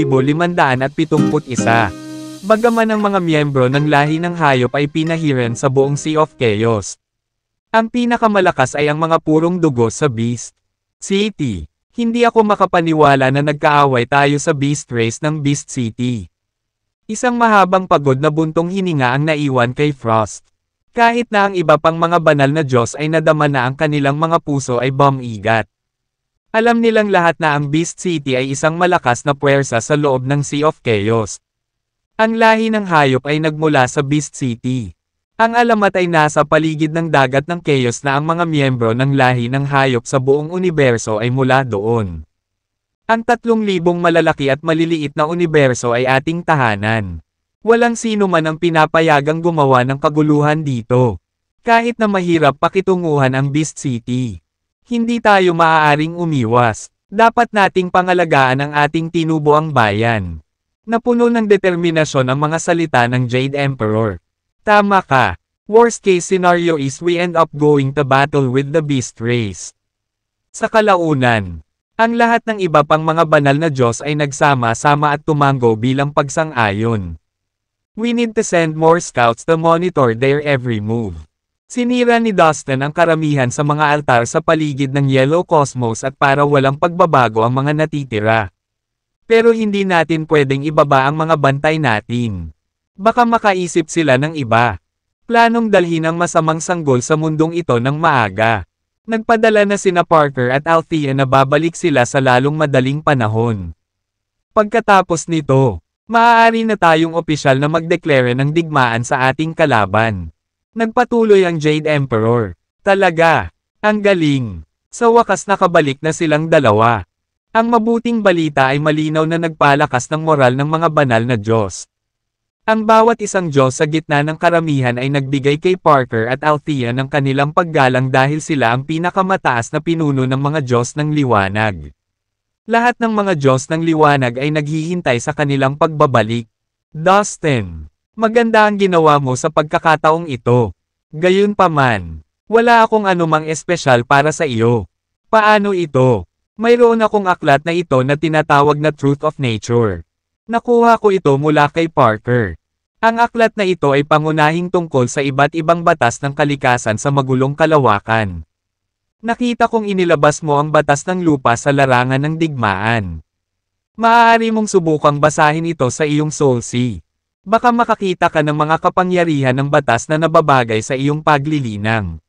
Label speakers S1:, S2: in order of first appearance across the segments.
S1: 571. Bagaman ang mga miyembro ng lahi ng hayop ay pinahiran sa buong Sea of Chaos. Ang pinakamalakas ay ang mga purong dugo sa Beast City. Hindi ako makapaniwala na nagkaaway tayo sa Beast Race ng Beast City. Isang mahabang pagod na buntong hininga ang naiwan kay Frost. Kahit na ang iba pang mga banal na Diyos ay nadama na ang kanilang mga puso ay bumigat. Alam nilang lahat na ang Beast City ay isang malakas na puwersa sa loob ng Sea of Chaos. Ang lahi ng hayop ay nagmula sa Beast City. Ang alamat ay nasa paligid ng dagat ng Chaos na ang mga miyembro ng lahi ng hayop sa buong universo ay mula doon. Ang 3,000 malalaki at maliliit na universo ay ating tahanan. Walang sino man ang pinapayagang gumawa ng kaguluhan dito. Kahit na mahirap pakitunguhan ang Beast City. Hindi tayo maaaring umiwas. Dapat nating pangalagaan ang ating tinubuang bayan. Napuno ng determinasyon ang mga salita ng Jade Emperor. Tama ka. Worst case scenario is we end up going to battle with the Beast Race. Sa kalaunan, ang lahat ng iba pang mga banal na Diyos ay nagsama-sama at tumango bilang pagsang-ayon. We need to send more scouts to monitor their every move. Sinira ni Dustin ang karamihan sa mga altar sa paligid ng Yellow Cosmos at para walang pagbabago ang mga natitira. Pero hindi natin pwedeng ibaba ang mga bantay natin. Baka makaisip sila ng iba. Planong dalhin ang masamang sanggol sa mundong ito ng maaga. Nagpadala na sina Parker at Althea na babalik sila sa lalong madaling panahon. Pagkatapos nito, maaari na tayong opisyal na magdeklare ng digmaan sa ating kalaban. Nagpatuloy ang Jade Emperor. Talaga, ang galing. Sa wakas nakabalik na silang dalawa. Ang mabuting balita ay malinaw na nagpalakas ng moral ng mga banal na Diyos. Ang bawat isang Diyos sa gitna ng karamihan ay nagbigay kay Parker at Althea ng kanilang paggalang dahil sila ang pinakamataas na pinuno ng mga Diyos ng liwanag. Lahat ng mga Diyos ng liwanag ay naghihintay sa kanilang pagbabalik. Dustin, maganda ang ginawa mo sa pagkakataong ito. Gayunpaman, wala akong anumang espesyal para sa iyo. Paano ito? Mayroon akong aklat na ito na tinatawag na Truth of Nature. Nakuha ko ito mula kay Parker. Ang aklat na ito ay pangunahing tungkol sa iba't ibang batas ng kalikasan sa magulong kalawakan. Nakita kong inilabas mo ang batas ng lupa sa larangan ng digmaan. Maaari mong subukang basahin ito sa iyong Soul Sea. Baka makakita ka ng mga kapangyarihan ng batas na nababagay sa iyong paglilinang.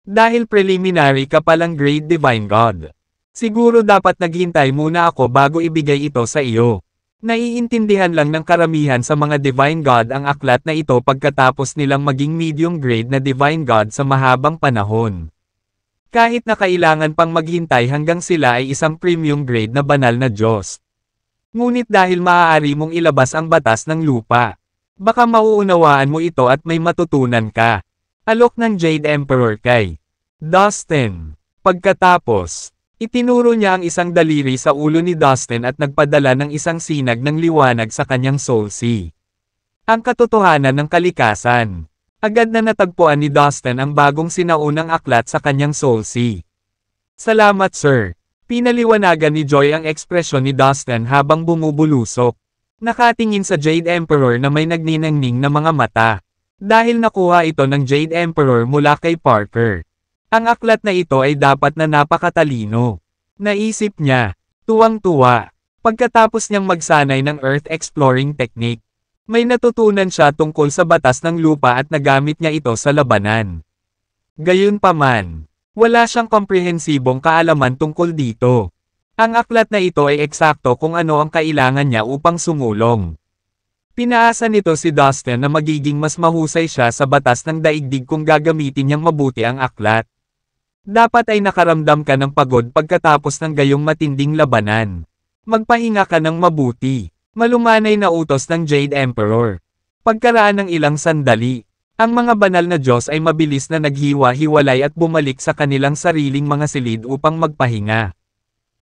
S1: Dahil preliminary ka palang Great Divine God. Siguro dapat naghintay muna ako bago ibigay ito sa iyo. Naiintindihan lang ng karamihan sa mga Divine God ang aklat na ito pagkatapos nilang maging medium grade na Divine God sa mahabang panahon. Kahit na kailangan pang maghintay hanggang sila ay isang premium grade na banal na Diyos. Ngunit dahil maaari mong ilabas ang batas ng lupa, baka mauunawaan mo ito at may matutunan ka. Alok ng Jade Emperor kay Dustin. Pagkatapos, itinuro niya ang isang daliri sa ulo ni Dustin at nagpadala ng isang sinag ng liwanag sa kanyang Soul Sea. Ang katotohanan ng kalikasan. Agad na natagpuan ni Dustin ang bagong sinaunang aklat sa kanyang Soul Sea. Salamat sir. Pinaliwanagan ni Joy ang ekspresyon ni Dustin habang bumubulusok. Nakatingin sa Jade Emperor na may nagniningning na mga mata. Dahil nakuha ito ng Jade Emperor mula kay Parker. Ang aklat na ito ay dapat na napakatalino. Naisip niya, tuwang-tuwa. Pagkatapos niyang magsanay ng Earth Exploring Technique, may natutunan siya tungkol sa batas ng lupa at nagamit niya ito sa labanan. Gayunpaman, wala siyang komprehensibong kaalaman tungkol dito. Ang aklat na ito ay eksakto kung ano ang kailangan niya upang sumulong. Pinaasa nito si Dustin na magiging mas mahusay siya sa batas ng daigdig kung gagamitin niyang mabuti ang aklat. Dapat ay nakaramdam ka ng pagod pagkatapos ng gayong matinding labanan. Magpahinga ka ng mabuti. Malumanay na utos ng Jade Emperor. Pagkaraan ng ilang sandali, ang mga banal na Diyos ay mabilis na naghiwa-hiwalay at bumalik sa kanilang sariling mga silid upang magpahinga.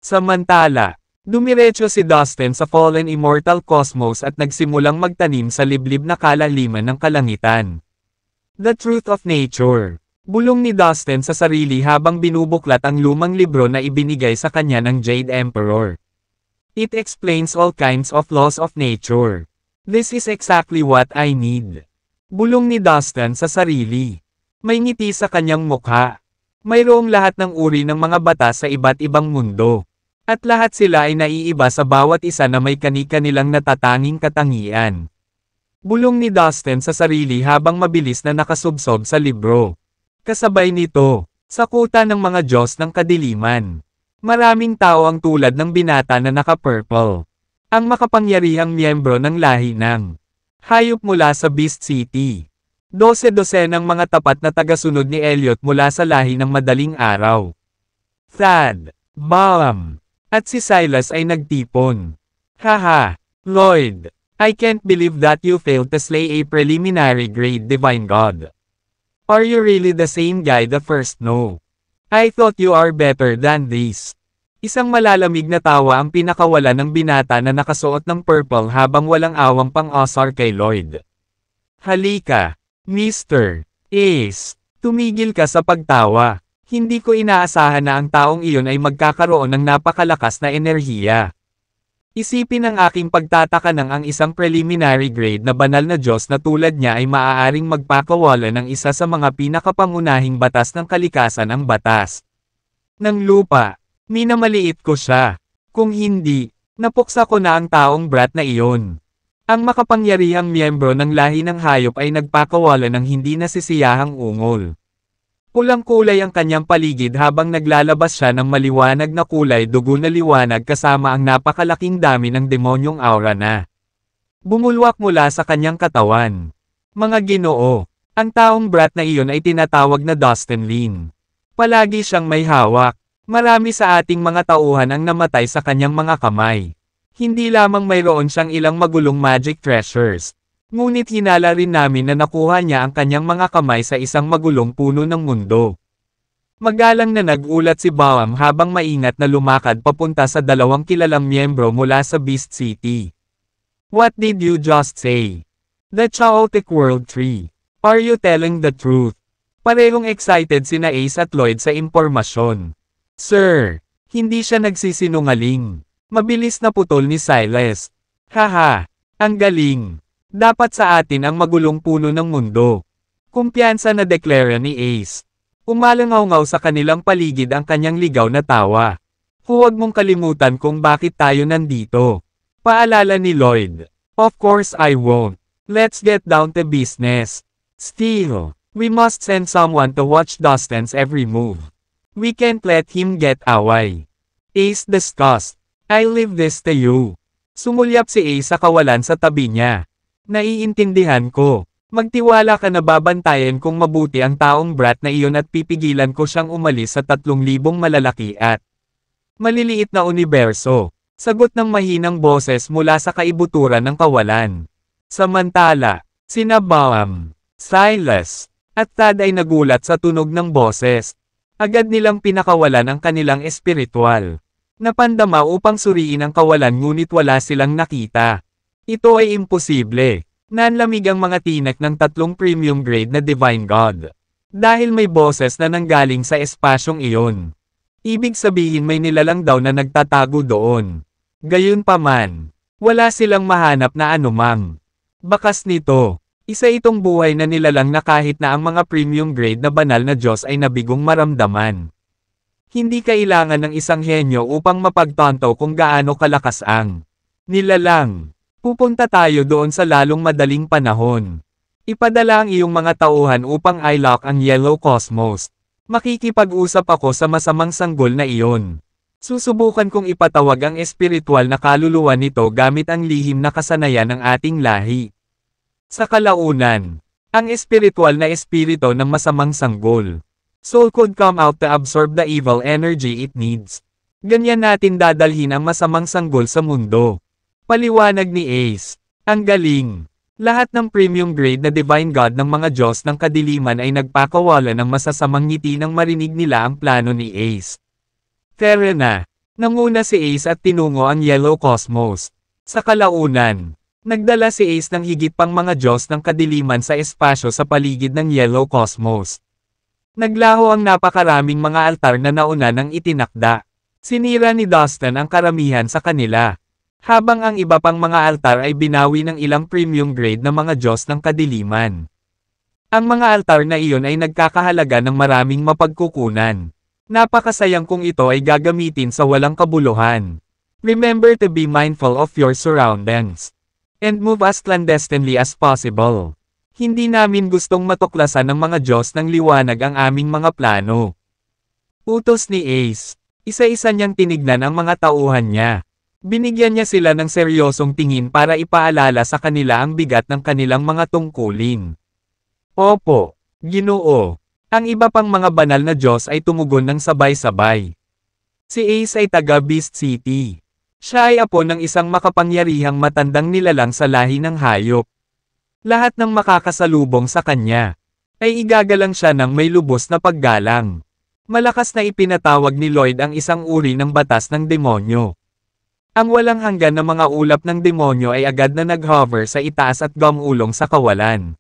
S1: Samantala, dumiretso si Dustin sa Fallen Immortal Cosmos at nagsimulang magtanim sa liblib na kalaliman ng kalangitan. The Truth of Nature. Bulong ni Dustin sa sarili habang binubuklat ang lumang libro na ibinigay sa kanya ng Jade Emperor. It explains all kinds of laws of nature. This is exactly what I need. Bulong ni Dustin sa sarili. May ngiti sa kanyang mukha. Mayroong lahat ng uri ng mga batas sa iba't ibang mundo. At lahat sila ay naiiba sa bawat isa na may kani-kanilang natatanging katangian. Bulong ni Dustin sa sarili habang mabilis na nakasubsob sa libro. Kasabay nito, sakutan ng mga Diyos ng kadiliman. Maraming tao ang tulad ng binata na naka-purple. Ang makapangyarihang miyembro ng lahi ng hayop mula sa Beast City. 12 ng mga tapat na tagasunod ni Elliot mula sa lahi ng madaling araw. Thad, Balaam, at si Silas ay nagtipon. Haha, Lloyd, I can't believe that you failed to slay a preliminary grade divine god. Are you really the same guy the first? No. I thought you are better than this. Isang malalamig na tawa ang pinakawala ng binata na nakasuot ng purple habang walang awang pang-asar kay Lloyd. Halika, Mr. Ace. Tumigil ka sa pagtawa. Hindi ko inaasahan na ang taong iyon ay magkakaroon ng napakalakas na enerhiya. Isipin ang aking pagtataka ng ang isang preliminary grade na banal na Diyos na tulad niya ay maaaring magpakawala ng isa sa mga pinakapangunahing batas ng kalikasan ang batas ng lupa. Minamaliit ko siya. Kung hindi, napuksa ko na ang taong brat na iyon. Ang makapangyarihang miyembro ng lahi ng hayop ay nagpakawala ng hindi nasisiyahang ungol. Pulang-kulay ang kanyang paligid habang naglalabas siya ng maliwanag na kulay dugo na liwanag kasama ang napakalaking dami ng demonyong aura na bumulwak mula sa kanyang katawan. Mga Ginoo, ang taong brat na iyon ay tinatawag na Dustin Lin. Palagi siyang may hawak. Marami sa ating mga tauhan ang namatay sa kanyang mga kamay. Hindi lamang mayroon siyang ilang magulong magic treasures. Ngunit hinala rin namin na nakuha niya ang kanyang mga kamay sa isang magulong puno ng mundo. Magalang na nagulat si Balaam habang maingat na lumakad papunta sa dalawang kilalang miyembro mula sa Beast City. What did you just say? The Chaotic World Tree. Are you telling the truth? Parehong excited sina Ace at Lloyd sa impormasyon. Sir, hindi siya nagsisinungaling. Mabilis na putol ni Silas. Haha, ang galing. Dapat sa atin ang magulong puno ng mundo. Kumpiyansa na deklara ni Ace. Umalangaw-ngaw sa kanilang paligid ang kanyang ligaw na tawa. Huwag mong kalimutan kung bakit tayo nandito. Paalala ni Lloyd. Of course I won't. Let's get down to business. Still, we must send someone to watch Dustin's every move. We can't let him get away. Ace discussed. I leave this to you. Sumulyap si Ace sa kawalan sa tabi niya. Naiintindihan ko. Magtiwala ka na babantayan kong mabuti ang taong brat na iyon at pipigilan ko siyang umalis sa 3,000 malalaki at maliliit na universo. Sagot ng mahinang boses mula sa kaibuturan ng kawalan. Samantala, sina Balaam, Silas, at Thad ay nagulat sa tunog ng boses. Agad nilang pinakawalan ang kanilang espiritual. Napandama upang suriin ang kawalan ngunit wala silang nakita. Ito ay imposible. Nanlamig ang mga tinek ng 3 premium grade na Divine God. Dahil may boses na nanggaling sa espasyong iyon. Ibig sabihin may nilalang daw na nagtatago doon. Gayunpaman, wala silang mahanap na anumang bakas nito. Isa itong buhay na nilalang na kahit na ang mga premium grade na banal na Diyos ay nabigong maramdaman. Hindi kailangan ng isang henyo upang mapagtanto kung gaano kalakas ang nilalang. Pupunta tayo doon sa lalong madaling panahon. Ipadala ang iyong mga tauhan upang i-lock ang Yellow Cosmos. Makikipag-usap ako sa masamang sanggol na iyon. Susubukan kong ipatawag ang espiritual na kaluluwa nito gamit ang lihim na kasanayan ng ating lahi. Sa kalaunan, ang espiritual na espirito ng masamang sanggol. Soul could come out to absorb the evil energy it needs. Ganyan natin dadalhin ang masamang sanggol sa mundo. Paliwanag ni Ace. Ang galing. Lahat ng premium grade na Divine God ng mga Diyos ng kadiliman ay nagpakawala ng masasamang ngiti nang marinig nila ang plano ni Ace. Tara na. Nanguna si Ace at tinungo ang Yellow Cosmos. Sa kalaunan, nagdala si Ace ng higit pang mga Diyos ng kadiliman sa espasyo sa paligid ng Yellow Cosmos. Naglaho ang napakaraming mga altar na nauna ng itinakda. Sinira ni Dustin ang karamihan sa kanila. Habang ang iba pang mga altar ay binawi ng ilang premium grade na mga Diyos ng kadiliman. Ang mga altar na iyon ay nagkakahalaga ng maraming mapagkukunan. Napakasayang kung ito ay gagamitin sa walang kabuluhan. Remember to be mindful of your surroundings. And move as clandestinely as possible. Hindi namin gustong matuklasan ng mga Diyos ng liwanag ang aming mga plano. Utos ni Ace. Isa-isa niyang tinignan ang mga tauhan niya. Binigyan niya sila ng seryosong tingin para ipaalala sa kanila ang bigat ng kanilang mga tungkulin. Opo, Ginoo. Ang iba pang mga banal na Diyos ay tumugon ng sabay-sabay. Si Ace ay taga Beast City. Siya ay apo ng isang makapangyarihang matandang nilalang sa lahi ng hayop. Lahat ng makakasalubong sa kanya ay igagalang siya ng may lubos na paggalang. Malakas na ipinatawag ni Lloyd ang isang uri ng batas ng demonyo. Ang walang hanggan na mga ulap ng demonyo ay agad na nag-hover sa itaas at gumulong sa kawalan.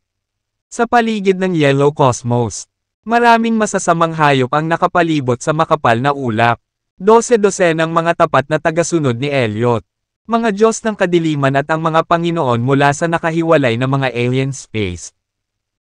S1: Sa paligid ng Yellow Cosmos, maraming masasamang hayop ang nakapalibot sa makapal na ulap. 12 ng mga tapat na tagasunod ni Elliot. Mga Diyos ng kadiliman at ang mga Panginoon mula sa nakahiwalay na mga alien space.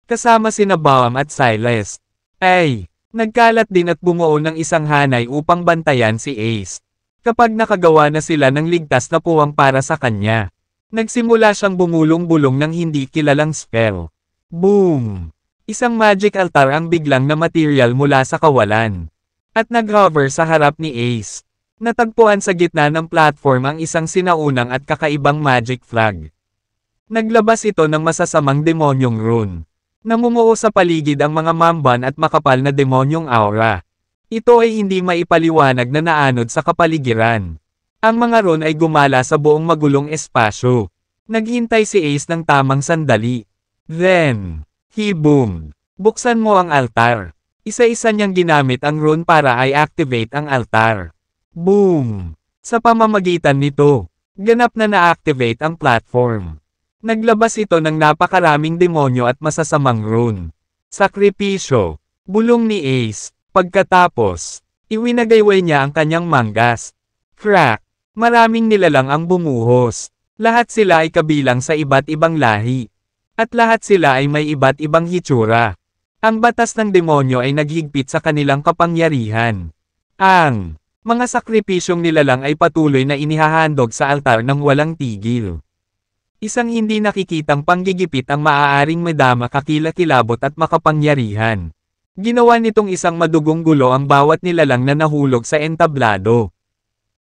S1: Kasama sina Baum at Silas. Ay, nagkalat din at bumuo ng isang hanay upang bantayan si Ace. Kapag nakagawa na sila ng ligtas na puwang para sa kanya, nagsimula siyang bumulong-bulong ng hindi kilalang spell. Boom! Isang magic altar ang biglang na material mula sa kawalan. At nag-hover sa harap ni Ace. Natagpuan sa gitna ng platform ang isang sinaunang at kakaibang magic flag. Naglabas ito ng masasamang demonyong rune. Namumuo sa paligid ang mga mamban at makapal na demonyong aura. Ito ay hindi maipaliwanag na naanod sa kapaligiran. Ang mga rune ay gumala sa buong magulong espasyo. Naghintay si Ace ng tamang sandali. Then, he boomed. Buksan mo ang altar. Isa-isa niyang ginamit ang rune para i-activate ang altar. Boom! Sa pamamagitan nito, ganap na na-activate ang platform. Naglabas ito ng napakaraming demonyo at masasamang rune. Sakripisyo. Bulong ni Ace. Pagkatapos, iwinagayway niya ang kanyang manggas. Crack! Maraming nilalang ang bumuhos. Lahat sila ay kabilang sa iba't ibang lahi. At lahat sila ay may iba't ibang hitsura. Ang batas ng demonyo ay naghigpit sa kanilang kapangyarihan. Ang mga sakripisyong nilalang ay patuloy na inihahandog sa altar ng walang tigil. Isang hindi nakikitang panggigipit ang maaaring madama kakilakilabot at makapangyarihan. Ginawa nitong isang madugong gulo ang bawat nilalang na nahulog sa entablado.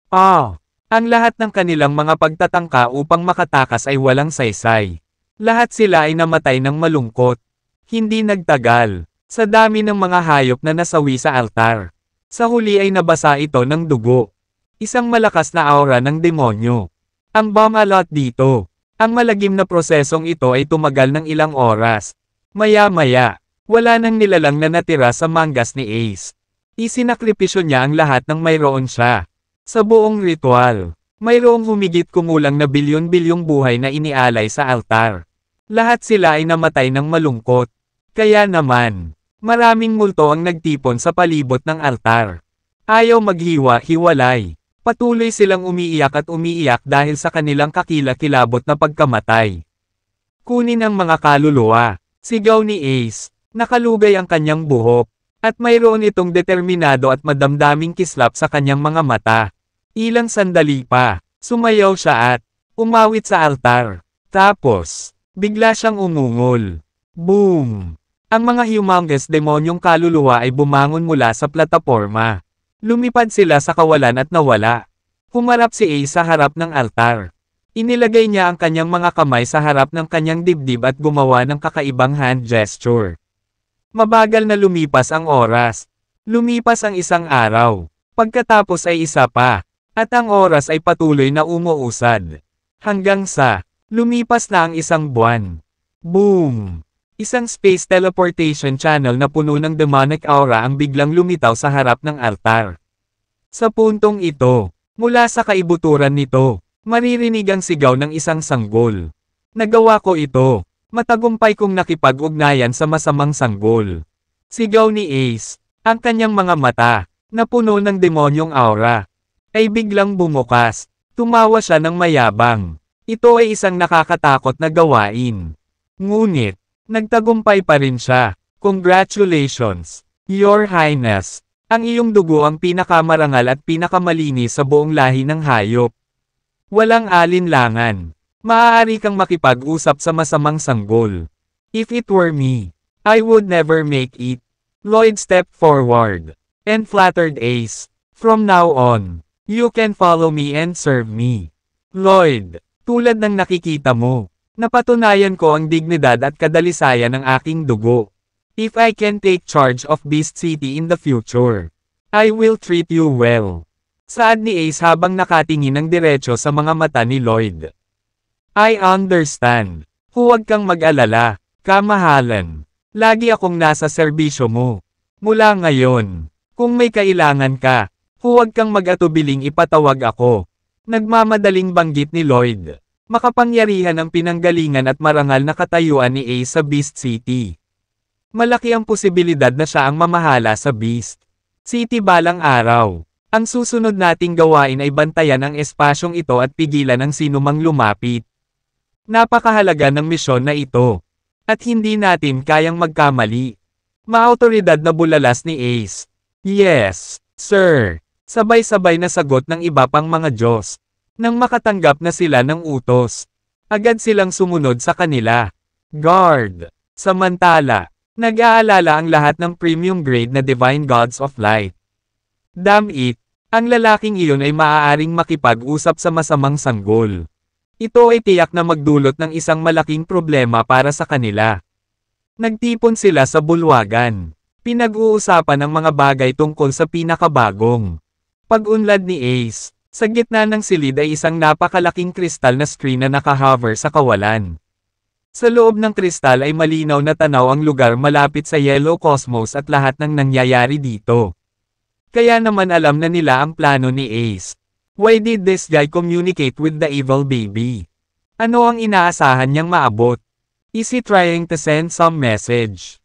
S1: Ang lahat ng kanilang mga pagtatangka upang makatakas ay walang saysay. Lahat sila ay namatay ng malungkot. Hindi nagtagal. Sa dami ng mga hayop na nasawi sa altar. Sa huli ay nabasa ito ng dugo. Isang malakas na aura ng demonyo. Ang bumalot dito. Ang malagim na prosesong ito ay tumagal ng ilang oras. Maya-maya, wala nang nilalang na natira sa manggas ni Ace. Isinakripisyo niya ang lahat ng mayroon siya. Sa buong ritual, mayroong humigit kumulang na bilyon-bilyong buhay na inialay sa altar. Lahat sila ay namatay ng malungkot. Kaya naman, maraming multo ang nagtipon sa palibot ng altar. Ayaw maghiwa-hiwalay. Patuloy silang umiiyak at umiiyak dahil sa kanilang kakilakilabot na pagkamatay. Kunin ang mga kaluluwa. Sigaw ni Ace. Nakalugay ang kanyang buhok. At mayroon itong determinado at madamdaming kislap sa kanyang mga mata. Ilang sandali pa, sumayaw siya at umawit sa altar. Tapos, bigla siyang umungol. Boom! Ang mga humongous demonyong kaluluwa ay bumangon mula sa plataporma. Lumipad sila sa kawalan at nawala. Humarap si Ace sa harap ng altar. Inilagay niya ang kanyang mga kamay sa harap ng kanyang dibdib at gumawa ng kakaibang hand gesture. Mabagal na lumipas ang oras. Lumipas ang isang araw. Pagkatapos ay isa pa. At ang oras ay patuloy na umuusad. Hanggang sa lumipas na ang isang buwan. Boom! Isang space teleportation channel na puno ng demonic aura ang biglang lumitaw sa harap ng altar. Sa puntong ito, mula sa kaibuturan nito, maririnig ang sigaw ng isang sanggol. Nagawa ko ito. Matagumpay kong nakipag-ugnayan sa masamang sanggol. Sigaw ni Ace. Ang kanyang mga mata, na puno ng demonyong aura, ay biglang bumukas. Tumawa siya ng mayabang. Ito ay isang nakakatakot na gawain. Ngunit, nagtagumpay pa rin siya. Congratulations, Your Highness. Ang iyong dugo ang pinakamarangal at pinakamalinis sa buong lahi ng hayop. Walang alinlangan. Maaari kang makipag-usap sa masamang sanggol. If it were me, I would never make it. Lloyd stepped forward and flattered Ace. From now on, you can follow me and serve me. Lloyd, tulad ng nakikita mo, napatunayan ko ang dignidad at kadalisayan ng aking dugo. If I can take charge of Beast City in the future, I will treat you well. Saad ni Ace habang nakatingin ng diretso sa mga mata ni Lloyd. I understand. Huwag kang mag-alala, kamahalan. Lagi akong nasa serbisyo mo. Mula ngayon, kung may kailangan ka, huwag kang mag-atubiling ipatawag ako. Nagmamadaling banggit ni Lloyd. Makapangyarihan ang pinanggalingan at marangal na katayuan ni Ace sa Beast City. Malaki ang posibilidad na siya ang mamahala sa Beast City balang araw. Ang susunod nating gawain ay bantayan ang espasyong ito at pigilan ang sinumang lumapit. Napakahalaga ng misyon na ito. At hindi natin kayang magkamali. Maautoridad na bulalas ni Ace. Yes, sir. Sabay-sabay na sagot ng iba pang mga Diyos. Nang makatanggap na sila ng utos, agad silang sumunod sa kanila. Guard. Samantala, nag-aalala ang lahat ng premium grade na Divine Gods of Light. Damn it, ang lalaking iyon ay maaaring makipag-usap sa masamang sanggol. Ito ay tiyak na magdulot ng isang malaking problema para sa kanila. Nagtipon sila sa bulwagan. Pinag-uusapan ang mga bagay tungkol sa pinakabagong pag-unlad ni Ace. Sa gitna ng silid ay isang napakalaking kristal na screen na nakahover sa kawalan. Sa loob ng kristal ay malinaw na tanaw ang lugar malapit sa Yellow Cosmos at lahat ng nangyayari dito. Kaya naman alam na nila ang plano ni Ace. Why did this guy communicate with the evil baby? Ano ang inaasahan niyang maabot? Is he trying to send some message?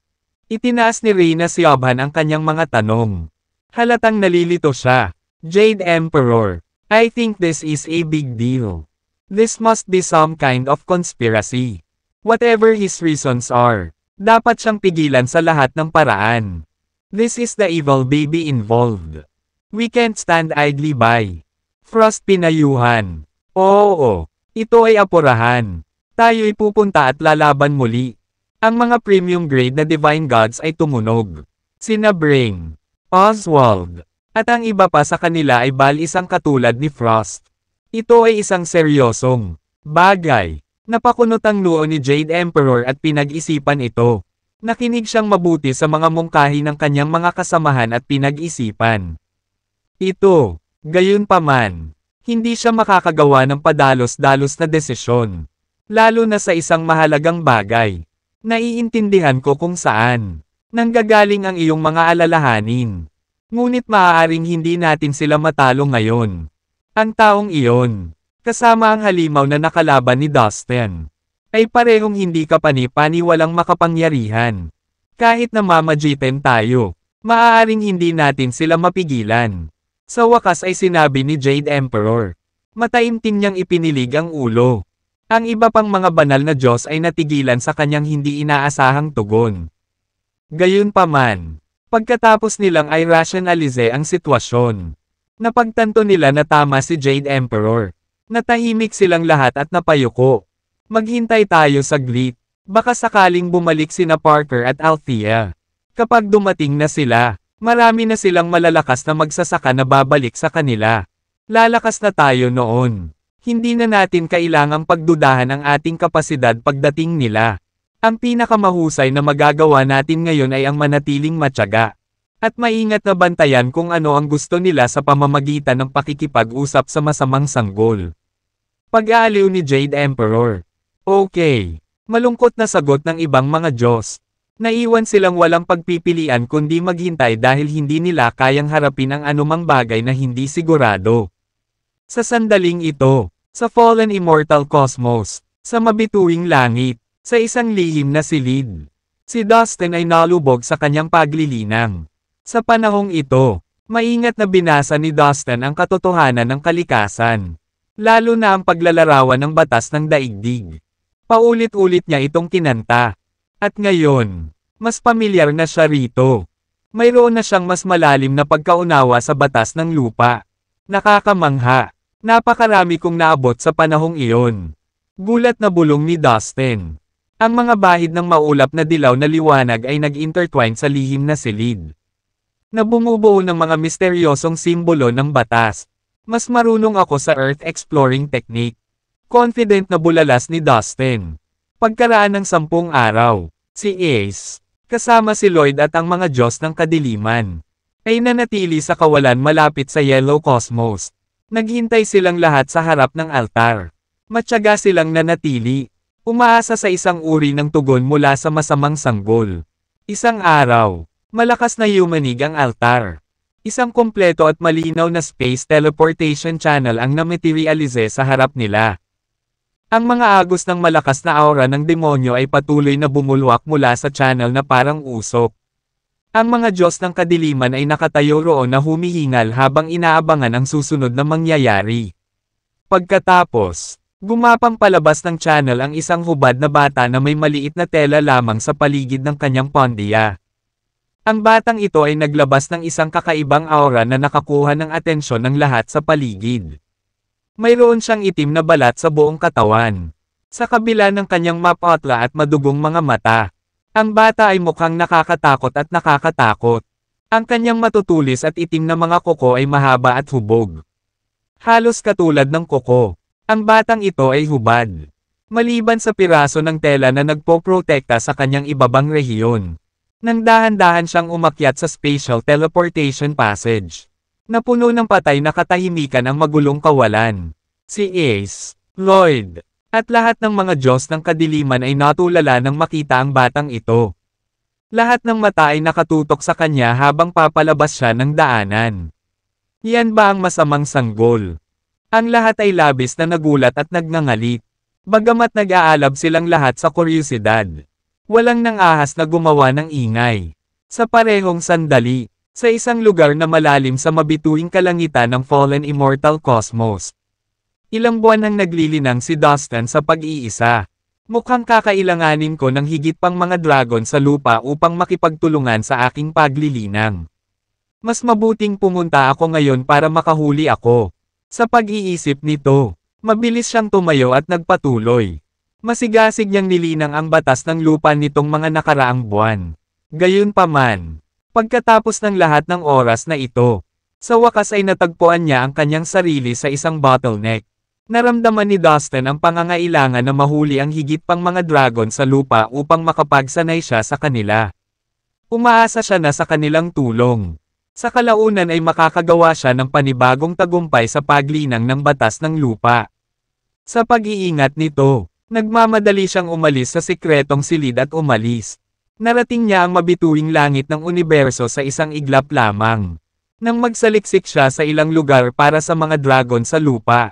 S1: Itinaas ni Reyna Siobhan ang kanyang mga tanong. Halatang nalilito siya. Jade Emperor, I think this is a big deal. This must be some kind of conspiracy. Whatever his reasons are, dapat siyang pigilan sa lahat ng paraan. This is the evil baby involved. We can't stand idly by. Frost pinayuhan. Oo, ito ay apurahan. Tayo'y pupunta at lalaban muli. Ang mga premium grade na Divine Gods ay tumunog. Sina Brain, Oswald, at ang iba pa sa kanila ay balisang katulad ni Frost. Ito ay isang seryosong bagay. Napakunot ang noo ni Jade Emperor at pinag-isipan ito. Nakinig siyang mabuti sa mga mungkahi ng kanyang mga kasamahan at pinag-isipan. Ito, gayunpaman, hindi siya makakagawa ng padalos-dalos na desisyon. Lalo na sa isang mahalagang bagay. Naiintindihan ko kung saan nanggagaling ang iyong mga alalahanin. Ngunit maaaring hindi natin sila matalo ngayon. Ang taong iyon, kasama ang halimaw na nakalaban ni Dustin, ay parehong hindi kapani-pani walang makapangyarihan. Kahit na mamagitin tayo, maaaring hindi natin sila mapigilan. Sa wakas ay sinabi ni Jade Emperor. Mataimtim niyang ipinilig ang ulo. Ang iba pang mga banal na Diyos ay natigilan sa kanyang hindi inaasahang tugon. Gayunpaman, pagkatapos nilang ay rationalize ang sitwasyon, napagtanto nila na tama si Jade Emperor. Natahimik silang lahat at napayuko. Maghintay tayo saglit. Baka sakaling bumalik sina Parker at Althea. Kapag dumating na sila, marami na silang malalakas na magsasaka na babalik sa kanila. Lalakas na tayo noon. Hindi na natin kailangang pagdudahan ang ating kapasidad pagdating nila. Ang pinakamahusay na magagawa natin ngayon ay ang manatiling matyaga. At maingat na bantayan kung ano ang gusto nila sa pamamagitan ng pakikipag-usap sa masamang sanggol. Pag-aaliw ni Jade Emperor. Okay. Malungkot na sagot ng ibang mga Diyos. Naiwan silang walang pagpipilian kundi maghintay dahil hindi nila kayang harapin ang anumang bagay na hindi sigurado. Sa sandaling ito, sa Fallen Immortal Cosmos, sa mabituing langit, sa isang lihim na silid, Si Dustin ay nalubog sa kanyang paglilinang. Sa panahong ito, maingat na binasa ni Dustin ang katotohanan ng kalikasan. Lalo na ang paglalarawan ng batas ng daigdig. Paulit-ulit niya itong kinanta. At ngayon, mas pamilyar na siya rito. Mayroon na siyang mas malalim na pagkaunawa sa batas ng lupa. Nakakamangha. Napakarami kong naabot sa panahong iyon. Gulat na bulong ni Dustin. Ang mga bahid ng maulap na dilaw na liwanag ay nag-intertwine sa lihim na silid. Na bumubuo ng mga misteryosong simbolo ng batas. Mas marunong ako sa Earth Exploring Technique. Confident na bulalas ni Dustin. Pagkaraan ng 10 araw, si Ace, kasama si Lloyd at ang mga Diyos ng kadiliman, ay nanatili sa kawalan malapit sa Yellow Cosmos. Naghintay silang lahat sa harap ng altar. Matyaga silang nanatili. Umaasa sa isang uri ng tugon mula sa masamang sanggol. Isang araw, malakas na yumanig ang altar. Isang kompleto at malinaw na space teleportation channel ang namaterialize sa harap nila. Ang mga agos ng malakas na aura ng demonyo ay patuloy na bumulwak mula sa channel na parang usok. Ang mga Diyos ng kadiliman ay nakatayo roon na humihingal habang inaabangan ang susunod na mangyayari. Pagkatapos, gumapang palabas ng channel ang isang hubad na bata na may maliit na tela lamang sa paligid ng kanyang pondiya. Ang batang ito ay naglabas ng isang kakaibang aura na nakakuha ng atensyon ng lahat sa paligid. Mayroon siyang itim na balat sa buong katawan. Sa kabila ng kanyang mapotla at madugong mga mata, ang bata ay mukhang nakakatakot at nakakatakot. Ang kanyang matutulis at itim na mga kuko ay mahaba at hubog. Halos katulad ng kuko. Ang batang ito ay hubad. Maliban sa piraso ng tela na nagpoprotekta sa kanyang ibabang rehiyon. Nang dahan-dahan siyang umakyat sa spatial teleportation passage. Napuno ng patay na katahimikan ang magulong kawalan. Si Ace, Lloyd, at lahat ng mga Diyos ng kadiliman ay natulala nang makita ang batang ito. Lahat ng mata ay nakatutok sa kanya habang papalabas siya ng daanan. Yan ba ang masamang sanggol? Ang lahat ay labis na nagulat at nagngangalit. Bagamat nag-aalab silang lahat sa kuryosidad. Walang nang-ahas na gumawa ng ingay. Sa parehong sandali, sa isang lugar na malalim sa mabituing kalangitan ng fallen immortal cosmos. Ilang buwan nang naglilinang si Dustin sa pag-iisa. Mukhang kakailanganin ko ng higit pang mga dragon sa lupa upang makipagtulungan sa aking paglilinang. Mas mabuting pumunta ako ngayon para makahuli ako. Sa pag-iisip nito, mabilis siyang tumayo at nagpatuloy. Masigasig niyang nilinang ang batas ng lupa nitong mga nakaraang buwan. Gayunpaman, pagkatapos ng lahat ng oras na ito, sa wakas ay natagpuan niya ang kanyang sarili sa isang bottleneck. Naramdaman ni Dustin ang pangangailangan na mahuli ang higit pang mga dragon sa lupa upang makapagsanay siya sa kanila. Umaasa siya na sa kanilang tulong. Sa kalaunan ay makakagawa siya ng panibagong tagumpay sa paglinang ng batas ng lupa. Sa pag-iingat nito, nagmamadali siyang umalis sa sikretong silid at umalis. Narating niya ang mabituing langit ng universo sa isang iglap lamang. Nang magsaliksik siya sa ilang lugar para sa mga dragon sa lupa.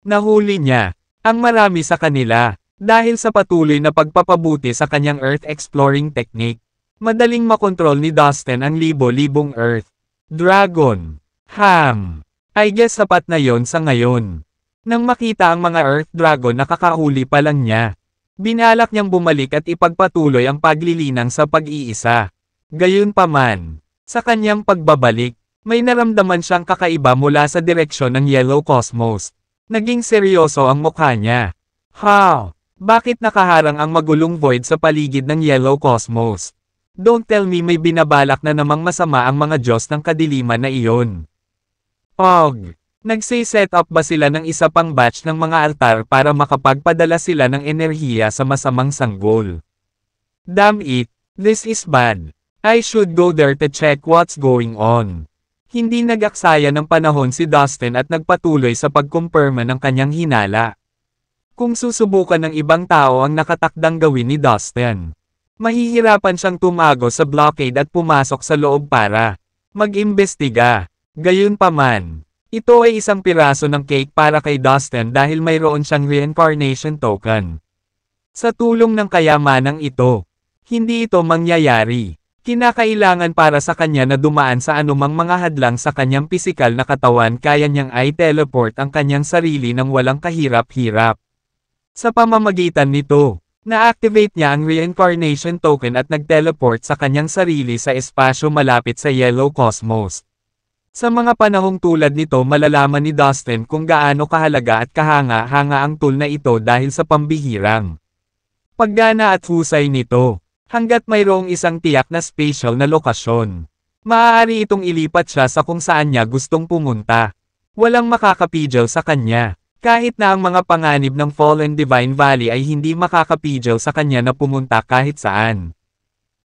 S1: Nahuli niya ang marami sa kanila dahil sa patuloy na pagpapabuti sa kanyang Earth Exploring Technique. Madaling makontrol ni Dustin ang libo-libong Earth Dragon. I guess sapat na yon sa ngayon. Nang makita ang mga Earth Dragon nakakahuli pa lang niya. Binalak niyang bumalik at ipagpatuloy ang paglilinang sa pag-iisa. Gayunpaman, sa kanyang pagbabalik, may naramdaman siyang kakaiba mula sa direksyon ng Yellow Cosmos. Naging seryoso ang mukha niya. Bakit nakaharang ang magulong void sa paligid ng Yellow Cosmos? Don't tell me may binabalak na namang masama ang mga Diyos ng kadiliman na iyon. Nagse-set up ba sila ng isa pang batch ng mga altar para makapagpadala sila ng enerhiya sa masamang sanggol? Damn it, this is bad. I should go there to check what's going on. Hindi nag-aksaya ng panahon si Dustin at nagpatuloy sa pagkumpirma ng kanyang hinala. Kung susubukan ng ibang tao ang nakatakdang gawin ni Dustin, mahihirapan siyang tumago sa blockade at pumasok sa loob para mag-imbestiga. Gayunpaman, ito ay isang piraso ng cake para kay Dustin dahil mayroon siyang reincarnation token. Sa tulong ng kayamanang ito, Hindi ito mangyayari. Kinakailangan para sa kanya na dumaan sa anumang mga hadlang sa kanyang pisikal na katawan kaya niyang i-teleport ang kanyang sarili ng walang kahirap-hirap. Sa pamamagitan nito, na-activate niya ang reincarnation token at nag-teleport sa kanyang sarili sa espasyo malapit sa Yellow Cosmos. Sa mga panahong tulad nito malalaman ni Dustin kung gaano kahalaga at kahanga-hanga ang tool na ito dahil sa pambihirang paggana at husay nito. Hanggat mayroong isang tiyak na spatial na lokasyon, maaari itong ilipat siya sa kung saan niya gustong pumunta. Walang makakapigil sa kanya. Kahit na ang mga panganib ng Fallen Divine Valley ay hindi makakapigil sa kanya na pumunta kahit saan.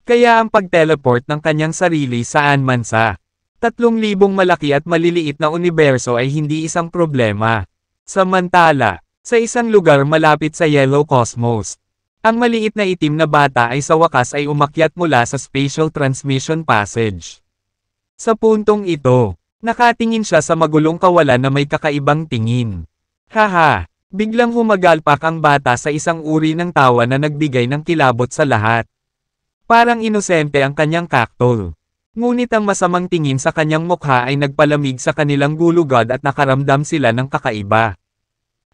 S1: Kaya ang pag-teleport ng kanyang sarili saan man sa 3,000 malaki at maliliit na universo ay hindi isang problema. Samantala, sa isang lugar malapit sa Yellow Cosmos, ang maliit na itim na bata ay sa wakas ay umakyat mula sa Spatial Transmission Passage. Sa puntong ito, nakatingin siya sa magulong kawalan na may kakaibang tingin. Haha, biglang humagalpak ang bata sa isang uri ng tawa na nagbigay ng kilabot sa lahat. Parang inosente ang kanyang kaktol. Ngunit ang masamang tingin sa kanyang mukha ay nagpalamig sa kanilang gulugod at nakaramdam sila ng kakaiba.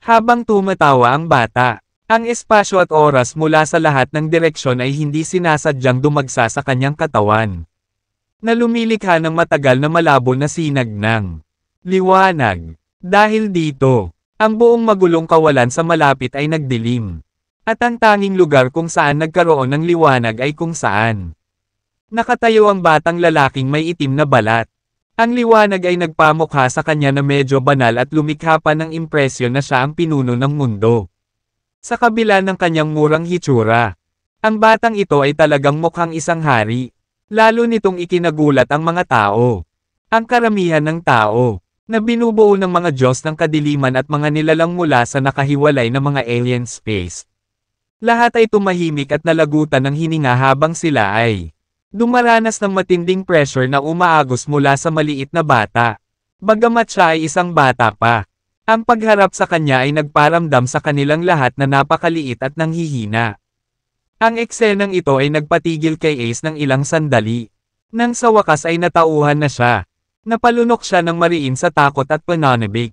S1: Habang tumatawa ang bata, ang espasyo at oras mula sa lahat ng direksyon ay hindi sinasadyang dumagsa sa kanyang katawan. Na lumilikha ng matagal na malabo na sinag ng liwanag. Dahil dito, ang buong magulong kawalan sa malapit ay nagdilim. At ang tanging lugar kung saan nagkaroon ng liwanag ay kung saan nakatayo ang batang lalaking may itim na balat. Ang liwanag ay nagpamukha sa kanya na medyo banal at lumikha pa ng impresyon na siya ang pinuno ng mundo. Sa kabila ng kanyang murang hitsura, ang batang ito ay talagang mukhang isang hari. Lalo nitong ikinagulat ang mga tao. Ang karamihan ng tao, na binubuo ng mga Diyos ng kadiliman at mga nilalang mula sa nakahiwalay na mga alien space. Lahat ay tumahimik at nalagutan ng hininga habang sila ay dumaranas ng matinding pressure na umaagos mula sa maliit na bata. Bagamat siya ay isang bata pa. Ang pagharap sa kanya ay nagparamdam sa kanilang lahat na napakaliit at nanghihina. Ang eksenang ito ay nagpatigil kay Ace ng ilang sandali. Nang sa wakas ay natauhan na siya. Napalunok siya ng mariin sa takot at pananabik.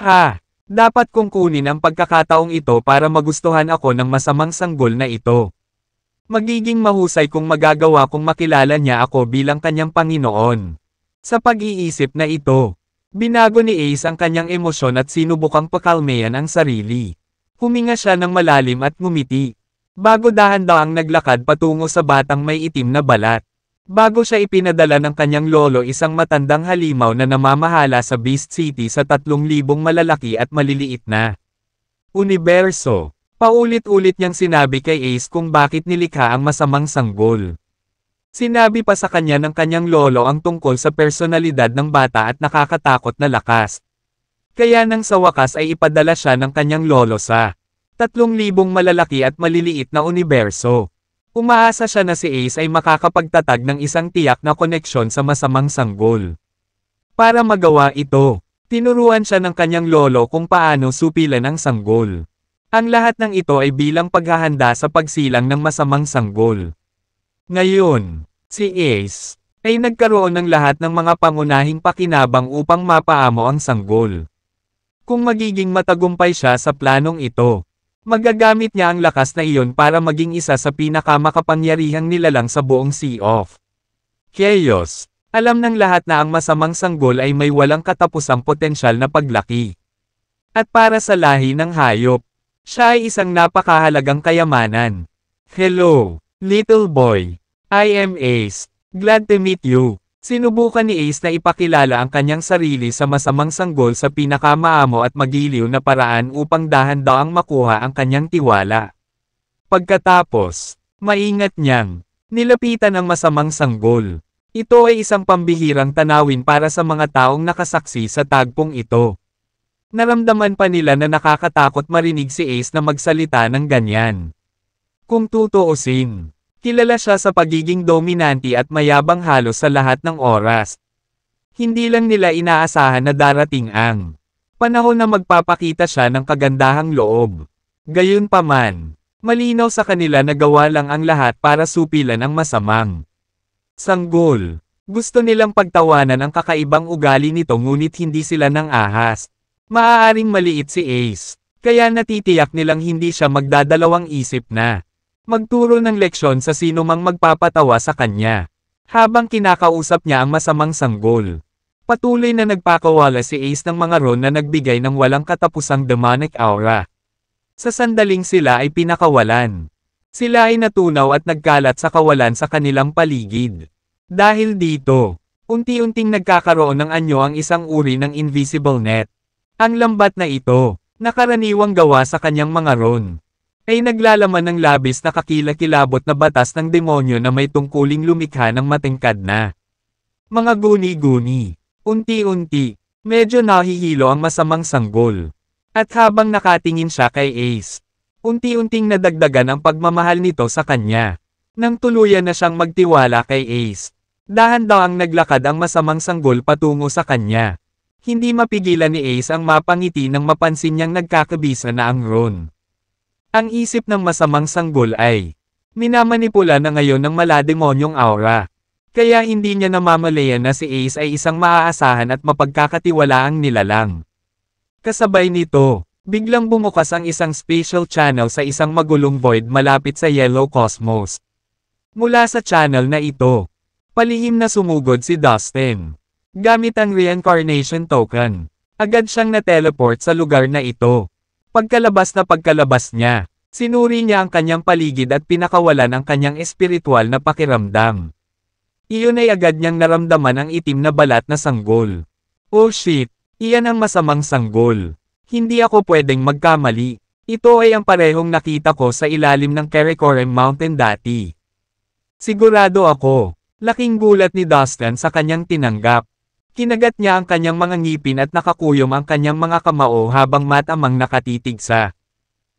S1: Ha! Dapat kong kunin ang pagkakataong ito para magustuhan ako ng masamang sanggol na ito. Magiging mahusay kung magagawa kong makilala niya ako bilang kanyang Panginoon. Sa pag-iisip na ito, binago ni Ace ang kanyang emosyon at sinubukang pakalmayan ang sarili. Huminga siya ng malalim at ngumiti. Bago dahan-dahang naglakad patungo sa batang may itim na balat. Bago siya ipinadala ng kanyang lolo isang matandang halimaw na namamahala sa Beast City sa 3,000 malalaki at maliliit na universo. Paulit-ulit niyang sinabi kay Ace kung bakit nilikha ang masamang sanggol. Sinabi pa sa kanya ng kanyang lolo ang tungkol sa personalidad ng bata at nakakatakot na lakas. Kaya nang sa wakas ay ipadala siya ng kanyang lolo sa 3,000 malalaki at maliliit na universo. Umaasa siya na si Ace ay makakapagtatag ng isang tiyak na koneksyon sa masamang sanggol. Para magawa ito, tinuruan siya ng kanyang lolo kung paano supilan ang sanggol. Ang lahat ng ito ay bilang paghahanda sa pagsilang ng masamang sanggol. Ngayon, si Ace ay nagkaroon ng lahat ng mga pangunahing pakinabang upang mapaamo ang sanggol. Kung magiging matagumpay siya sa planong ito, magagamit niya ang lakas na iyon para maging isa sa pinakamakapangyarihang nilalang sa buong Sea of Chaos. Alam ng lahat na ang masamang sanggol ay may walang katapusang potensyal na paglaki. At para sa lahi ng hayop, siya ay isang napakahalagang kayamanan. Hello, little boy. I am Ace. Glad to meet you. Sinubukan ni Ace na ipakilala ang kanyang sarili sa masamang sanggol sa pinakamaamo at magiliw na paraan upang dahan-daang makuha ang kanyang tiwala. Pagkatapos, maingat niyang nilapitan ang masamang sanggol. Ito ay isang pambihirang tanawin para sa mga taong nakasaksi sa tagpong ito. Naramdaman pa nila na nakakatakot marinig si Ace na magsalita ng ganyan. Kung tutuusin, kilala siya sa pagiging dominante at mayabang halos sa lahat ng oras. Hindi lang nila inaasahan na darating ang panahon na magpapakita siya ng kagandahang loob. Gayunpaman, Malinaw sa kanila na gawa lang ang lahat para supilan ang masamang sanggol. Gusto nilang pagtawanan ang kakaibang ugali nito ngunit hindi sila nang ahas. Maaaring maliit si Ace, kaya natitiyak nilang hindi siya magdadalawang isip na magturo ng leksyon sa sino mang magpapatawa sa kanya. Habang kinakausap niya ang masamang sanggol, patuloy na nagpakawala si Ace ng mga ron na nagbigay ng walang katapusang demonic aura. Sa sandaling sila ay pinakawalan. Sila ay natunaw at nagkalat sa kawalan sa kanilang paligid. Dahil dito, unti-unting nagkakaroon ng anyo ang isang uri ng invisible net. Ang lambat na ito, nakaraniwang gawa sa kanyang mga ron, ay naglalaman ng labis na kakilakilabot na batas ng demonyo na may tungkuling lumikha ng matingkad na mga guni-guni. Unti-unti, medyo nahihilo ang masamang sanggol. At habang nakatingin siya kay Ace, unti-unting nadagdagan ang pagmamahal nito sa kanya. Nang tuluyan na siyang magtiwala kay Ace, dahan-dahang naglakad ang masamang sanggol patungo sa kanya. Hindi mapigilan ni Ace ang mapangiti nang mapansin niyang nagkakabisa na ang ron. Ang isip ng masamang sanggol ay minamanipula na ngayon ng malademonyong aura. Kaya hindi niya namamalayan na si Ace ay isang maaasahan at mapagkakatiwalaang nilalang. Kasabay nito, biglang bumukas ang isang spatial channel sa isang magulong void malapit sa Yellow Cosmos. Mula sa channel na ito, palihim na sumugod si Dustin. Gamit ang reincarnation token, agad siyang na-teleport sa lugar na ito. Pagkalabas niya, sinuri niya ang kanyang paligid at pinakawalan ang kanyang espiritual na pakiramdam. Iyon ay agad niyang naramdaman ang itim na balat na sanggol. Oh shit, iyan ang masamang sanggol. Hindi ako pwedeng magkamali. Ito ay ang parehong nakita ko sa ilalim ng Karakoram Mountain dati. Sigurado ako. Laking gulat ni Dustin sa kanyang tinanggap. Kinagat niya ang kanyang mga ngipin at nakakuyom ang kanyang mga kamao habang matamang nakatitig sa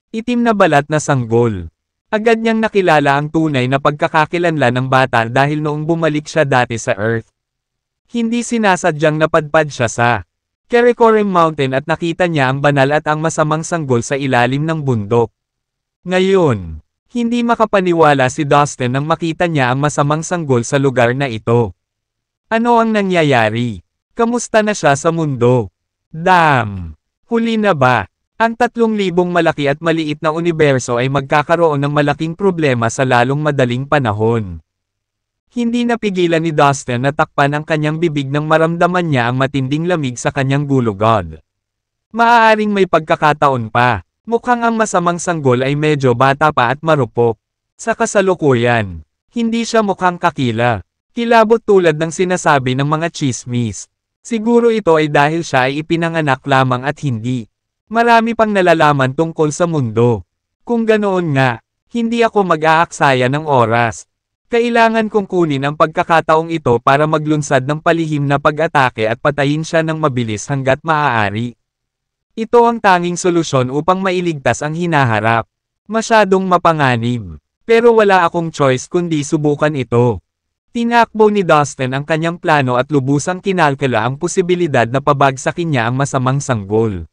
S1: itim na balat na sanggol. Agad niyang nakilala ang tunay na pagkakakilanlan ng bata dahil noong bumalik siya dati sa Earth, hindi sinasadyang napadpad siya sa Karakoram Mountain at nakita niya ang banal at ang masamang sanggol sa ilalim ng bundok. Ngayon, hindi makapaniwala si Dustin nang makita niya ang masamang sanggol sa lugar na ito. Ano ang nangyayari? Kamusta na siya sa mundo? Damn! Huli na ba? Ang 3,000 malaki at maliit na universo ay magkakaroon ng malaking problema sa lalong madaling panahon. Hindi napigilan ni Dustin na takpan ang kanyang bibig nang maramdaman niya ang matinding lamig sa kanyang gulugod. Maaaring may pagkakataon pa. Mukhang ang masamang sanggol ay medyo bata pa at marupok. Sa kasalukuyan, hindi siya mukhang kakila. Kilabot tulad ng sinasabi ng mga chismis. Siguro ito ay dahil siya ay ipinanganak lamang at hindi marami pang nalalaman tungkol sa mundo. Kung ganoon nga, hindi ako mag-aaksaya ng oras. Kailangan kong kunin ang pagkakataong ito para maglunsad ng palihim na pag-atake at patayin siya ng mabilis hanggat maaari. Ito ang tanging solusyon upang mailigtas ang hinaharap. Masyadong mapanganib. Pero wala akong choice kundi subukan ito. Tinakbo ni Dustin ang kanyang plano at lubusang kinalkala ang posibilidad na pabagsakin niya ang masamang sanggol.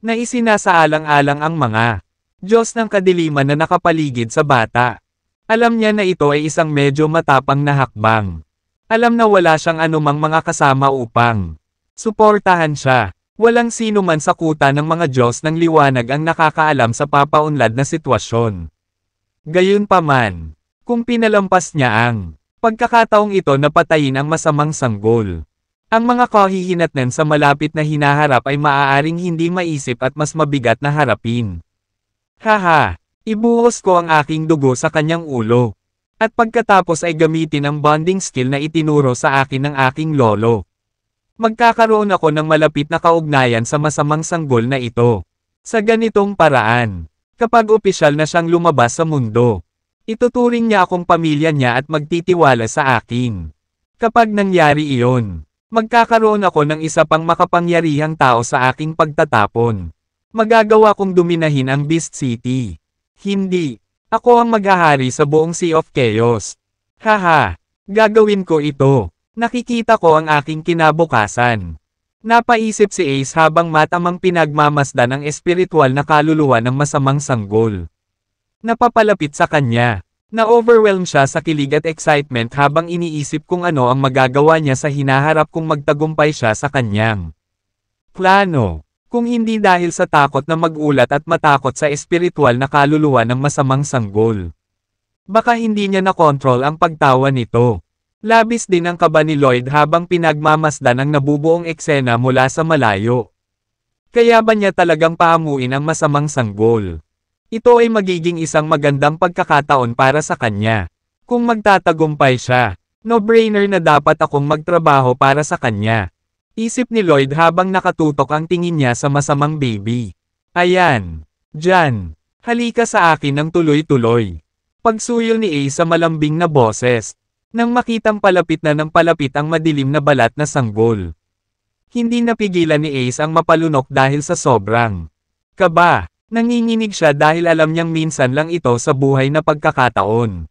S1: Naisinasaalang-alang ang mga Diyos ng kadiliman na nakapaligid sa bata. Alam niya na ito ay isang medyo matapang na hakbang. Alam na wala siyang anumang mga kasama upang suportahan siya. Walang sino man sa kuta ng mga Diyos ng liwanag ang nakakaalam sa papaunlad na sitwasyon. Gayunpaman, kung pinalampas niya ang pagkakataong ito na patayin ang masamang sanggol, ang mga kahihinatnan sa malapit na hinaharap ay maaaring hindi maisip at mas mabigat na harapin. Haha, ibuhos ko ang aking dugo sa kanyang ulo. At pagkatapos ay gamitin ang bonding skill na itinuro sa akin ng aking lolo. Magkakaroon ako ng malapit na kaugnayan sa masamang sanggol na ito. Sa ganitong paraan, kapag opisyal na siyang lumabas sa mundo, ituturing niya akong pamilya niya at magtitiwala sa akin. Kapag nangyari iyon, magkakaroon ako ng isa pang makapangyarihang tao sa aking pagtatapon. Magagawa kong dominahin ang Beast City. Hindi. Ako ang maghahari sa buong Sea of Chaos. Haha, gagawin ko ito. Nakikita ko ang aking kinabukasan. Napaisip si Ace habang matamang pinagmamasdan ang espiritual na kaluluwa ng masamang sanggol. Napapalapit sa kanya. Na-overwhelm siya sa kilig at excitement habang iniisip kung ano ang magagawa niya sa hinaharap kung magtagumpay siya sa kanyang plano. Kung hindi dahil sa takot na magulat at matakot sa espiritual na kaluluwa ng masamang sanggol. Baka hindi niya nakontrol ang pagtawa nito. Labis din ang kaba ni Lloyd habang pinagmamasdan ang nabubuong eksena mula sa malayo. Kaya ba niya talagang paamuin ang masamang sanggol? Ito ay magiging isang magandang pagkakataon para sa kanya. Kung magtatagumpay siya, no-brainer na dapat akong magtrabaho para sa kanya. Isip ni Lloyd habang nakatutok ang tingin niya sa masamang baby. Ayan. Diyan. Halika sa akin ng tuloy-tuloy. Pagsuyo ni Ace sa malambing na boses. Nang makitang palapit na ng palapit ang madilim na balat na sanggol. Hindi napigilan ni Ace ang mapalunok dahil sa sobrang kaba. Nanginginig siya dahil alam niyang minsan lang ito sa buhay na pagkakataon.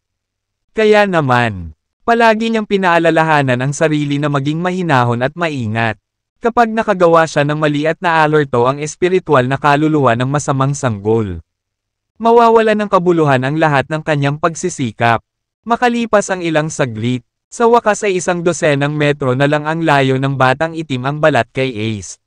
S1: Kaya naman, palagi niyang pinaalalahanan ang sarili na maging mahinahon at maingat. Kapag nakagawa siya ng mali at naalerto ang espiritual na kaluluwa ng masamang sanggol. Mawawala ng kabuluhan ang lahat ng kanyang pagsisikap. Makalipas ang ilang saglit, sa wakas ay 100 metro na lang ang layo ng batang itim ang balat kay Ace.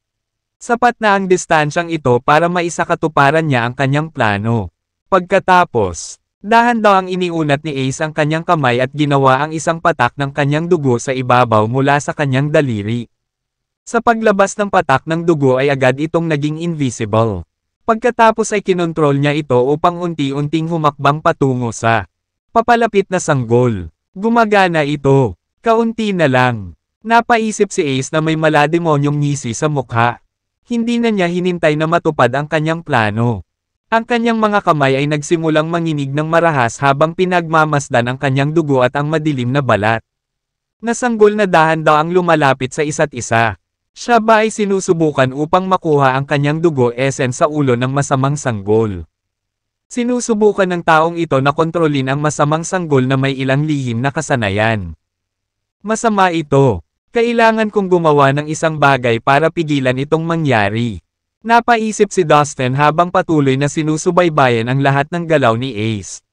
S1: Sapat na ang distansyang ito para maisakatuparan niya ang kanyang plano. Pagkatapos, dahan-dahang iniunat ni Ace ang kanyang kamay at ginawa ang isang patak ng kanyang dugo sa ibabaw mula sa kanyang daliri. Sa paglabas ng patak ng dugo ay agad itong naging invisible. Pagkatapos ay kinontrol niya ito upang unti-unting humakbang patungo sa papalapit na sanggol. Gumagana ito. Kaunti na lang. Napaisip si Ace na may malademonyong ngisi sa mukha. Hindi na niya hinintay na matupad ang kanyang plano. Ang kanyang mga kamay ay nagsimulang manginig ng marahas habang pinagmamasdan ang kanyang dugo at ang madilim na balat. Nasanggol na dahan-dahang lumalapit sa isa't isa. Siya ba ay sinusubukan upang makuha ang kanyang dugo essence sa ulo ng masamang sanggol? Sinusubukan ng taong ito na kontrolin ang masamang sanggol na may ilang lihim na kasanayan. Masama ito. Kailangan kong gumawa ng isang bagay para pigilan itong mangyari. Napaisip si Dustin habang patuloy na sinusubaybayan ang lahat ng galaw ni Ace.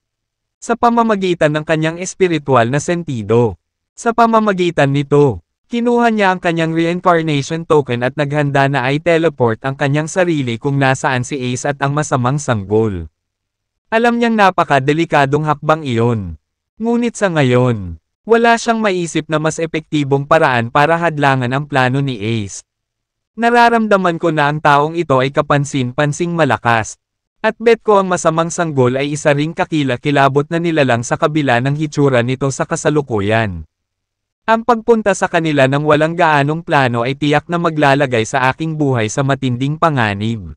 S1: Sa pamamagitan ng kanyang espiritual na sentido. Sa pamamagitan nito, kinuha niya ang kanyang reincarnation token at naghanda na ay teleport ang kanyang sarili kung nasaan si Ace at ang masamang sanggol. Alam niyang napaka-delikadong hakbang iyon. Ngunit sa ngayon, wala siyang maisip na mas epektibong paraan para hadlangan ang plano ni Ace. Nararamdaman ko na ang taong ito ay kapansin-pansing malakas. At bet ko ang masamang sanggol ay isa ring kakila-kilabot na nilalang sa kabila ng hitsura nito sa kasalukuyan. Ang pagpunta sa kanila ng walang gaanong plano ay tiyak na maglalagay sa aking buhay sa matinding panganib.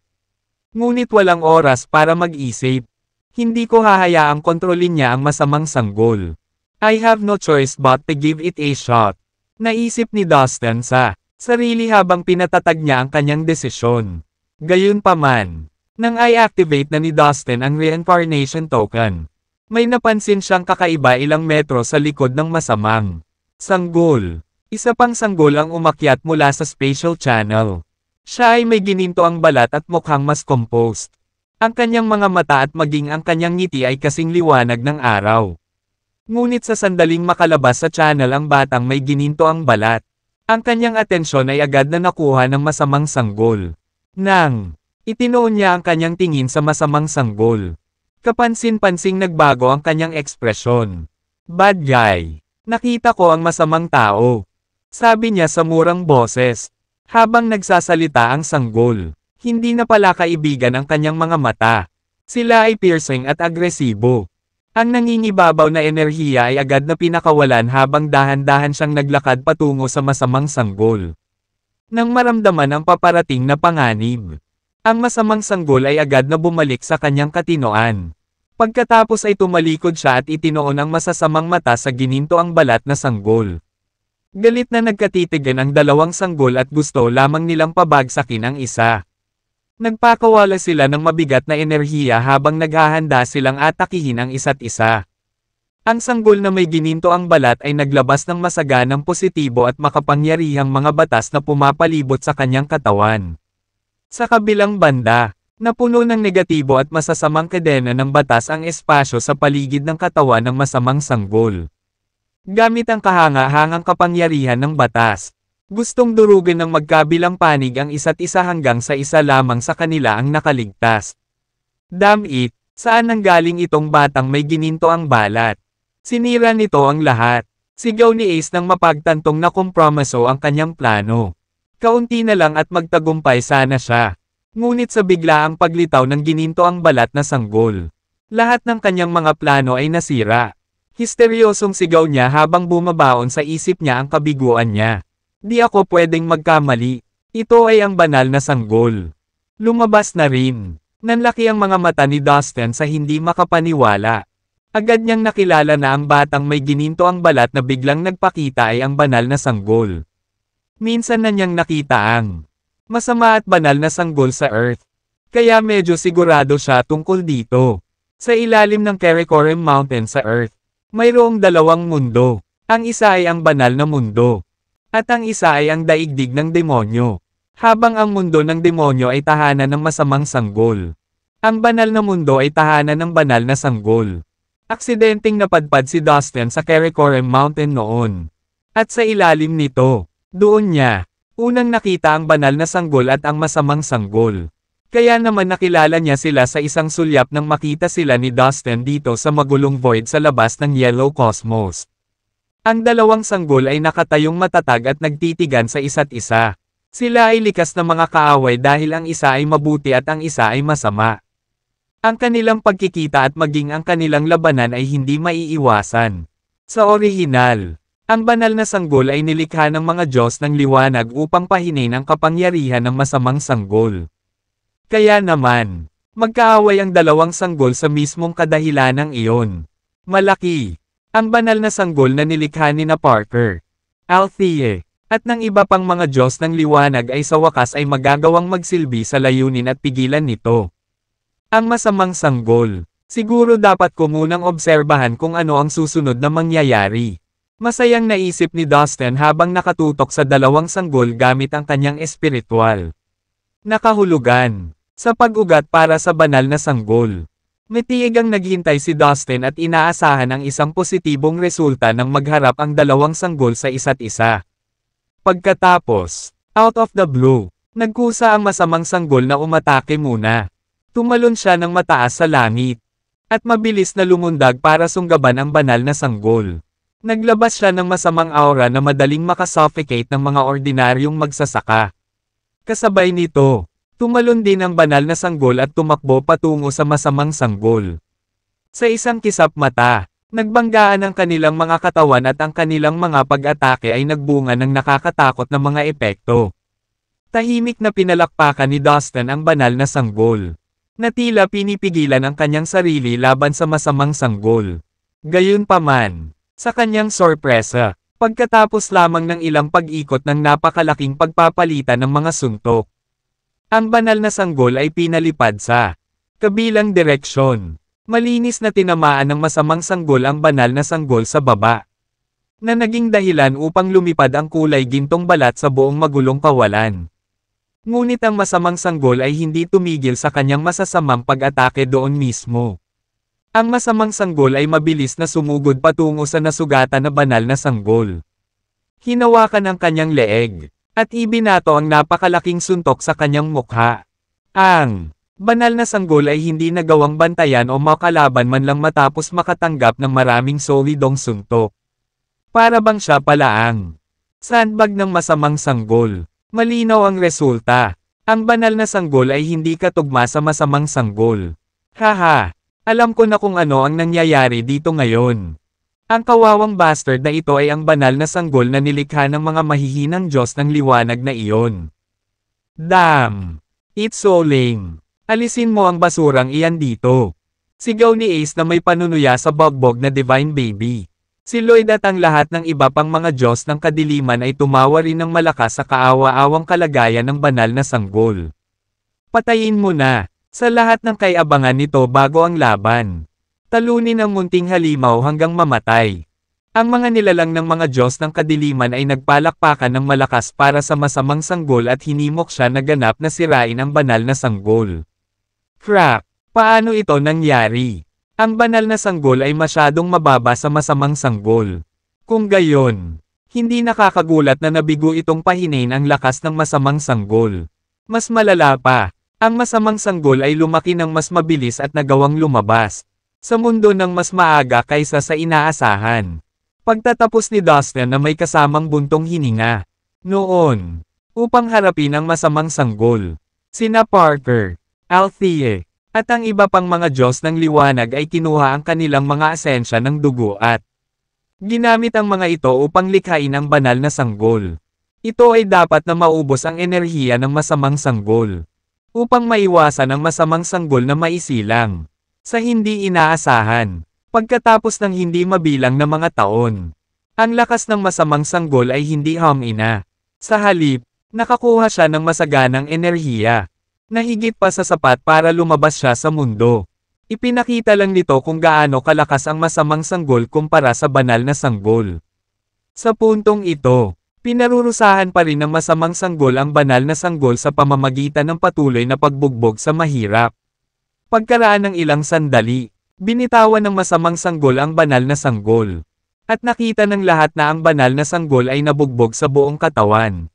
S1: Ngunit walang oras para mag-isip. Hindi ko hahayaang kontrolin niya ang masamang sanggol. I have no choice but to give it a shot. Naisip ni Dustin sa sarili habang pinatatag niya ang kanyang desisyon. Gayunpaman, nang i-activate na ni Dustin ang reincarnation token, may napansin siyang kakaiba ilang metro sa likod ng masamang sanggol. Isa pang sanggol ang umakyat mula sa spatial channel. Siya ay may gininto ang balat at mukhang mas composed. Ang kanyang mga mata at maging ang kanyang ngiti ay kasing liwanag ng araw. Ngunit sa sandaling makalabas sa channel ang batang may gininto ang balat. Ang kanyang atensyon ay agad na nakuha ng masamang sanggol. Nang itinoon niya ang kanyang tingin sa masamang sanggol. Kapansin-pansing nagbago ang kanyang ekspresyon. Bad guy. Nakita ko ang masamang tao. Sabi niya sa murang boses. Habang nagsasalita ang sanggol. Hindi na pala kaibigan ang kanyang mga mata. Sila ay piercing at agresibo. Ang nangingibabaw na enerhiya ay agad na pinakawalan habang dahan-dahan siyang naglakad patungo sa masamang sanggol. Nang maramdaman ang paparating na panganib, ang masamang sanggol ay agad na bumalik sa kanyang katinoan. Pagkatapos ay tumalikod siya at itinoon ang masasamang mata sa gininto ang balat na sanggol. Galit na nagkatitigan ang dalawang sanggol at gusto lamang nilang pabagsakin ang isa. Nagpakawala sila ng mabigat na enerhiya habang naghahanda silang atakihin ang isa't isa. Ang sanggol na may gininto ang balat ay naglabas ng masaganang positibo at makapangyarihang mga batas na pumapalibot sa kanyang katawan. Sa kabilang banda, Napuno ng negatibo at masasamang kadena ng batas ang espasyo sa paligid ng katawan ng masamang sanggol. Gamit ang kahanga-hangang kapangyarihan ng batas, gustong durugin ng magkabilang panig ang isa't isa hanggang sa isa lamang sa kanila ang nakaligtas. Damn it, saan nanggaling itong batang may gininto ang balat? Sinira nito ang lahat. Sigaw ni Ace nang mapagtantong na kompromiso ang kanyang plano. Kaunti na lang at magtagumpay sana siya. Ngunit sa biglaang paglitaw ng gininto ang balat na sanggol, lahat ng kanyang mga plano ay nasira. Histeryosong sigaw niya habang bumabaon sa isip niya ang kabiguan niya. Di ako pwedeng magkamali. Ito ay ang banal na sanggol. Lumabas na rin. Nanlaki ang mga mata ni Dustin sa hindi makapaniwala. Agad niyang nakilala na ang batang may gininto ang balat na biglang nagpakita ay ang banal na sanggol. Minsan na niyang nakita ang masama at banal na sanggol sa Earth. Kaya medyo sigurado siya tungkol dito. Sa ilalim ng Karakoram Mountain sa Earth, mayroong dalawang mundo. Ang isa ay ang banal na mundo. At ang isa ay ang daigdig ng demonyo. Habang ang mundo ng demonyo ay tahanan ng masamang sanggol. Ang banal na mundo ay tahanan ng banal na sanggol. Aksidenteng napadpad si Dustin sa Karakoram Mountain noon. At sa ilalim nito, doon niya unang nakita ang banal na sanggol at ang masamang sanggol. Kaya naman nakilala niya sila sa isang sulyap nang makita sila ni Dustin dito sa magulong void sa labas ng Yellow Cosmos. Ang dalawang sanggol ay nakatayong matatag at nagtitigan sa isa't isa. Sila ay likas na mga kaaway dahil ang isa ay mabuti at ang isa ay masama. Ang kanilang pagkikita at maging ang kanilang labanan ay hindi maiiwasan. Sa orihinal, ang banal na sanggol ay nilikha ng mga Diyos ng liwanag upang pahinin ang kapangyarihan ng masamang sanggol. Kaya naman, magkaaway ang dalawang sanggol sa mismong kadahilanang iyon. Malaki. Ang banal na sanggol na nilikha ni na Parker, Althea, at ng iba pang mga Diyos ng liwanag ay sa wakas ay magagawang magsilbi sa layunin at pigilan nito. Ang masamang sanggol. Siguro dapat ko munang obserbahan kung ano ang susunod na mangyayari. Masayang naisip ni Dustin habang nakatutok sa dalawang sanggol gamit ang kanyang espiritual nakahulugan sa pag-ugat para sa banal na sanggol. Matiig ang naghintay si Dustin at inaasahan ang isang positibong resulta nang magharap ang dalawang sanggol sa isa't isa. Pagkatapos, out of the blue, nagkusa ang masamang sanggol na umatake muna. Tumalon siya ng mataas sa langit. At mabilis na lumundag para sunggaban ang banal na sanggol. Naglabas siya ng masamang aura na madaling makasuffocate ng mga ordinaryong magsasaka. Kasabay nito, tumalon din ang banal na sanggol at tumakbo patungo sa masamang sanggol. Sa isang kisap mata, nagbanggaan ang kanilang mga katawan at ang kanilang mga pag-atake ay nagbunga ng nakakatakot na mga epekto. Tahimik na pinalakpakan ni Dustin ang banal na sanggol. Na tila pinipigilan ang kanyang sarili laban sa masamang sanggol. Gayunpaman, sa kanyang sorpresa, pagkatapos lamang ng ilang pag-ikot ng napakalaking pagpapalitan ng mga suntok, ang banal na sanggol ay pinalipad sa kabilang direksyon. Malinis na tinamaan ng masamang sanggol ang banal na sanggol sa baba, na naging dahilan upang lumipad ang kulay gintong balat sa buong magulong kawalan. Ngunit ang masamang sanggol ay hindi tumigil sa kanyang masasamang pag-atake doon mismo. Ang masamang sanggol ay mabilis na sumugod patungo sa nasugatan na banal na sanggol. Hinawakan ang kanyang leeg, at ibinato ang napakalaking suntok sa kanyang mukha. Ang banal na sanggol ay hindi nagawang bantayan o makalaban man lang matapos makatanggap ng maraming solidong suntok. Para bang siya pala ang sandbag ng masamang sanggol. Malinaw ang resulta. Ang banal na sanggol ay hindi katugma sa masamang sanggol. Haha! Alam ko na kung ano ang nangyayari dito ngayon. Ang kawawang bastard na ito ay ang banal na sanggol na nilikha ng mga mahihinang Diyos ng liwanag na iyon. Damn! It's so lame. Alisin mo ang basurang iyan dito. Sigaw ni Ace na may panunuya sa bogbog na Divine Baby. Si Lloyd at ang lahat ng iba pang mga Diyos ng kadiliman ay tumawa rin ng malakas sa kaawa-awang kalagayan ng banal na sanggol. Patayin mo na! Sa lahat ng kaiabangan nito bago ang laban. Talunin ang munting halimaw hanggang mamatay. Ang mga nilalang ng mga Diyos ng kadiliman ay nagpalakpakan ng malakas para sa masamang sanggol at hinimok siya na ganap na sirain ang banal na sanggol. Crap! Paano ito nangyari? Ang banal na sanggol ay masyadong mababa sa masamang sanggol. Kung gayon, hindi nakakagulat na nabigo itong pahinain ang lakas ng masamang sanggol. Mas malala pa, ang masamang sanggol ay lumaki ng mas mabilis at nagawang lumabas sa mundo ng mas maaga kaysa sa inaasahan. Pagtatapos ni Dustin na may kasamang buntong hininga noon, upang harapin ang masamang sanggol, sina Parker, Althea, at ang iba pang mga Diyos ng liwanag ay kinuha ang kanilang mga asensya ng dugo at ginamit ang mga ito upang likhain ang banal na sanggol. Ito ay dapat na maubos ang enerhiya ng masamang sanggol, upang maiwasan ang masamang sanggol na maisilang sa hindi inaasahan. Pagkatapos ng hindi mabilang na mga taon, ang lakas ng masamang sanggol ay hindi humina. Sa halip, nakakuha siya ng masaganang enerhiya na higit pa sa sapat para lumabas siya sa mundo. Ipinakita lang nito kung gaano kalakas ang masamang sanggol kumpara sa banal na sanggol. Sa puntong ito, pinarurusahan pa rin ng masamang sanggol ang banal na sanggol sa pamamagitan ng patuloy na pagbugbog sa mahirap. Pagkaraan ng ilang sandali, binitawan ng masamang sanggol ang banal na sanggol. At nakita ng lahat na ang banal na sanggol ay nabugbog sa buong katawan.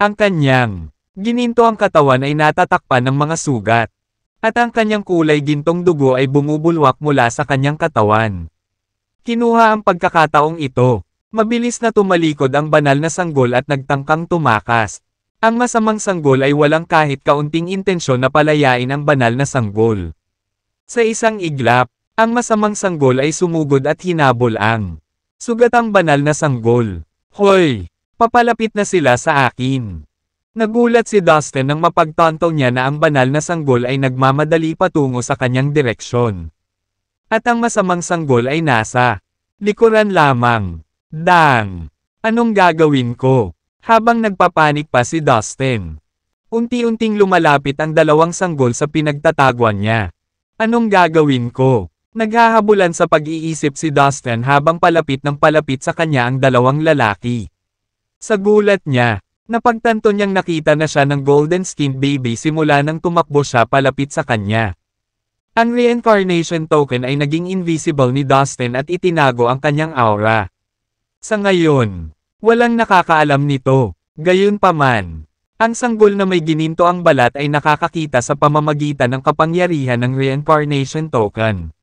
S1: Ang kanyang gininto ang katawan ay natatakpan ng mga sugat. At ang kanyang kulay gintong dugo ay bumubulwak mula sa kanyang katawan. Kinuha ang pagkakataong ito. Mabilis na tumalikod ang banal na sanggol at nagtangkang tumakas. Ang masamang sanggol ay walang kahit kaunting intensyon na palayain ang banal na sanggol. Sa isang iglap, ang masamang sanggol ay sumugod at hinabol ang sugatang banal na sanggol. Hoy! Papalapit na sila sa akin. Nagulat si Dustin nang mapagtanto niya na ang banal na sanggol ay nagmamadali patungo sa kanyang direksyon. At ang masamang sanggol ay nasa likuran lamang. Dang! Anong gagawin ko? Habang nagpapanik pa si Dustin, unti-unting lumalapit ang dalawang sanggol sa pinagtataguan niya. Anong gagawin ko? Naghahabulan sa pag-iisip si Dustin habang palapit ng palapit sa kanya ang dalawang lalaki. Sa gulat niya, napagtanto niyang nakita na siya ng golden-skinned baby simula nang tumakbo siya palapit sa kanya. Ang reincarnation token ay naging invisible ni Dustin at itinago ang kanyang aura. Sa ngayon, walang nakakaalam nito. Gayunpaman, ang sanggol na may gininto ang balat ay nakakakita sa pamamagitan ng kapangyarihan ng reincarnation token.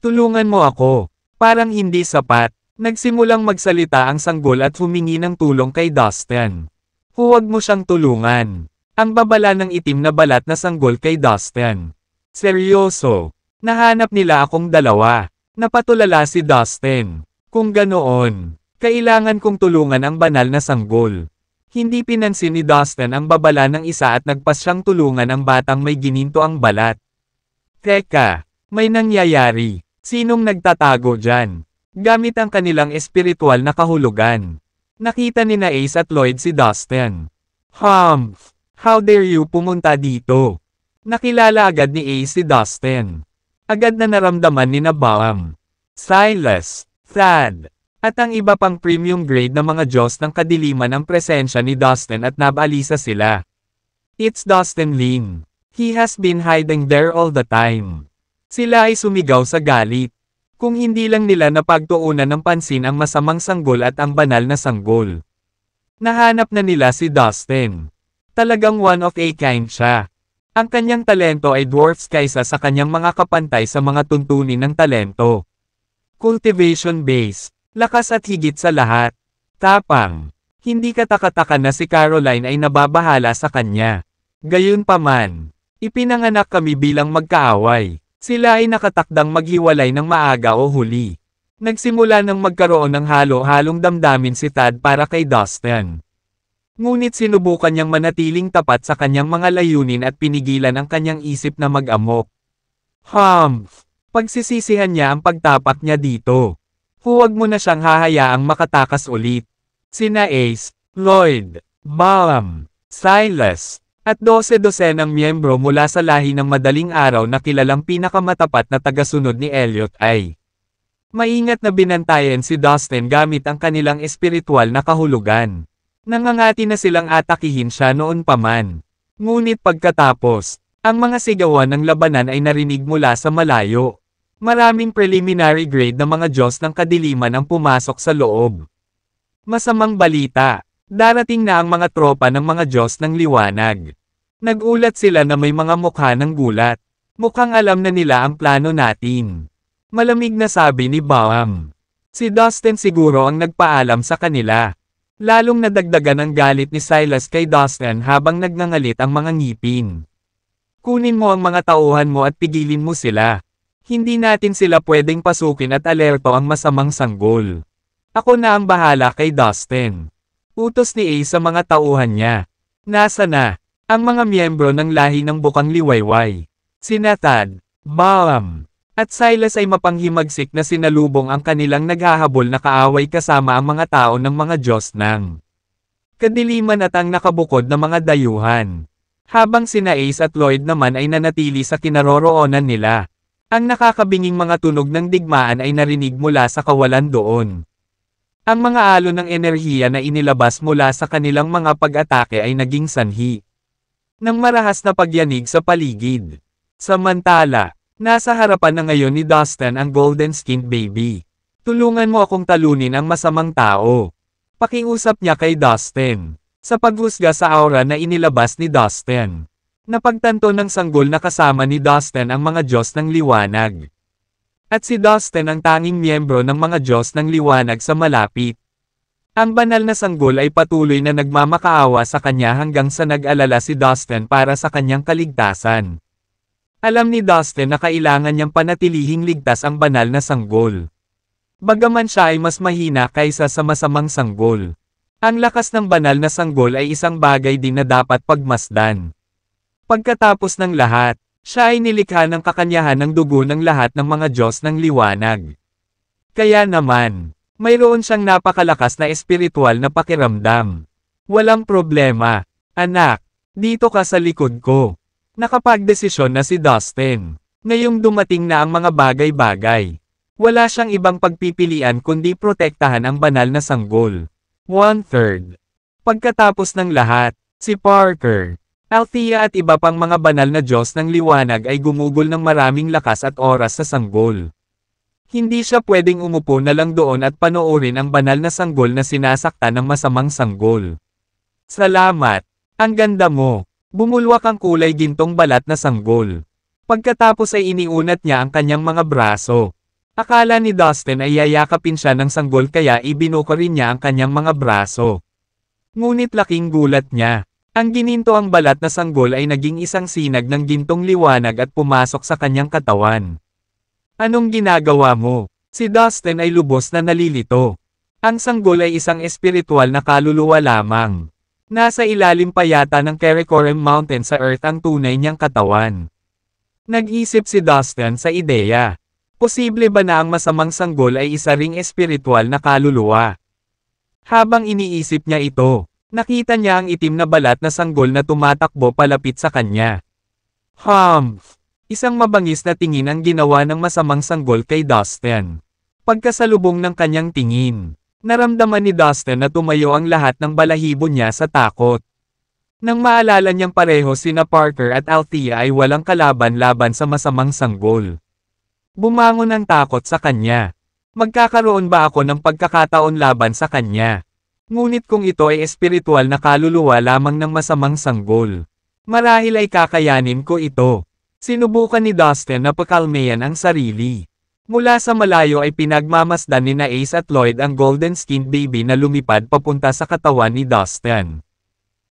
S1: Tulungan mo ako. Parang hindi sapat. Nagsimulang magsalita ang sanggol at humingi ng tulong kay Dustin. Huwag mo siyang tulungan. Ang babala ng itim na balat na sanggol kay Dustin. Seryoso. Nahanap nila akong dalawa. Napatulala si Dustin. Kung ganoon, kailangan kong tulungan ang banal na sanggol. Hindi pinansin ni Dustin ang babala ng isa at nagpas siyang tulungan ang batang may gininto ang balat. Teka, may nangyayari. Sinong nagtatago dyan? Gamit ang kanilang espiritual na kahulugan. Nakita ni na Ace at Lloyd si Dustin. Humph! How dare you pumunta dito? Nakilala agad ni Ace si Dustin. Agad na naramdaman ni na Baam, Silas, Thad, at ang iba pang premium grade na mga Diyos ng kadiliman ang presensya ni Dustin at nabalisa sila. It's Dustin Lin. He has been hiding there all the time. Sila ay sumigaw sa galit. Kung hindi lang nila napagtuunan ng pansin ang masamang sanggol at ang banal na sanggol. Nahanap na nila si Dustin. Talagang one of a kind siya. Ang kanyang talento ay dwarfs kaysa sa kanyang mga kapantay sa mga tuntunin ng talento. Cultivation base, lakas at higit sa lahat, tapang. Hindi katakataka na si Caroline ay nababahala sa kanya. Gayunpaman, ipinanganak kami bilang magkaaway. Sila ay nakatakdang maghiwalay ng maaga o huli. Nagsimula nang magkaroon ng halo-halong damdamin si Thad para kay Dustin. Ngunit sinubukan niyang manatiling tapat sa kanyang mga layunin at pinigilan ang kanyang isip na mag-amok. Humph! Pagsisisihan niya ang pagtapak niya dito. Huwag mo na siyang hahayaang makatakas ulit. Sina Ace, Lloyd, Baam, Silas, at 12-dosenang miyembro mula sa lahi ng madaling araw na kilalang pinakamatapat na tagasunod ni Elliot ay maingat na binantayan si Dustin gamit ang kanilang espiritual na kahulugan. Nangangati na silang atakihin siya noon pa man. Ngunit pagkatapos, Ang mga sigawan ng labanan ay narinig mula sa malayo. Maraming preliminary grade na mga Diyos ng kadiliman ang pumasok sa loob. Masamang balita. Darating na ang mga tropa ng mga Diyos ng liwanag. Nagulat sila na may mga mukha ng gulat. Mukhang alam na nila ang plano natin. Malamig na sabi ni Baum. Si Dustin siguro ang nagpaalam sa kanila. Lalong nadagdagan ang galit ni Silas kay Dustin habang nagngangalit ang mga ngipin. Kunin mo ang mga tauhan mo at pigilin mo sila. Hindi natin sila pwedeng pasukin at alerto ang masamang sanggol. Ako na ang bahala kay Dustin. Utos ni Ace sa mga tauhan niya. Nasa na ang mga miyembro ng lahi ng bukang liwayway. Sina Tad, Baum, at Silas ay mapanghimagsik na sinalubong ang kanilang naghahabol na kaaway kasama ang mga tao ng mga Diyos ng kadiliman at ang nakabukod na mga dayuhan. Habang sina Ace at Lloyd naman ay nanatili sa kinaroroonan nila. Ang nakakabinging mga tunog ng digmaan ay narinig mula sa kawalan doon. Ang mga alon ng enerhiya na inilabas mula sa kanilang mga pag-atake ay naging sanhi ng marahas na pagyanig sa paligid. Samantala, nasa harapan na ngayon ni Dustin ang golden-skinned baby. Tulungan mo akong talunin ang masamang tao. Pakiusap niya kay Dustin. Sa paghusga sa aura na inilabas ni Dustin. Napagtanto ng sanggol na kasama ni Dustin ang mga Diyos ng liwanag. At si Dustin ang tanging miyembro ng mga Diyos ng liwanag sa malapit. Ang banal na sanggol ay patuloy na nagmamakaawa sa kanya hanggang sa nag-alala si Dustin para sa kanyang kaligtasan. Alam ni Dustin na kailangan niyang panatilihing ligtas ang banal na sanggol. Bagaman siya ay mas mahina kaysa sa masamang sanggol. Ang lakas ng banal na sanggol ay isang bagay din na dapat pagmasdan. Pagkatapos ng lahat, siya ay nilikha ng kakanyahan ng dugo ng lahat ng mga Diyos ng liwanag. Kaya naman, mayroon siyang napakalakas na espiritual na pakiramdam. Walang problema, anak, dito ka sa likod ko. Nakapagdesisyon na si Dustin. Ngayong dumating na ang mga bagay-bagay. Wala siyang ibang pagpipilian kundi protektahan ang banal na sanggol. 1/3. Pagkatapos ng lahat, si Parker, Althea at iba pang mga banal na Diyos ng liwanag ay gumugol ng maraming lakas at oras sa sanggol. Hindi siya pwedeng umupo na lang doon at panoorin ang banal na sanggol na sinasaktan ng masamang sanggol. Salamat. Ang ganda mo. Bumulwak ang kulay gintong balat na sanggol. Pagkatapos ay iniunat niya ang kanyang mga braso. Akala ni Dustin ay yayakapin siya ng sanggol kaya ibinuko rin niya ang kanyang mga braso. Ngunit laking gulat niya. Ang gininto ang balat na sanggol ay naging isang sinag ng gintong liwanag at pumasok sa kanyang katawan. Anong ginagawa mo? Si Dustin ay lubos na nalilito. Ang sanggol ay isang espiritual na kaluluwa lamang. Nasa ilalim pa yata ng Karakoram Mountain sa Earth ang tunay niyang katawan. Nag-isip si Dustin sa ideya. Posible ba na ang masamang sanggol ay isa ring espiritual na kaluluwa? Habang iniisip niya ito, nakita niya ang itim na balat na sanggol na tumatakbo palapit sa kanya. Humph! Isang mabangis na tingin ang ginawa ng masamang sanggol kay Dustin. Pagkasalubong ng kanyang tingin, naramdaman ni Dustin na tumayo ang lahat ng balahibo niya sa takot. Nang maalala niyang pareho sina Parker at Althea ay walang kalaban-laban sa masamang sanggol. Bumangon ang takot sa kanya. Magkakaroon ba ako ng pagkakataon laban sa kanya? Ngunit kung ito ay espiritual na kaluluwa lamang ng masamang sanggol, marahil ay kakayanin ko ito. Sinubukan ni Dustin na pakalmayan ang sarili. Mula sa malayo ay pinagmamasdan ni Ace at Lloyd ang golden-skinned baby na lumipad papunta sa katawan ni Dustin.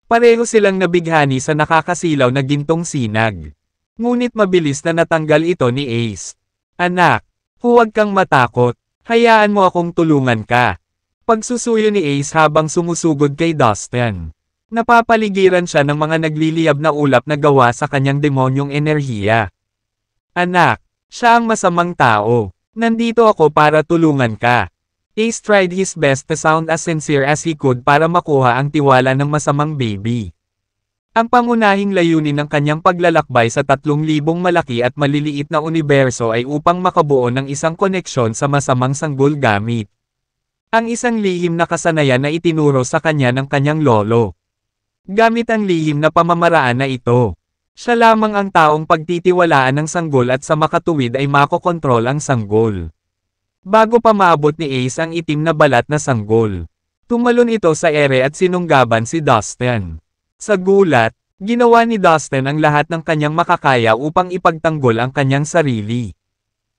S1: Pareho silang nabighani sa nakakasilaw na gintong sinag. Ngunit mabilis na natanggal ito ni Ace. Anak, huwag kang matakot. Hayaan mo akong tulungan ka. Pagsusuyo ni Ace habang sumusugod kay Dustin. Napapaligiran siya ng mga nagliliyab na ulap na gawa sa kanyang demonyong enerhiya. Anak, siya ang masamang tao. Nandito ako para tulungan ka. Ace tried his best to sound as sincere as he could para makuha ang tiwala ng masamang baby. Ang pangunahing layunin ng kanyang paglalakbay sa 3,000 malaki at maliliit na universo ay upang makabuo ng isang koneksyon sa masamang sanggol gamit ang isang lihim na kasanayan na itinuro sa kanya ng kanyang lolo. Gamit ang lihim na pamamaraan na ito, Siya lamang ang taong pagtitiwalaan ng sanggol at sa makatuwid ay makokontrol ang sanggol. Bago pa maabot ni Ace ang itim na balat na sanggol, tumalon ito sa ere at sinunggaban si Dustin. Sa gulat, ginawa ni Dustin ang lahat ng kanyang makakaya upang ipagtanggol ang kanyang sarili.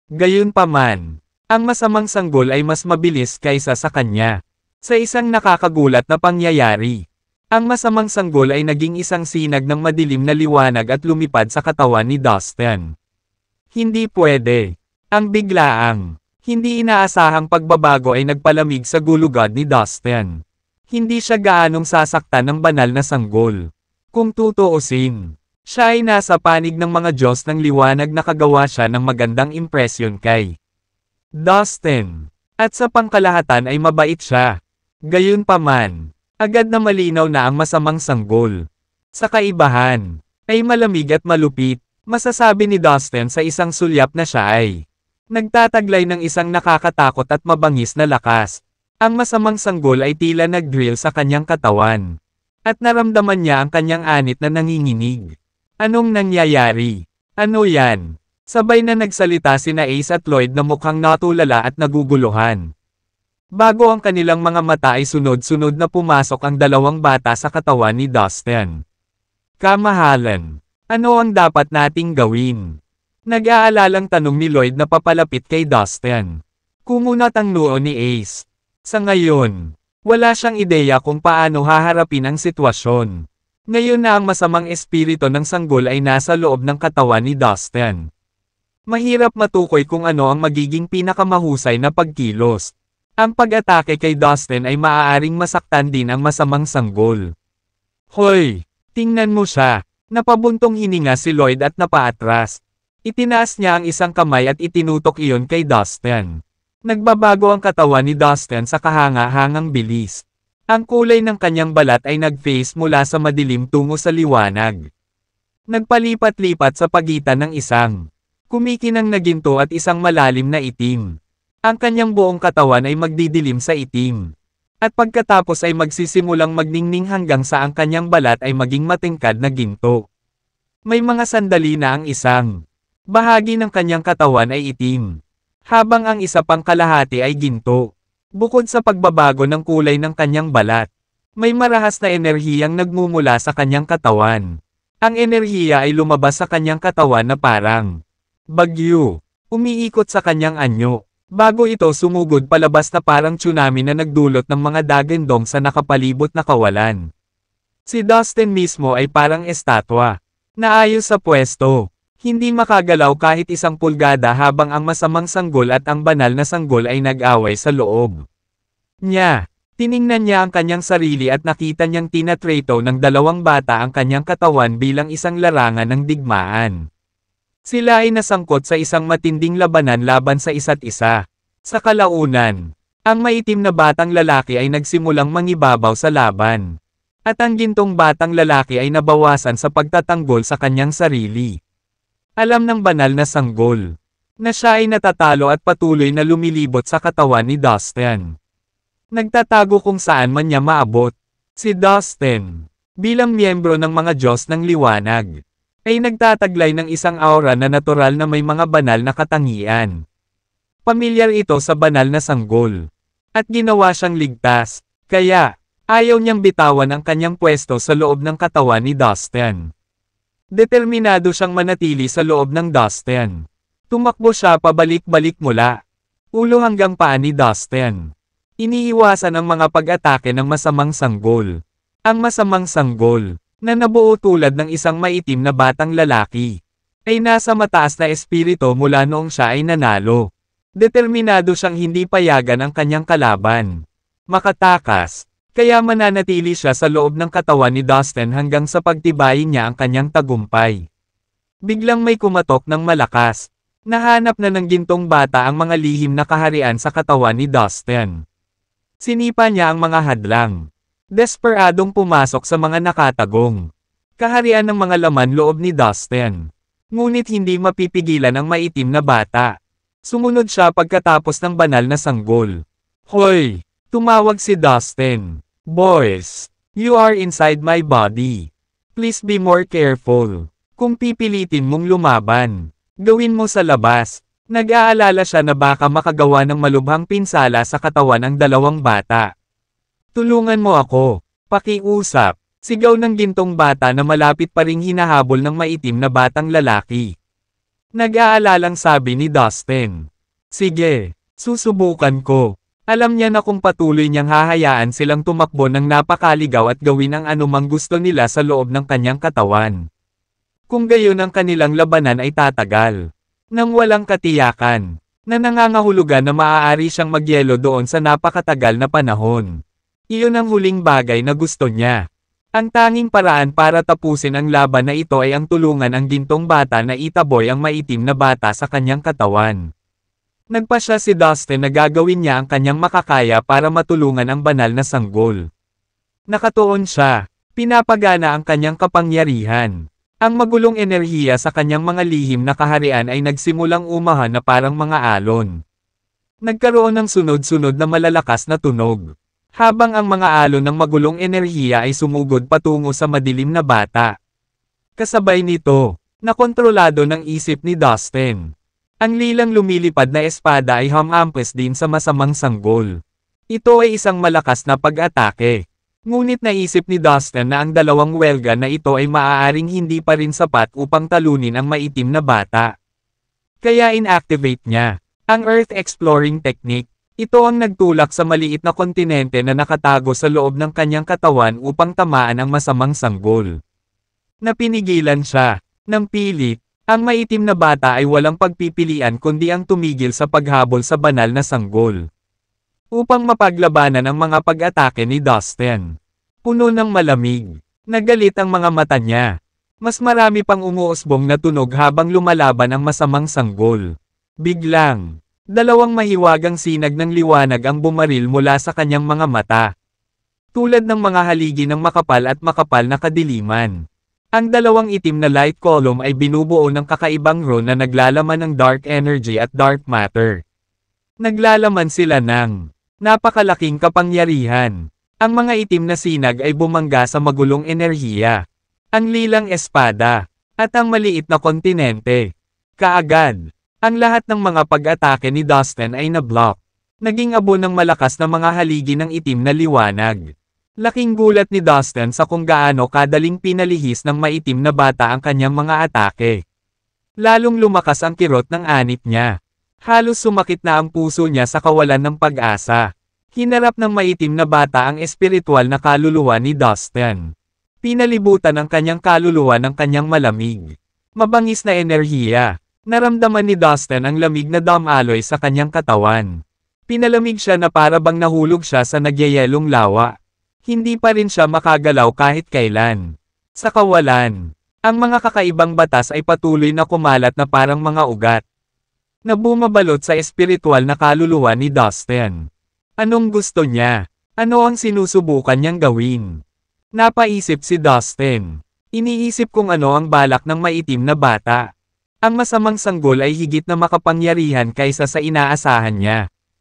S1: Gayunpaman, ang masamang sanggol ay mas mabilis kaysa sa kanya. Sa isang nakakagulat na pangyayari, ang masamang sanggol ay naging isang sinag ng madilim na liwanag at lumipad sa katawan ni Dustin. Hindi pwede. Ang biglaang, hindi inaasahang pagbabago ay nagpalamig sa gulugod ni Dustin. Hindi siya gaanong sasaktan ng banal na sanggol. Kung tutuusin, siya ay nasa panig ng mga Diyos ng liwanag na kagawa siya ng magandang impresyon kay Dustin. At sa pangkalahatan ay mabait siya. Gayunpaman, agad na malinaw na ang masamang sanggol. Sa kaibahan, ay malamig at malupit, masasabi ni Dustin sa isang sulyap na siya ay nagtataglay ng isang nakakatakot at mabangis na lakas. Ang masamang sanggol ay tila nag-drill sa kanyang katawan. At naramdaman niya ang kanyang anit na nanginginig. Anong nangyayari? Ano yan? Sabay na nagsalita sina Ace at Lloyd na mukhang natulala at naguguluhan. Bago ang kanilang mga mata ay sunod-sunod na pumasok ang dalawang bata sa katawan ni Dustin. Kamahalan, ano ang dapat nating gawin? Nag-aalalang tanong ni Lloyd na papalapit kay Dustin. Kumunat ang noo ni Ace. Sa ngayon, wala siyang ideya kung paano haharapin ang sitwasyon. Ngayon na ang masamang espiritu ng sanggol ay nasa loob ng katawan ni Dustin. Mahirap matukoy kung ano ang magiging pinakamahusay na pagkilos. Ang pag-atake kay Dustin ay maaaring masaktan din ang masamang sanggol. Hoy! Tingnan mo siya! Napabuntong hininga si Lloyd at napaatras. Itinaas niya ang isang kamay at itinutok iyon kay Dustin. Nagbabago ang katawan ni Dustin sa kahanga-hangang bilis. Ang kulay ng kanyang balat ay nag-phase mula sa madilim tungo sa liwanag. Nagpalipat-lipat sa pagitan ng isang kumikinang na ginto at isang malalim na itim. Ang kanyang buong katawan ay magdidilim sa itim. At pagkatapos ay magsisimulang magningning hanggang sa ang kanyang balat ay maging matingkad na ginto. May mga sandali na ang isang bahagi ng kanyang katawan ay itim, habang ang isa pang kalahati ay ginto. Bukod sa pagbabago ng kulay ng kanyang balat, may marahas na enerhiyang nagmumula sa kanyang katawan. Ang enerhiya ay lumabas sa kanyang katawan na parang bagyo, umiikot sa kanyang anyo. Bago ito sumugod palabas na parang tsunami na nagdulot ng mga dagandong sa nakapalibot na kawalan. Si Dustin mismo ay parang estatwa, naayos sa pwesto, hindi makagalaw kahit isang pulgada habang ang masamang sanggol at ang banal na sanggol ay nag-away sa loob niya. Tiningnan niya ang kanyang sarili at nakita niyang tinatreto ng dalawang bata ang kanyang katawan bilang isang larangan ng digmaan. Sila ay nasangkot sa isang matinding labanan laban sa isa't isa. Sa kalaunan, ang maitim na batang lalaki ay nagsimulang mangibabaw sa laban. At ang gintong batang lalaki ay nabawasan sa pagtatanggol sa kanyang sarili. Alam ng banal na sanggol na siya ay natatalo at patuloy na lumilibot sa katawan ni Dustin. Nagtatago kung saan man niya maabot. Si Dustin, bilang miyembro ng mga Diyos ng liwanag, ay nagtataglay ng isang aura na natural na may mga banal na katangian. Pamilyar ito sa banal na sanggol. At ginawa siyang ligtas, kaya, ayaw niyang bitawan ang kanyang pwesto sa loob ng katawan ni Dustin. Determinado siyang manatili sa loob ng Dustin. Tumakbo siya pabalik-balik mula ulo hanggang paa ni Dustin. Iniiwasan ang mga pag-atake ng masamang sanggol. Ang masamang sanggol, na nabuo tulad ng isang maitim na batang lalaki, ay nasa mataas na espiritu mula noong siya ay nanalo. Determinado siyang hindi payagan ang kanyang kalaban makatakas, kaya mananatili siya sa loob ng katawan ni Dustin hanggang sa pagtibayin niya ang kanyang tagumpay. Biglang may kumatok ng malakas. Nahanap na ng gintong bata ang mga lihim na kaharian sa katawan ni Dustin. Sinipa niya ang mga hadlang. Desperadong pumasok sa mga nakatagong kaharian ng mga laman loob ni Dustin. Ngunit hindi mapipigilan ang maitim na bata. Sumunod siya pagkatapos ng banal na sanggol. Hoy! Tumawag si Dustin. Boys, you are inside my body. Please be more careful. Kung pipilitin mong lumaban, gawin mo sa labas. Nag-aalala siya na baka makagawa ng malubhang pinsala sa katawan ang dalawang bata. Tulungan mo ako. Pakiusap. Sigaw ng gintong bata na malapit pa ring hinahabol ng maitim na batang lalaki. Nag-aalalang sabi ni Dustin. Sige, susubukan ko. Alam niya na kung patuloy niyang hahayaan silang tumakbo ng napakaligaw at gawin ang anumang gusto nila sa loob ng kanyang katawan. Kung gayon ang kanilang labanan ay tatagal. Nang walang katiyakan, na nangangahulugan na maaari siyang magyelo doon sa napakatagal na panahon. Iyon ang huling bagay na gusto niya. Ang tanging paraan para tapusin ang laban na ito ay ang tulungan ang gintong bata na itaboy ang maitim na bata sa kanyang katawan. Nagpasya si Dustin na gagawin niya ang kanyang makakaya para matulungan ang banal na sanggol. Nakatuon siya, pinapagana ang kanyang kapangyarihan. Ang magulong enerhiya sa kanyang mga lihim na kaharian ay nagsimulang umahan na parang mga alon. Nagkaroon ng sunod-sunod na malalakas na tunog. Habang ang mga alon ng magulong enerhiya ay sumugod patungo sa madilim na bata. Kasabay nito, nakontrolado ng isip ni Dustin. Ang lilang lumilipad na espada ay humahampas din sa masamang sanggol. Ito ay isang malakas na pag-atake. Ngunit naisip ni Dustin na ang dalawang welga na ito ay maaaring hindi pa rin sapat upang talunin ang maitim na bata. Kaya inactivate niya ang Earth Exploring Technique. Ito ang nagtulak sa maliit na kontinente na nakatago sa loob ng kanyang katawan upang tamaan ang masamang sanggol. Napinigilan siya ng pilit. Ang maitim na bata ay walang pagpipilian kundi ang tumigil sa paghabol sa banal na sanggol. Upang mapaglabanan ang mga pag-atake ni Dustin. Puno ng malamig. Nagalit ang mga mata niya. Mas marami pang umuusbong na tunog habang lumalaban ang masamang sanggol. Biglang, dalawang mahiwagang sinag ng liwanag ang bumaril mula sa kanyang mga mata. Tulad ng mga haligi ng makapal na kadiliman. Ang dalawang itim na light column ay binubuo ng kakaibang rune na naglalaman ng dark energy at dark matter. Naglalaman sila ng napakalaking kapangyarihan. Ang mga itim na sinag ay bumangga sa magulong enerhiya. Ang lilang espada, at ang maliit na kontinente. Kaagad, ang lahat ng mga pag-atake ni Dustin ay na-block. Naging abo ng malakas na mga haligi ng itim na liwanag. Laking gulat ni Dustin sa kung gaano kadaling pinalihis ng maitim na bata ang kanyang mga atake. Lalong lumakas ang kirot ng anit niya. Halos sumakit na ang puso niya sa kawalan ng pag-asa. Hinarap ng maitim na bata ang espiritual na kaluluwa ni Dustin. Pinalibutan ang kanyang kaluluwa ng kanyang malamig. Mabangis na enerhiya. Naramdaman ni Dustin ang lamig na damaloy sa kanyang katawan. Pinalamig siya na para bang nahulog siya sa nagyayelong lawa. Hindi pa rin siya makagalaw kahit kailan. Sa kawalan, ang mga kakaibang batas ay patuloy na kumalat na parang mga ugat. Na bumabalot sa espiritual na kaluluwa ni Dustin. Anong gusto niya? Ano ang sinusubukan niyang gawin? Napaisip si Dustin. Iniisip kung ano ang balak ng maitim na bata. Ang masamang sanggol ay higit na makapangyarihan kaysa sa inaasahan niya.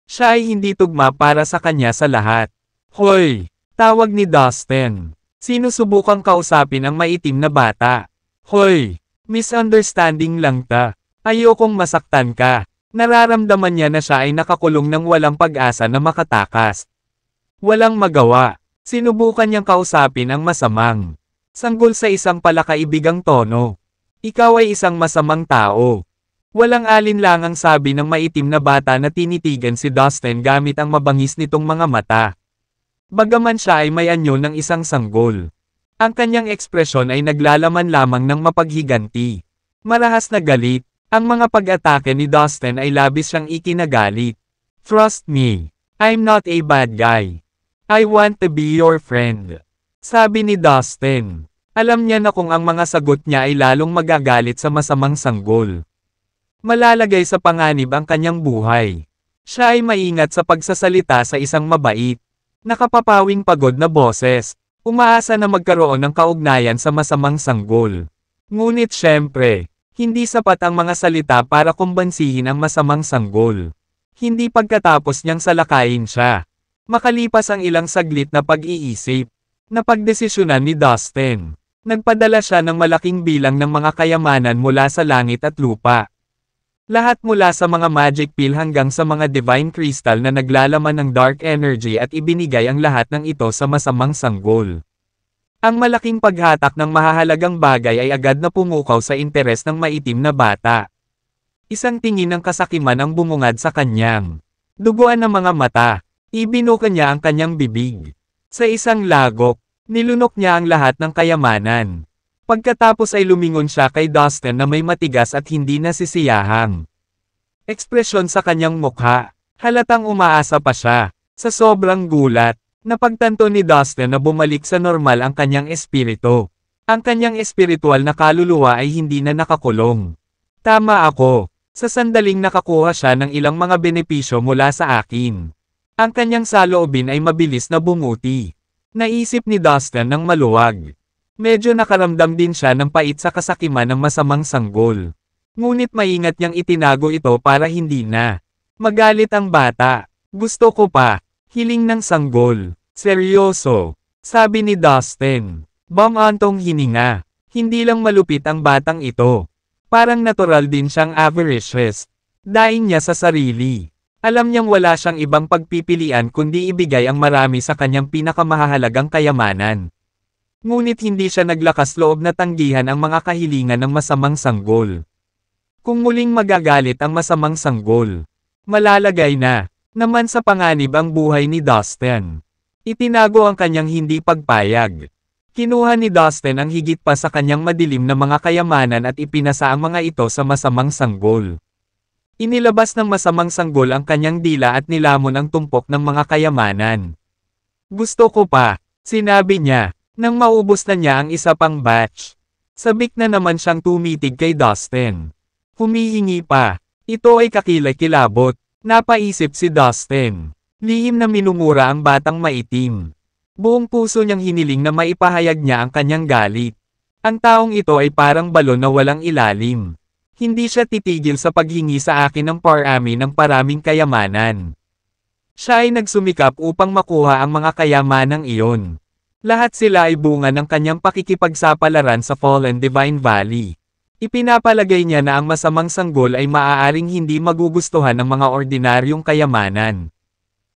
S1: Siya ay hindi tugma para sa kanya sa lahat. Hoy! Tawag ni Dustin. Sinusubukang kausapin ang maitim na bata. Hoy! Misunderstanding lang ta. Ayokong masaktan ka. Nararamdaman niya na siya ay nakakulong ng walang pag-asa na makatakas. Walang magawa. Sinubukan niyang kausapin ang masamang sanggol sa isang palakaibigang tono. Ikaw ay isang masamang tao. Walang alinlangang sabi ng maitim na bata na tinitigan si Dustin gamit ang mabangis nitong mga mata. Bagaman siya ay may anyo ng isang sanggol. Ang kanyang ekspresyon ay naglalaman lamang ng mapaghiganti. Marahas na galit. Ang mga pag-atake ni Dustin ay labis siyang ikinagalit. Trust me. I'm not a bad guy. I want to be your friend. Sabi ni Dustin. Alam niya na kung ang mga sagot niya ay lalong magagalit sa masamang sanggol. Malalagay sa panganib ang kanyang buhay. Siya ay maingat sa pagsasalita sa isang mabait. Nakapapawing pagod na boses. Umaasa na magkaroon ng kaugnayan sa masamang sanggol. Ngunit syempre, hindi sapat ang mga salita para kumbansihin ang masamang sanggol. Hindi pagkatapos niyang salakayin siya. Makalipas ang ilang saglit na pag-iisip, napagdesisyonan ni Dustin. Nagpadala siya ng malaking bilang ng mga kayamanan mula sa langit at lupa. Lahat mula sa mga magic pill hanggang sa mga divine crystal na naglalaman ng dark energy at ibinigay ang lahat ng ito sa masamang sanggol. Ang malaking paghatak ng mahahalagang bagay ay agad na pumukaw sa interes ng maitim na bata. Isang tingin ng kasakiman ang bumungad sa kanyang duguan ng mga mata. Ibinuka niya ang kanyang bibig. Sa isang lagok, nilunok niya ang lahat ng kayamanan. Pagkatapos ay lumingon siya kay Dustin na may matigas at hindi nasisiyahang ekspresyon sa kanyang mukha. Halatang umaasa pa siya. Sa sobrang gulat, napagtanto ni Dustin na bumalik sa normal ang kanyang espiritu. Ang kanyang espiritual na kaluluwa ay hindi na nakakulong. Tama ako. Sa sandaling nakakuha siya ng ilang mga benepisyo mula sa akin. Ang kanyang saloobin ay mabilis na bumuti. Naisip ni Dustin ng maluwag. Medyo nakaramdam din siya ng pait sa kasakiman ng masamang sanggol. Ngunit maingat niyang itinago ito para hindi na magalit ang bata. Gusto ko pa. Hiling ng sanggol. Seryoso. Sabi ni Dustin. Bumantong hininga. Hindi lang malupit ang batang ito. Parang natural din siyang avaricious. Daing niya sa sarili. Alam niyang wala siyang ibang pagpipilian kundi ibigay ang marami sa kanyang pinakamahalagang kayamanan. Ngunit hindi siya naglakas loob na tanggihan ang mga kahilingan ng masamang sanggol. Kung muling magagalit ang masamang sanggol, malalagay na naman sa panganib ang buhay ni Dustin. Itinago ang kanyang hindi pagpayag. Kinuha ni Dustin ang higit pa sa kanyang madilim na mga kayamanan at ipinasa ang mga ito sa masamang sanggol. Inilabas ng masamang sanggol ang kanyang dila at nilamon ang tumpok ng mga kayamanan. Gusto ko pa, sinabi niya. Nang maubos na niya ang isa pang batch, sabik na naman siyang tumitig kay Dustin. Humihingi pa. Ito ay kakilay-kilabot. Napaisip si Dustin. Lihim na minumura ang batang maitim. Buong puso niyang hiniling na maipahayag niya ang kanyang galit. Ang taong ito ay parang balon na walang ilalim. Hindi siya titigil sa paghingi sa akin ng parami ng paraming kayamanan. Siya ay nagsumikap upang makuha ang mga kayamanang iyon. Lahat sila ay bunga ng kanyang pakikipagsapalaran sa Fallen Divine Valley. Ipinapalagay niya na ang masamang sanggol ay maaaring hindi magugustuhan ng mga ordinaryong kayamanan.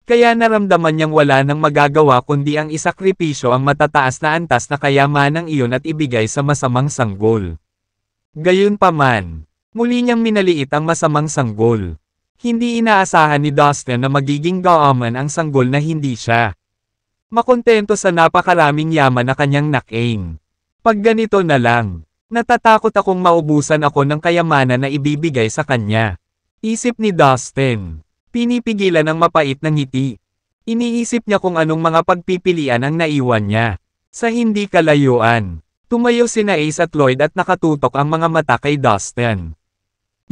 S1: Kaya naramdaman niyang wala nang magagawa kundi ang isakripisyo ang matataas na antas na kayamanang iyon at ibigay sa masamang sanggol. Gayunpaman, muli niyang minaliit ang masamang sanggol. Hindi inaasahan ni Dustin na magiging gaaman ang sanggol na hindi siya makontento sa napakaraming yaman na kanyang nakain. Pag ganito na lang, natatakot akong maubusan ako ng kayamanan na ibibigay sa kanya. Isip ni Dustin. Pinipigilan ang mapait na ngiti. Iniisip niya kung anong mga pagpipilian ang naiwan niya. Sa hindi kalayuan, tumayo sina Ace at Lloyd at nakatutok ang mga mata kay Dustin.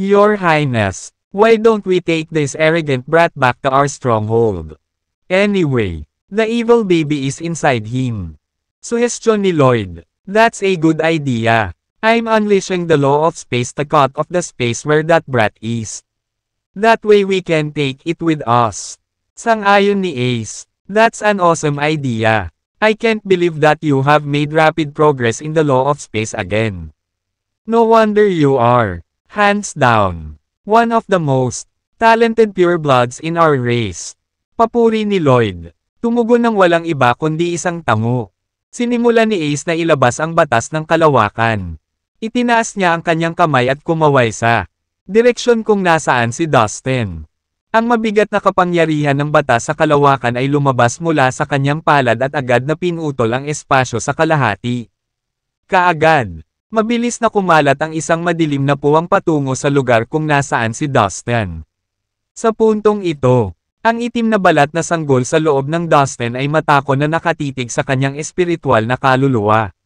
S1: Your Highness, why don't we take this arrogant brat back to our stronghold? Anyway, the evil baby is inside him. Suhestyon ni Lloyd. That's a good idea. I'm unleashing the law of space to cut off the space where that brat is. That way we can take it with us. Sang-ayon ni Ace. That's an awesome idea. I can't believe that you have made rapid progress in the law of space again. No wonder you are, hands down, one of the most talented purebloods in our race. Papuri ni Lloyd. Tumugon ng walang iba kundi isang tango. Sinimula ni Ace na ilabas ang batas ng kalawakan. Itinaas niya ang kanyang kamay at kumaway sa direksyon kung nasaan si Dustin. Ang mabigat na kapangyarihan ng batas sa kalawakan ay lumabas mula sa kanyang palad at agad na pinutol ang espasyo sa kalahati. Kaagad, mabilis na kumalat ang isang madilim na puwang patungo sa lugar kung nasaan si Dustin. Sa puntong ito, ang itim na balat na sanggol sa loob ng Dustin ay matako na nakatitig sa kanyang espiritual na kaluluwa,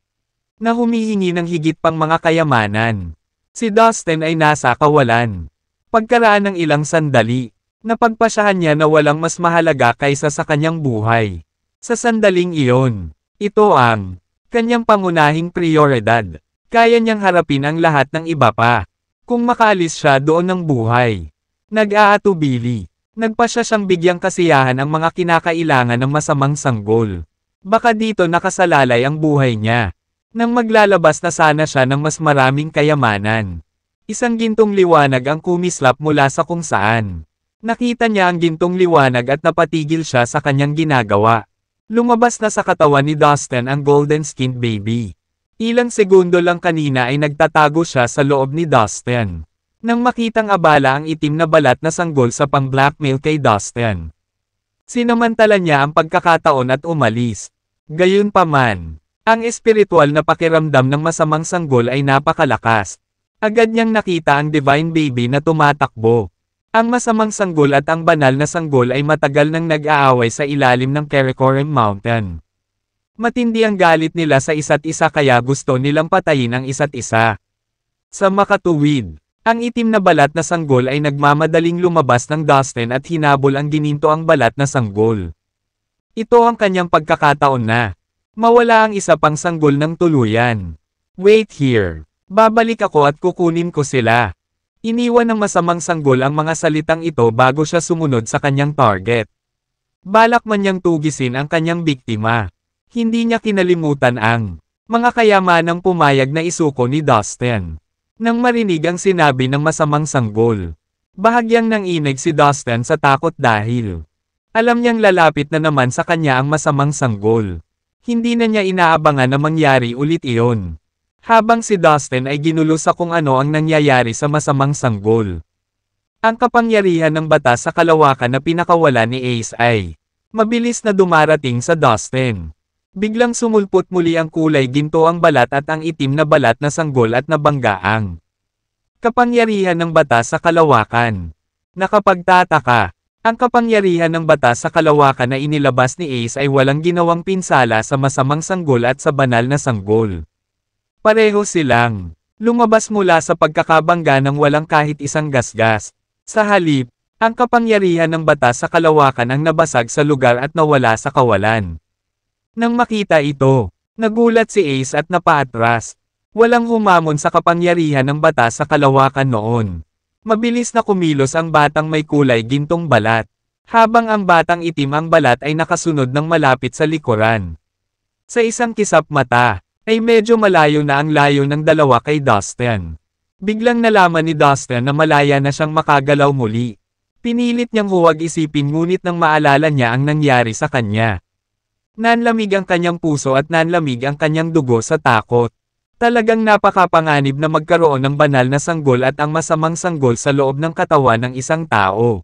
S1: na humihingi ng higit pang mga kayamanan. Si Dustin ay nasa kawalan. Pagkaraan ng ilang sandali, napagpasyahan niya na walang mas mahalaga kaysa sa kanyang buhay. Sa sandaling iyon, ito ang kanyang pangunahing prioridad. Kaya niyang harapin ang lahat ng iba pa. Kung makaalis siya doon ng buhay, nag-aatubili. Nagpasya siyang bigyang kasiyahan ang mga kinakailangan ng masamang sanggol. Baka dito nakasalalay ang buhay niya. Nang maglalabas na sana siya ng mas maraming kayamanan. Isang gintong liwanag ang kumislap mula sa kung saan. Nakita niya ang gintong liwanag at napatigil siya sa kanyang ginagawa. Lumabas na sa katawan ni Dustin ang golden-skinned baby. Ilang segundo lang kanina ay nagtatago siya sa loob ni Dustin. Nang makitang abala ang itim na balat na sanggol sa pang-blackmail kay Dustin. Sinamantala niya ang pagkakataon at umalis. Gayunpaman, ang espiritual na pakiramdam ng masamang sanggol ay napakalakas. Agad niyang nakita ang divine baby na tumatakbo. Ang masamang sanggol at ang banal na sanggol ay matagal nang nag-aaway sa ilalim ng Karakoram Mountain. Matindi ang galit nila sa isa't isa kaya gusto nilang patayin ang isa't isa. Sa makatuwid, ang itim na balat na sanggol ay nagmamadaling lumabas ng Dustin at hinabol ang gininto ang balat na sanggol. Ito ang kanyang pagkakataon na mawala ang isa pang sanggol ng tuluyan. Wait here. Babalik ako at kukunin ko sila. Iniwan ng masamang sanggol ang mga salitang ito bago siya sumunod sa kanyang target. Balak man niyang tugisin ang kanyang biktima. Hindi niya kinalimutan ang mga kayamanang pumayag na isuko ni Dustin. Nang marinig ang sinabi ng masamang sanggol, bahagyang nanginig si Dustin sa takot dahil alam niyang lalapit na naman sa kanya ang masamang sanggol. Hindi na niya inaabangan na mangyari ulit iyon. Habang si Dustin ay ginulo sa kung ano ang nangyayari sa masamang sanggol. Ang kapangyarihan ng batas sa kalawakan na pinakawala ni Ace ay mabilis na dumarating sa Dustin. Biglang sumulpot muli ang kulay ginto ang balat at ang itim na balat na sanggol at nabangga ang kapangyarihan ng batas sa kalawakan. Nakapagtataka, ang kapangyarihan ng batas sa kalawakan na inilabas ni Ace ay walang ginawang pinsala sa masamang sanggol at sa banal na sanggol. Pareho silang lumabas mula sa pagkakabangga ng walang kahit isang gasgas. Sa halip, ang kapangyarihan ng batas sa kalawakan ang nabasag sa lugar at nawala sa kawalan. Nang makita ito, nagulat si Ace at napaatras. Walang humamon sa kapangyarihan ng batas sa kalawakan noon. Mabilis na kumilos ang batang may kulay gintong balat, habang ang batang itim ang balat ay nakasunod ng malapit sa likuran. Sa isang kisap mata, ay medyo malayo na ang layo ng dalawa kay Dustin. Biglang nalaman ni Dustin na malaya na siyang makagalaw muli. Pinilit niyang huwag isipin ngunit nang maalala niya ang nangyari sa kanya. Nanlamig ang kanyang puso at nanlamig ang kanyang dugo sa takot. Talagang napakapanganib na magkaroon ng banal na sanggol at ang masamang sanggol sa loob ng katawan ng isang tao.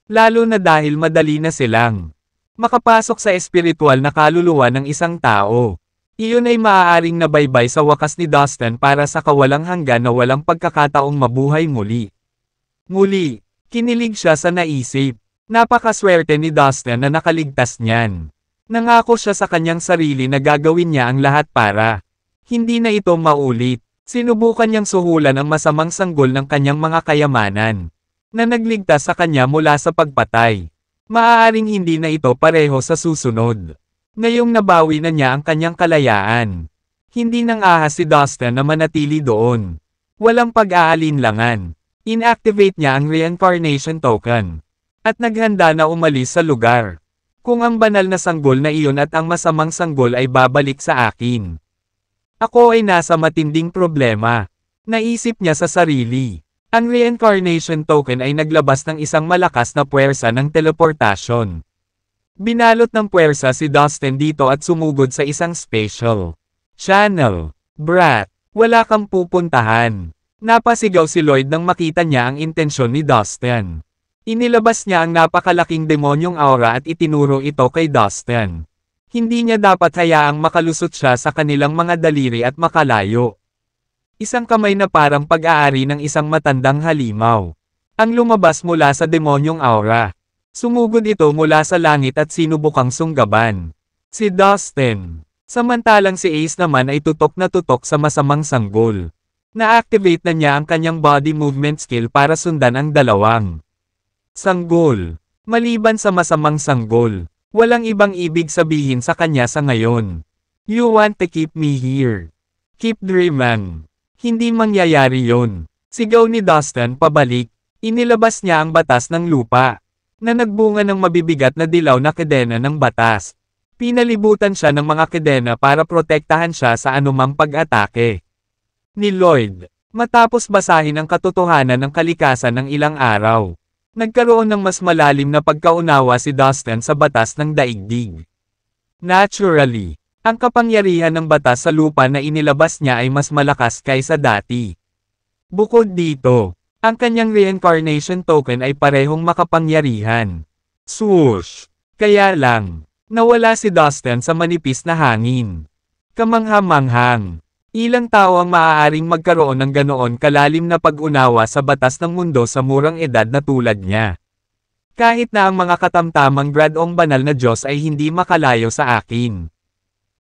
S1: Lalo na dahil madali na silang makapasok sa espiritual na kaluluwa ng isang tao. Iyon ay maaaring nabaybay sa wakas ni Dustin para sa kawalang hanggan na walang pagkakataong mabuhay muli. Muli, kinilig siya sa naisip. Napakaswerte ni Dustin na nakaligtas niyan. Nangako siya sa kanyang sarili na gagawin niya ang lahat para hindi na ito maulit. Sinubukan niyang suhulan ang masamang sanggol ng kanyang mga kayamanan na nagligtas sa kanya mula sa pagpatay. Maaaring hindi na ito pareho sa susunod. Ngayong nabawi na niya ang kanyang kalayaan. Hindi nang ahas si Dustin na manatili doon. Walang pag-aalinlangan. Inactivate niya ang reincarnation token. At naghanda na umalis sa lugar. Kung ang banal na sanggol na iyon at ang masamang sanggol ay babalik sa akin. Ako ay nasa matinding problema. Naisip niya sa sarili. Ang reincarnation token ay naglabas ng isang malakas na puwersa ng teleportasyon. Binalot ng puwersa si Dustin dito at sumugod sa isang special channel. Brat, wala kang pupuntahan. Napasigaw si Lloyd nang makita niya ang intensyon ni Dustin. Inilabas niya ang napakalaking demonyong aura at itinuro ito kay Dustin. Hindi niya dapat hayaang makalusot siya sa kanilang mga daliri at makalayo. Isang kamay na parang pag-aari ng isang matandang halimaw ang lumabas mula sa demonyong aura. Sumugod ito mula sa langit at sinubukang sunggaban si Dustin. Samantalang si Ace naman ay tutok na tutok sa masamang sanggol. Na-activate na niya ang kanyang body movement skill para sundan ang dalawang sanggol. Maliban sa masamang sanggol, walang ibang ibig sabihin sa kanya sa ngayon. You want to keep me here. Keep dreaming. Hindi mangyayari yon. Sigaw ni Dustin pabalik. Inilabas niya ang batas ng lupa na nagbunga ng mabibigat na dilaw na kadena ng batas. Pinalibutan siya ng mga kadena para protektahan siya sa anumang pag-atake ni Lloyd. Matapos basahin ang katotohanan ng kalikasan ng ilang araw, nagkaroon ng mas malalim na pagkaunawa si Dustin sa batas ng daigdig. Naturally, ang kapangyarihan ng batas sa lupa na inilabas niya ay mas malakas kaysa dati. Bukod dito, ang kanyang reincarnation token ay parehong makapangyarihan. Swoosh! Kaya lang, nawala si Dustin sa manipis na hangin. Kamangha-manghang. Ilang tao ang maaaring magkaroon ng ganoon kalalim na pag-unawa sa batas ng mundo sa murang edad na tulad niya. Kahit na ang mga katamtamang gradong banal na Diyos ay hindi makalayo sa akin.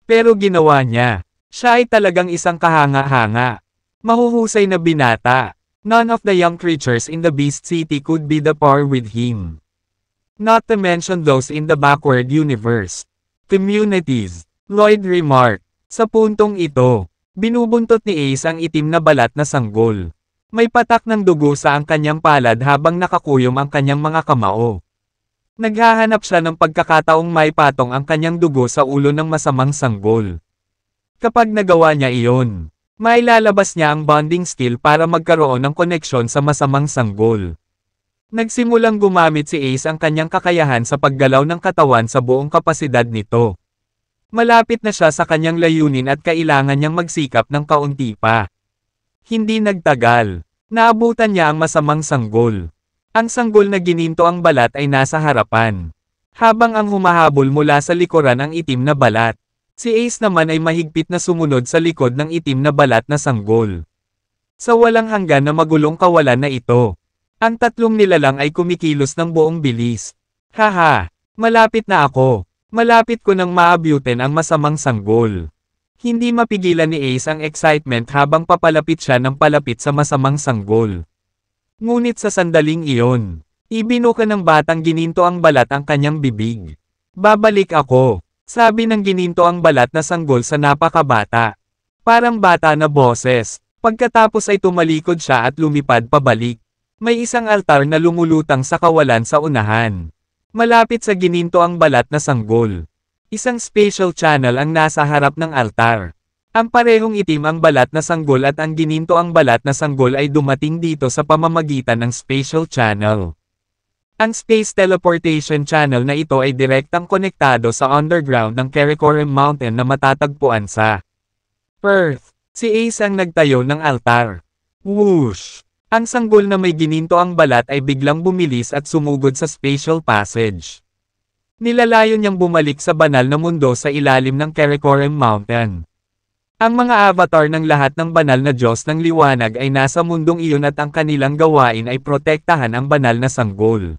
S1: Pero ginawa niya. Siya ay talagang isang kahanga-hanga. Mahuhusay na binata. None of the young creatures in the Beast City could be the par with him. Not to mention those in the backward universe. Communities. Lloyd remarked. Sa puntong ito, binubuntot ni Ace ang itim na balat na sanggol. May patak ng dugo sa ang kanyang palad habang nakakuyom ang kanyang mga kamao. Naghahanap siya ng pagkakataong may patong ang kanyang dugo sa ulo ng masamang sanggol. Kapag nagawa niya iyon, mailalabas niya ang bonding skill para magkaroon ng koneksyon sa masamang sanggol. Nagsimulang gumamit si Ace ang kanyang kakayahan sa paggalaw ng katawan sa buong kapasidad nito. Malapit na siya sa kanyang layunin at kailangan niyang magsikap ng kaunti pa. Hindi nagtagal. Naabutan niya ang masamang sanggol. Ang sanggol na gininto ang balat ay nasa harapan. Habang ang humahabol mula sa likuran ang itim na balat. Si Ace naman ay mahigpit na sumunod sa likod ng itim na balat na sanggol. Sa walang hanggan na magulong kawalan na ito, ang tatlong nilalang ay kumikilos ng buong bilis. Haha, malapit na ako. Malapit ko nang maabutin ang masamang sanggol. Hindi mapigilan ni Ace ang excitement habang papalapit siya ng palapit sa masamang sanggol. Ngunit sa sandaling iyon, ibinuka ng batang gininto ang balat ang kanyang bibig. Babalik ako, sabi ng gininto ang balat na sanggol sa napakabata. Parang bata na boses. Pagkatapos ay tumalikod siya at lumipad pabalik. May isang altar na lumulutang sa kawalan sa unahan. Malapit sa gininto ang balat na sanggol. Isang spatial channel ang nasa harap ng altar. Ang parehong itim ang balat na sanggol at ang gininto ang balat na sanggol ay dumating dito sa pamamagitan ng spatial channel. Ang space teleportation channel na ito ay direktang konektado sa underground ng Karakoram Mountain na matatagpuan sa Perth. Si Ace ang nagtayo ng altar. Whoosh! Ang sanggol na may gininto ang balat ay biglang bumilis at sumugod sa spatial passage. Nilalayo niyang bumalik sa banal na mundo sa ilalim ng Karakoram Mountain. Ang mga avatar ng lahat ng banal na Diyos ng liwanag ay nasa mundong iyon at ang kanilang gawain ay protektahan ang banal na sanggol.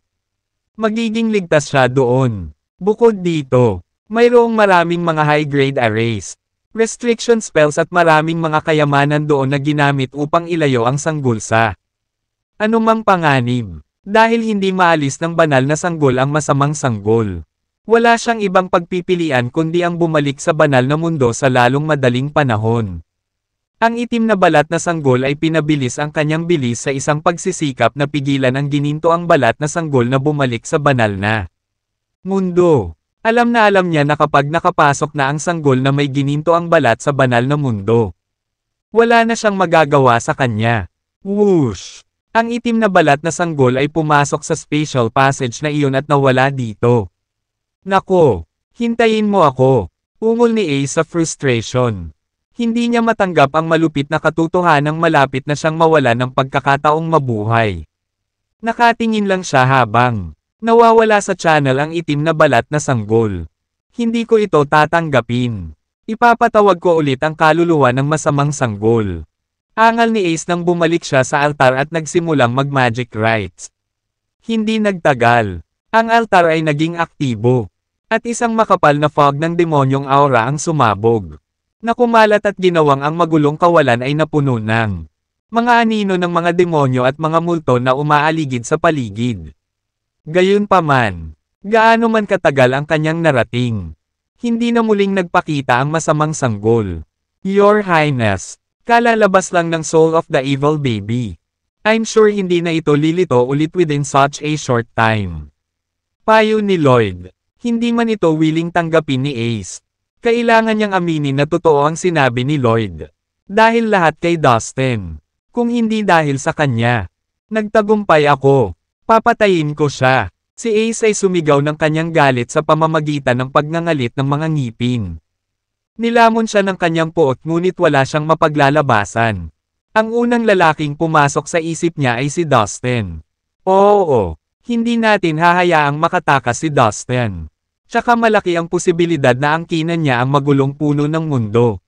S1: Magiging ligtas siya doon. Bukod dito, mayroong maraming mga high-grade arrays, restriction spells at maraming mga kayamanan doon na ginamit upang ilayo ang sanggol sa anumang panganib. Dahil hindi maalis ng banal na sanggol ang masamang sanggol. Wala siyang ibang pagpipilian kundi ang bumalik sa banal na mundo sa lalong madaling panahon. Ang itim na balat na sanggol ay pinabilis ang kanyang bilis sa isang pagsisikap na pigilan ang gininto ang balat na sanggol na bumalik sa banal na mundo. Alam niya na kapag nakapasok na ang sanggol na may gininto ang balat sa banal na mundo, wala na siyang magagawa sa kanya. Whoosh! Ang itim na balat na sanggol ay pumasok sa spatial passage na iyon at nawala dito. Nako! Hintayin mo ako! Ungol ni Ace sa frustration. Hindi niya matanggap ang malupit na katotohanang malapit na siyang mawala ng pagkakataong mabuhay. Nakatingin lang siya habang nawawala sa channel ang itim na balat na sanggol. Hindi ko ito tatanggapin. Ipapatawag ko ulit ang kaluluwa ng masamang sanggol. Angal ni Ace nang bumalik siya sa altar at nagsimulang mag-magic rites. Hindi nagtagal. Ang altar ay naging aktibo. At isang makapal na fog ng demonyong aura ang sumabog. Na kumalat at ginawang ang magulong kawalan ay napuno ng mga anino ng mga demonyo at mga multo na umaaligid sa paligid. Gayunpaman, gaano man katagal ang kanyang narating, hindi na muling nagpakita ang masamang sanggol. Your Highness, kalalabas lang ng soul of the evil baby. I'm sure hindi na ito lilito ulit within such a short time. Payo ni Lloyd. Hindi man ito willing tanggapin ni Ace. Kailangan niyang aminin na totoo ang sinabi ni Lloyd. Dahil lahat kay Dustin. Kung hindi dahil sa kanya. Nagtagumpay ako. Papatayin ko siya. Si Ace ay sumigaw ng kanyang galit sa pamamagitan ng pagngangalit ng mga ngipin. Nilamon siya ng kanyang puot ngunit wala siyang mapaglalabasan. Ang unang lalaking pumasok sa isip niya ay si Dustin. Oo, hindi natin hahayaang makatakas si Dustin. Tsaka malaki ang posibilidad na angkinan niya ang magulong puno ng mundo.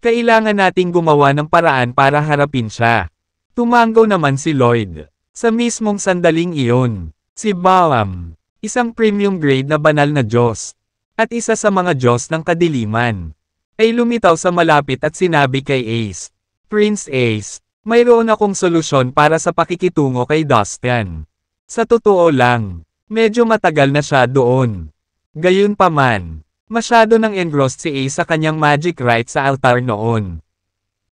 S1: Kailangan nating gumawa ng paraan para harapin siya. Tumanggo naman si Lloyd. Sa mismong sandaling iyon, si Balaam, isang premium grade na banal na Diyos, at isa sa mga Diyos ng kadiliman, ay lumitaw sa malapit at sinabi kay Ace, Prince Ace, mayroon akong solusyon para sa pakikitungo kay Dustin. Sa totoo lang, medyo matagal na siya doon. Gayunpaman, masyado nang engrossed si Ace sa kanyang magic rite sa altar noon.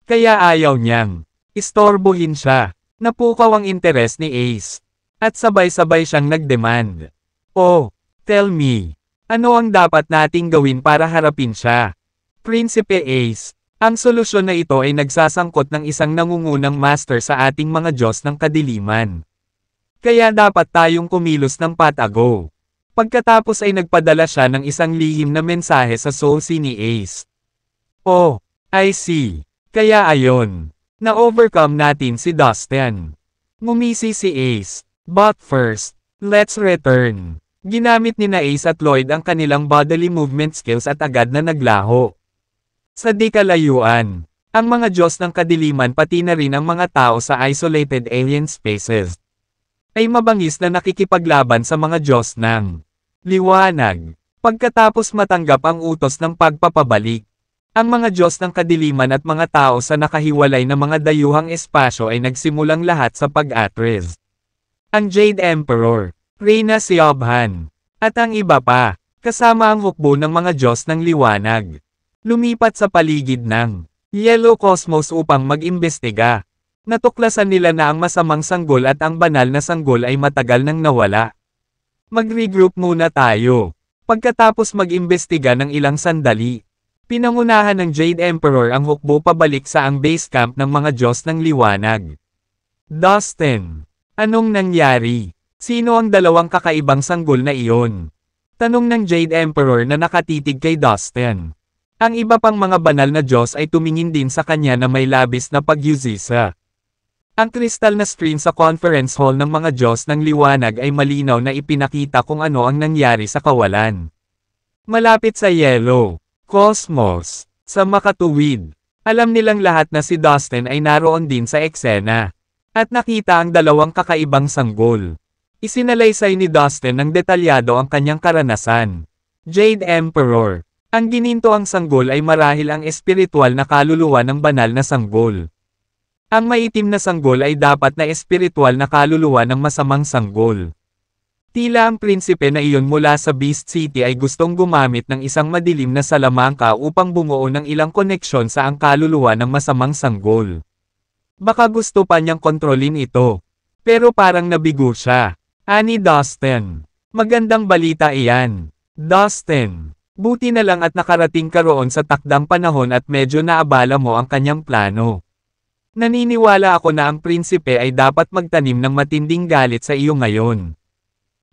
S1: Kaya ayaw niyang istorbohin siya. Napukaw ang interes ni Ace. At sabay-sabay siyang nagdemand. Oh, tell me, ano ang dapat nating gawin para harapin siya? Prinsipe Ace, ang solusyon na ito ay nagsasangkot ng isang nangungunang master sa ating mga Diyos ng kadiliman. Kaya dapat tayong kumilos ng patago. Pagkatapos ay nagpadala siya ng isang lihim na mensahe sa soul sea ni Ace. Oh, I see. Kaya ayon. Na-overcome natin si Dustin. Ngumisi si Ace. But first, let's return. Ginamit ni na Ace at Lloyd ang kanilang bodily movement skills at agad na naglaho. Sa di kalayuan, ang mga Diyos ng kadiliman pati na rin ang mga tao sa isolated alien spaces ay mabangis na nakikipaglaban sa mga Diyos ng liwanag. Pagkatapos matanggap ang utos ng pagpapabalik, ang mga Diyos ng kadiliman at mga tao sa nakahiwalay na mga dayuhang espasyo ay nagsimulang lahat sa pag-atris. Ang Jade Emperor, Reyna Siobhan, at ang iba pa, kasama ang hukbo ng mga Diyos ng liwanag, lumipat sa paligid ng Yellow Cosmos upang mag-imbestiga. Natuklasan nila na ang masamang sanggol at ang banal na sanggol ay matagal nang nawala. Mag-regroup muna tayo. Pagkatapos mag-imbestiga ng ilang sandali, pinangunahan ng Jade Emperor ang hukbo pabalik sa ang base camp ng mga Diyos ng liwanag. Dustin, anong nangyari? Sino ang dalawang kakaibang sanggol na iyon? Tanong ng Jade Emperor na nakatitig kay Dustin. Ang iba pang mga banal na Diyos ay tumingin din sa kanya na may labis na pagyusisa. Ang kristal na screen sa conference hall ng mga Diyos ng liwanag ay malinaw na ipinakita kung ano ang nangyari sa kawalan. Malapit sa Yellow Cosmos, sa makatuwid, alam nilang lahat na si Dustin ay naroon din sa eksena. At nakita ang dalawang kakaibang sanggol. Isinalaysay ni Dustin ng detalyado ang kanyang karanasan. Jade Emperor, ang gininto ang sanggol ay marahil ang espiritual na kaluluwa ng banal na sanggol. Ang maitim na sanggol ay dapat na espiritual na kaluluwa ng masamang sanggol. Tila ang prinsipe na iyon mula sa Beast City ay gustong gumamit ng isang madilim na salamangka upang bumuo ng ilang koneksyon sa ang kaluluwa ng masamang sanggol. Baka gusto pa niyang kontrolin ito. Pero parang nabigo siya. Ani Dustin. Magandang balita iyan. Dustin. Buti na lang at nakarating ka roon sa takdang panahon at medyo naabala mo ang kanyang plano. Naniniwala ako na ang prinsipe ay dapat magtanim ng matinding galit sa iyo ngayon.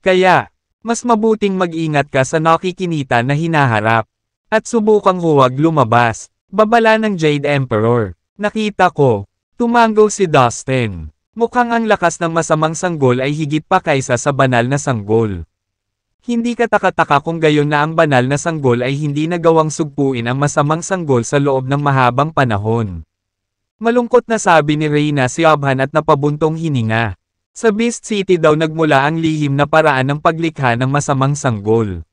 S1: Kaya, mas mabuting mag-ingat ka sa nakikinita na hinaharap. At subukang huwag lumabas. Babala ng Jade Emperor. Nakita ko. Tumanggo si Dustin. Mukhang ang lakas ng masamang sanggol ay higit pa kaysa sa banal na sanggol. Hindi katakataka kung gayon na ang banal na sanggol ay hindi nagawang sugpuin ang masamang sanggol sa loob ng mahabang panahon. Malungkot na sabi ni Reyna Siobhan at napabuntong hininga. Sa Beast City daw nagmula ang lihim na paraan ng paglikha ng masamang sanggol.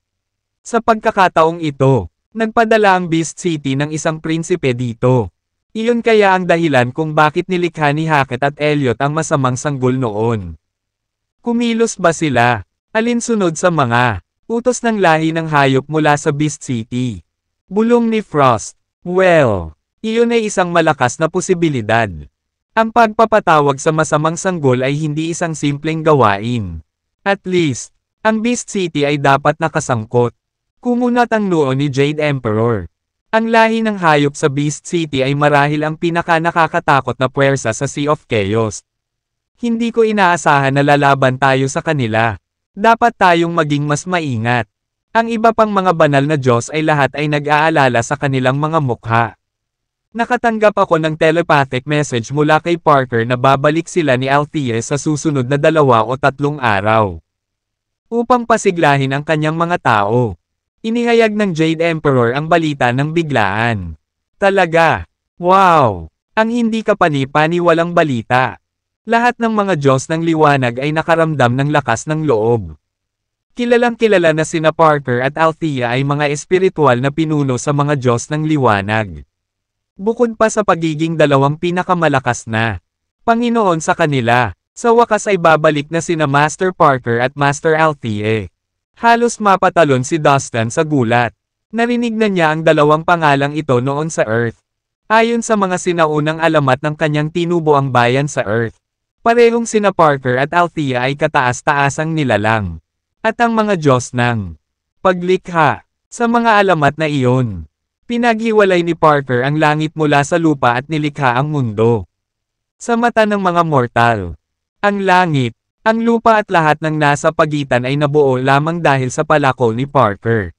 S1: Sa pagkakataong ito, nagpadala ang Beast City ng isang prinsipe dito. Iyon kaya ang dahilan kung bakit nilikha ni Hackett at Elliot ang masamang sanggol noon. Kumilos ba sila? Alinsunod sa mga utos ng lahi ng hayop mula sa Beast City? Bulong ni Frost. Well, iyon ay isang malakas na posibilidad. Ang pagpapatawag sa masamang sanggol ay hindi isang simpleng gawain. At least, Ang Beast City ay dapat nakasangkot. Kumunat ang noo ni Jade Emperor. Ang lahi ng hayop sa Beast City ay marahil ang pinaka-nakakatakot na puwersa sa Sea of Chaos. Hindi ko inaasahan na lalaban tayo sa kanila. Dapat tayong maging mas maingat. Ang iba pang mga banal na Diyos ay lahat ay nag-aalala sa kanilang mga mukha. Nakatanggap ako ng telepathic message mula kay Parker na babalik sila ni Althea sa susunod na 2 o 3 araw. Upang pasiglahin ang kanyang mga tao. Inihayag ng Jade Emperor ang balita ng biglaan. Talaga? Wow! Ang hindi kapani-paniwalang balita. Lahat ng mga Diyos ng liwanag ay nakaramdam ng lakas ng loob. Kilalang kilala na sina Parker at Althea ay mga espiritual na pinuno sa mga Diyos ng liwanag. Bukod pa sa pagiging dalawang pinakamalakas na Panginoon sa kanila, sa wakas ay babalik na sina Master Parker at Master Althea. Halos mapatalon si Dustin sa gulat. Narinig na niya ang dalawang pangalang ito noon sa Earth. Ayon sa mga sinaunang alamat ng kanyang tinubuang bayan sa Earth, parehong sina Parker at Althea ay kataas-taasang nilalang. At ang mga Diyos ng paglikha. Sa mga alamat na iyon, pinaghiwalay ni Parker ang langit mula sa lupa at nilikha ang mundo. Sa mata ng mga mortal, ang langit, ang lupa at lahat ng nasa pagitan ay nabuo lamang dahil sa palakol ni Parker.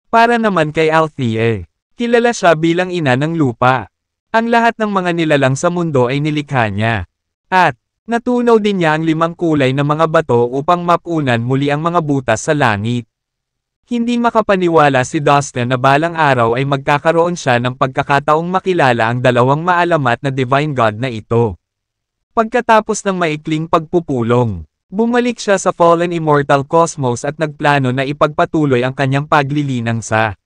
S1: Para naman kay Althea, kilala siya bilang ina ng lupa. Ang lahat ng mga nilalang sa mundo ay nilikha niya. At, natunaw din niya ang 5 kulay na mga bato upang mapunan muli ang mga butas sa langit. Hindi makapaniwala si Dustin na balang araw ay magkakaroon siya ng pagkakataong makilala ang dalawang maalamat na Divine God na ito. Pagkatapos ng maikling pagpupulong, bumalik siya sa Fallen Immortal Cosmos at nagplano na ipagpatuloy ang kanyang paglilinang sa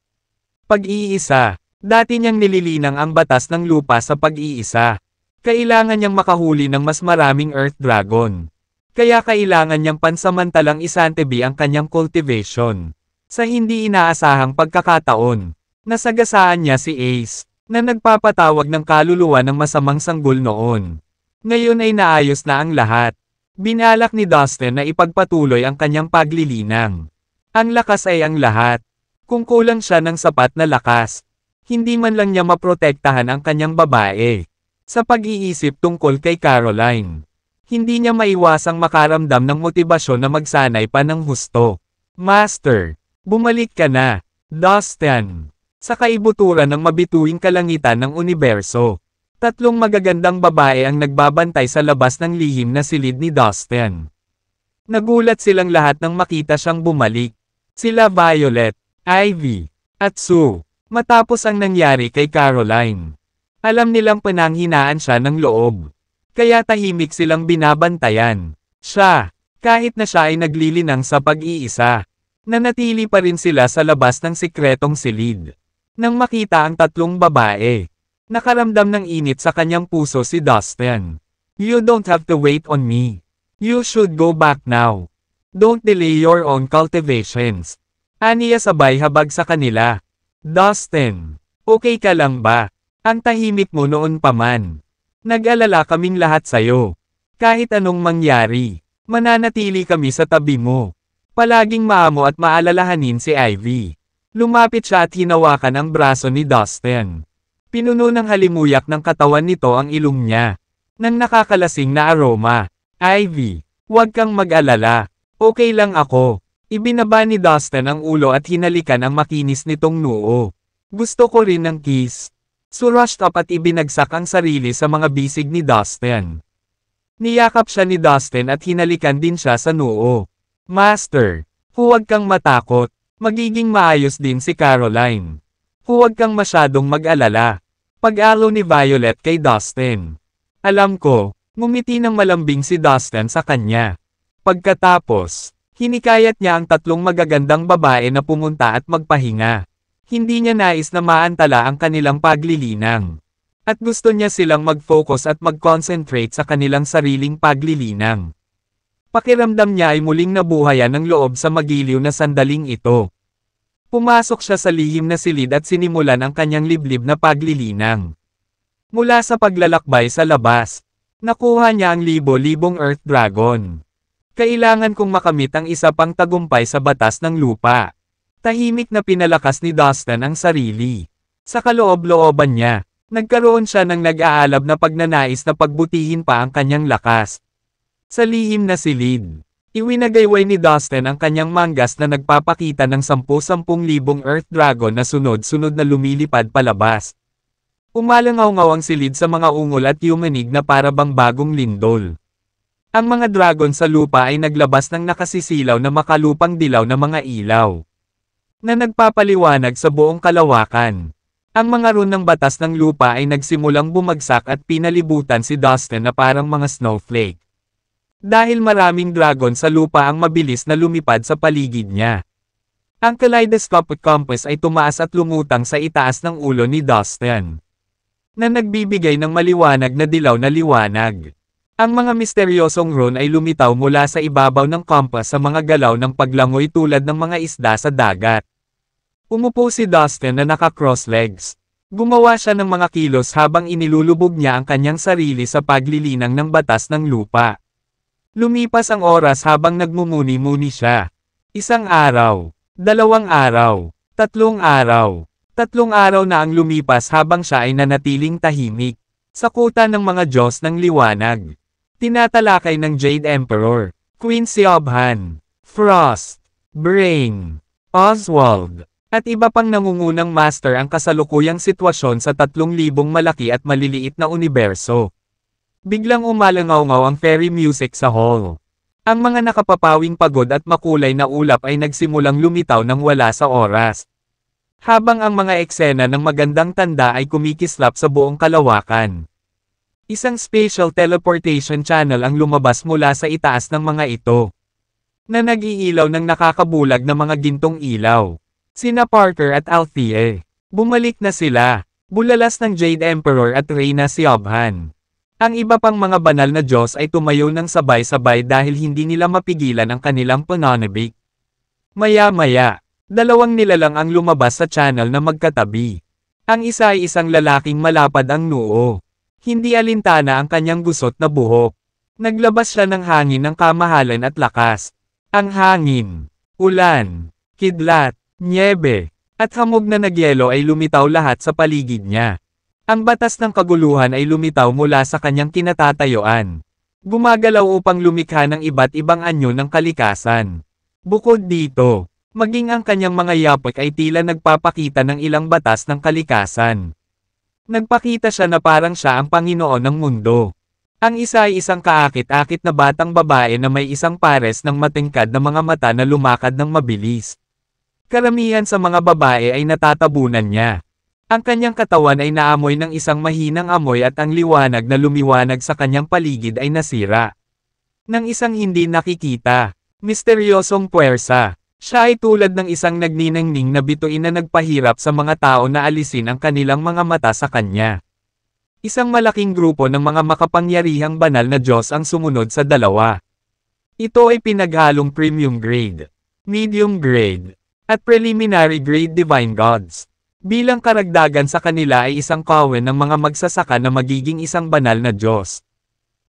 S1: pag-iisa. Dati niyang nililinang ang batas ng lupa sa pag-iisa. Kailangan niyang makahuli ng mas maraming Earth Dragon. Kaya kailangan niyang pansamantalang isantabi ang kanyang cultivation. Sa hindi inaasahang pagkakataon, nasagasaan niya si Ace, na nagpapatawag ng kaluluwa ng masamang sanggol noon. Ngayon ay naayos na ang lahat. Binalak ni Dustin na ipagpatuloy ang kanyang paglilinang. Ang lakas ay ang lahat. Kung kulang siya ng sapat na lakas, hindi man lang niya maprotektahan ang kanyang babae. Sa pag-iisip tungkol kay Caroline, hindi niya maiwasang makaramdam ng motibasyon na magsanay pa ng husto. Master, bumalik ka na, Dustin. Sa kaibuturan ng mabituing kalangitan ng universo, 3 magagandang babae ang nagbabantay sa labas ng lihim na silid ni Dustin. Nagulat silang lahat nang makita siyang bumalik. Sila Violet, Ivy, at Sue. Matapos ang nangyari kay Caroline, alam nilang pinanghinaan siya ng loob. Kaya tahimik silang binabantayan. Siya, kahit na siya ay naglilinang sa pag-iisa, nanatili pa rin sila sa labas ng sikretong silid. Nang makita ang 3 babae, nakaramdam ng init sa kanyang puso si Dustin. You don't have to wait on me. You should go back now. Don't delay your own cultivations. Aniya sabay habag sa kanila. Dustin, okay ka lang ba? Ang tahimik mo noon pa man. Nag-alala kaming lahat sayo. Kahit anong mangyari, mananatili kami sa tabi mo. Palaging maamo at maalalahanin si Ivy. Lumapit siya at hinawakan ang braso ni Dustin. Pinuno ng halimuyak ng katawan nito ang ilong niya. Nang nakakalasing na aroma. Ivy, huwag kang mag-alala. Okay lang ako. Ibinaba ni Dustin ang ulo at hinalikan ang makinis nitong noo. Gusto ko rin ng kiss. Surushed up at ibinagsak ang sarili sa mga bisig ni Dustin. Niyakap siya ni Dustin at hinalikan din siya sa noo. Master, huwag kang matakot. Magiging maayos din si Caroline. Huwag kang masyadong mag-alala. Pag-alo ni Violet kay Dustin. Alam ko, ngumiti ng malambing si Dustin sa kanya. Pagkatapos, hinikayat niya ang 3 magagandang babae na pumunta at magpahinga. Hindi niya nais na maantala ang kanilang paglilinang. At gusto niya silang mag-focus at mag-concentrate sa kanilang sariling paglilinang. Pakiramdam niya ay muling nabuhayan ng loob sa magiliw na sandaling ito. Pumasok siya sa lihim na silid at sinimulan ang kanyang liblib na paglilinang. Mula sa paglalakbay sa labas, nakuha niya ang libo-libong Earth Dragon. Kailangan kong makamit ang isa pang tagumpay sa batas ng lupa. Tahimik na pinalakas ni Dustin ang sarili. Sa kaloob-looban niya, nagkaroon siya ng nag-aalab na pagnanais na pagbutihin pa ang kanyang lakas. Sa lihim na silid, iwinagayway ni Dustin ang kanyang mangas na nagpapakita ng 10,000 Earth Dragon na sunod-sunod na lumilipad palabas. Umalangaw-ngaw ang silid sa mga ungol at yumanig na para bang bagong lindol. Ang mga dragon sa lupa ay naglabas ng nakasisilaw na makalupang dilaw na mga ilaw na nagpapaliwanag sa buong kalawakan. Ang mga rune ng batas ng lupa ay nagsimulang bumagsak at pinalibutan si Dustin na parang mga snowflake. Dahil maraming dragon sa lupa ang mabilis na lumipad sa paligid niya. Ang kaleidoscopic compass ay tumaas at lumutang sa itaas ng ulo ni Dustin, na nagbibigay ng maliwanag na dilaw na liwanag. Ang mga misteryosong rune ay lumitaw mula sa ibabaw ng compass sa mga galaw ng paglangoy tulad ng mga isda sa dagat. Umupo si Dustin na naka-cross legs. Gumawa siya ng mga kilos habang inilulubog niya ang kanyang sarili sa paglilinang ng batas ng lupa. Lumipas ang oras habang nagmumuni-muni siya. 1 araw, 2 araw, 3 araw. 3 araw na ang lumipas habang siya ay nanatiling tahimik. Sa kuta ng mga Diyos ng liwanag. Tinatalakay ng Jade Emperor, Queen Siobhan, Frost, Brain, Oswald, at iba pang nangungunang master ang kasalukuyang sitwasyon sa 3,000 malaki at maliliit na universo. Biglang umalangaw-ngaw ang fairy music sa hall. Ang mga nakapapawing pagod at makulay na ulap ay nagsimulang lumitaw nang wala sa oras. Habang ang mga eksena ng magandang tanda ay kumikislap sa buong kalawakan. Isang spatial teleportation channel ang lumabas mula sa itaas ng mga ito, na nag-iilaw ng nakakabulag na mga gintong ilaw. Sina Parker at Althea. Bumalik na sila, bulalas ng Jade Emperor at Reyna Siobhan. Ang iba pang mga banal na Diyos ay tumayo ng sabay-sabay dahil hindi nila mapigilan ang kanilang pananabik. Maya-maya, 2 nilalang ang lumabas sa channel na magkatabi. Ang isa ay isang lalaking malapad ang noo. Hindi alintana ang kanyang gusot na buhok. Naglabas siya ng hangin ng kamahalan at lakas. Ang hangin, ulan, kidlat, nyebe, at hamog na nagyelo ay lumitaw lahat sa paligid niya. Ang batas ng kaguluhan ay lumitaw mula sa kanyang kinatatayuan. Gumagalaw upang lumikha ng iba't ibang anyo ng kalikasan. Bukod dito, maging ang kanyang mga yapik ay tila nagpapakita ng ilang batas ng kalikasan. Nagpakita siya na parang siya ang Panginoon ng mundo. Ang isa ay isang kaakit-akit na batang babae na may isang pares ng matingkad na mga mata na lumakad ng mabilis. Karamihan sa mga babae ay natatabunan niya. Ang kanyang katawan ay naamoy ng isang mahinang amoy at ang liwanag na lumiwanag sa kanyang paligid ay nasira ng isang hindi nakikita, misteryosong puwersa. Siya ay tulad ng isang nagniningning na bituin na nagpahirap sa mga tao na alisin ang kanilang mga mata sa kanya. Isang malaking grupo ng mga makapangyarihang banal na Diyos ang sumunod sa dalawa. Ito ay pinaghalong premium grade, medium grade, at preliminary grade divine gods. Bilang karagdagan sa kanila ay isang kawen ng mga magsasaka na magiging isang banal na Diyos.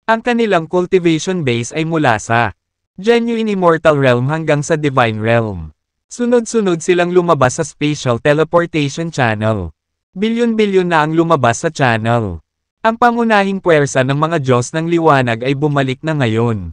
S1: Ang kanilang cultivation base ay mula sa Genuine Immortal Realm hanggang sa Divine Realm. Sunod-sunod silang lumabas sa Spatial Teleportation Channel. Bilyon-bilyon na ang lumabas sa channel. Ang pangunahing puwersa ng mga Diyos ng liwanag ay bumalik na ngayon.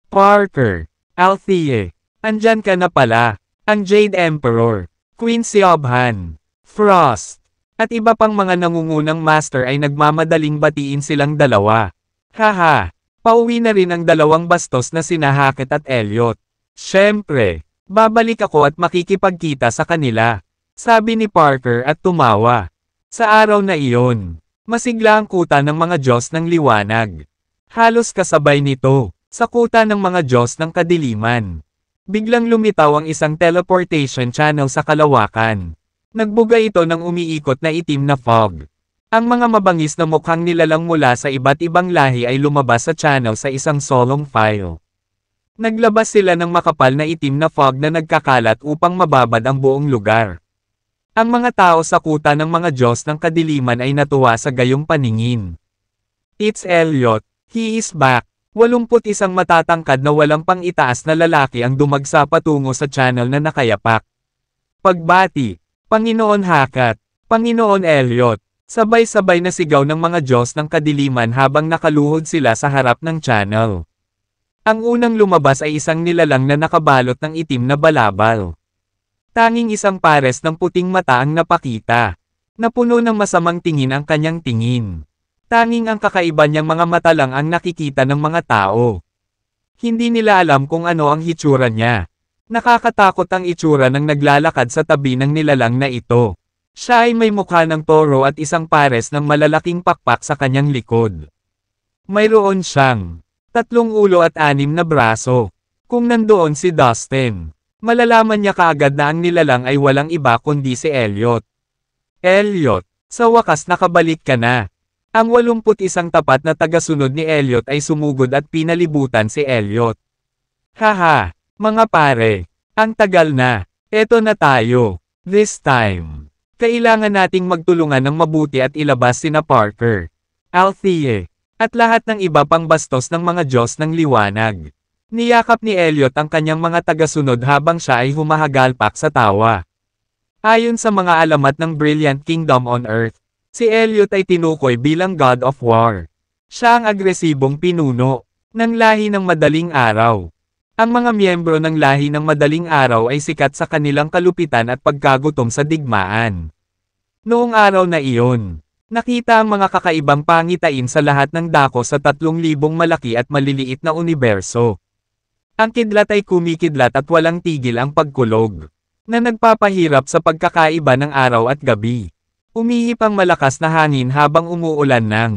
S1: Parker, Althea, andyan ka na pala. Ang Jade Emperor, Queen Siobhan, Frost, at iba pang mga nangungunang master ay nagmamadaling batiin silang dalawa. Haha! Pauwi na rin ang 2 bastos na sina Hackett at Elliot. Siyempre, babalik ako at makikipagkita sa kanila, sabi ni Parker at tumawa. Sa araw na iyon, masigla ang kuta ng mga Diyos ng liwanag. Halos kasabay nito, sa kuta ng mga Diyos ng kadiliman. Biglang lumitaw ang isang teleportation channel sa kalawakan. Nagbuga ito ng umiikot na itim na fog. Ang mga mabangis na mukhang nilalang mula sa iba't ibang lahi ay lumabas sa channel sa isang solong file. Naglabas sila ng makapal na itim na fog na nagkakalat upang mababad ang buong lugar. Ang mga tao sa kuta ng mga Diyos ng kadiliman ay natuwa sa gayong paningin. It's Elliot, he is back. 81 matatangkad na walang pang-itaas na lalaki ang dumagsa patungo sa channel na nakayapak. Pagbati, Panginoon Hakat, Panginoon Elliot, sabay-sabay na sigaw ng mga Diyos ng kadiliman habang nakaluhod sila sa harap ng channel. Ang unang lumabas ay isang nilalang na nakabalot ng itim na balabal. Tanging isang pares ng puting mata ang napakita. Napuno ng masamang tingin ang kanyang tingin. Tanging ang kakaiba niyang mga mata lang ang nakikita ng mga tao. Hindi nila alam kung ano ang hitsura niya. Nakakatakot ang itsura ng naglalakad sa tabi ng nilalang na ito. Siya ay may mukha ng toro at isang pares ng malalaking pakpak sa kanyang likod. Mayroon siyang 3 ulo at 6 na braso. Kung nandoon si Dustin, malalaman niya kaagad na ang nilalang ay walang iba kundi si Elliot. Elliot, sa wakas nakabalik ka na. Ang 81 tapat na tagasunod ni Elliot ay sumugod at pinalibutan si Elliot. Haha, mga pare, ang tagal na. Eto na tayo. This time, kailangan nating magtulungan ng mabuti at ilabas sina Parker, Althea, at lahat ng iba pang bastos ng mga Diyos ng liwanag. Niyakap ni Elliot ang kanyang mga tagasunod habang siya ay humahagalpak sa tawa. Ayon sa mga alamat ng Brilliant Kingdom on Earth, si Elliot ay tinukoy bilang God of War. Siya ang agresibong pinuno ng lahi ng madaling araw. Ang mga miyembro ng lahi ng madaling araw ay sikat sa kanilang kalupitan at pagkagutom sa digmaan. Noong araw na iyon, nakita ang mga kakaibang pangitain sa lahat ng dako sa 3,000 malaki at maliliit na universo. Ang kidlat ay kumikidlat at walang tigil ang pagkulog, na nagpapahirap sa pagkakaiba ng araw at gabi. Umihip ang malakas na hangin habang umuulan ng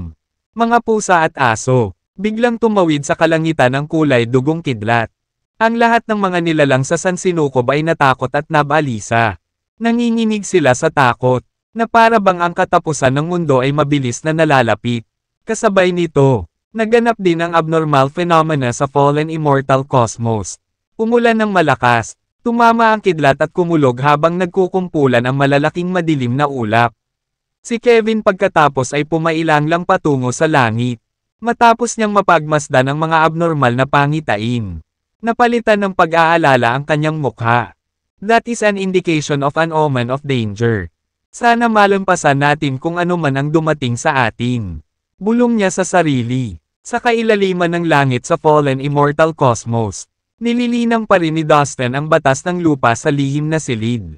S1: mga pusa at aso. Biglang tumawid sa kalangitan ang kulay dugong kidlat. Ang lahat ng mga nilalang sa San Sinukob ay natakot at nabalisa. Nanginginig sila sa takot, na para bang ang katapusan ng mundo ay mabilis na nalalapit. Kasabay nito, naganap din ang abnormal phenomena sa fallen immortal cosmos. Umulan ng malakas, tumama ang kidlat at kumulog habang nagkukumpulan ang malalaking madilim na ulap. Si Kevin pagkatapos ay pumailang lang patungo sa langit. Matapos niyang mapagmasdan ang mga abnormal na pangitain, napalitan ng pag-aalala ang kanyang mukha. That is an indication of an omen of danger. Sana malampasan natin kung ano man ang dumating sa atin. Bulong niya sa sarili. Sa kailaliman ng langit sa fallen immortal cosmos, nililinang pa rin ni Dustin ang batas ng lupa sa lihim na silid.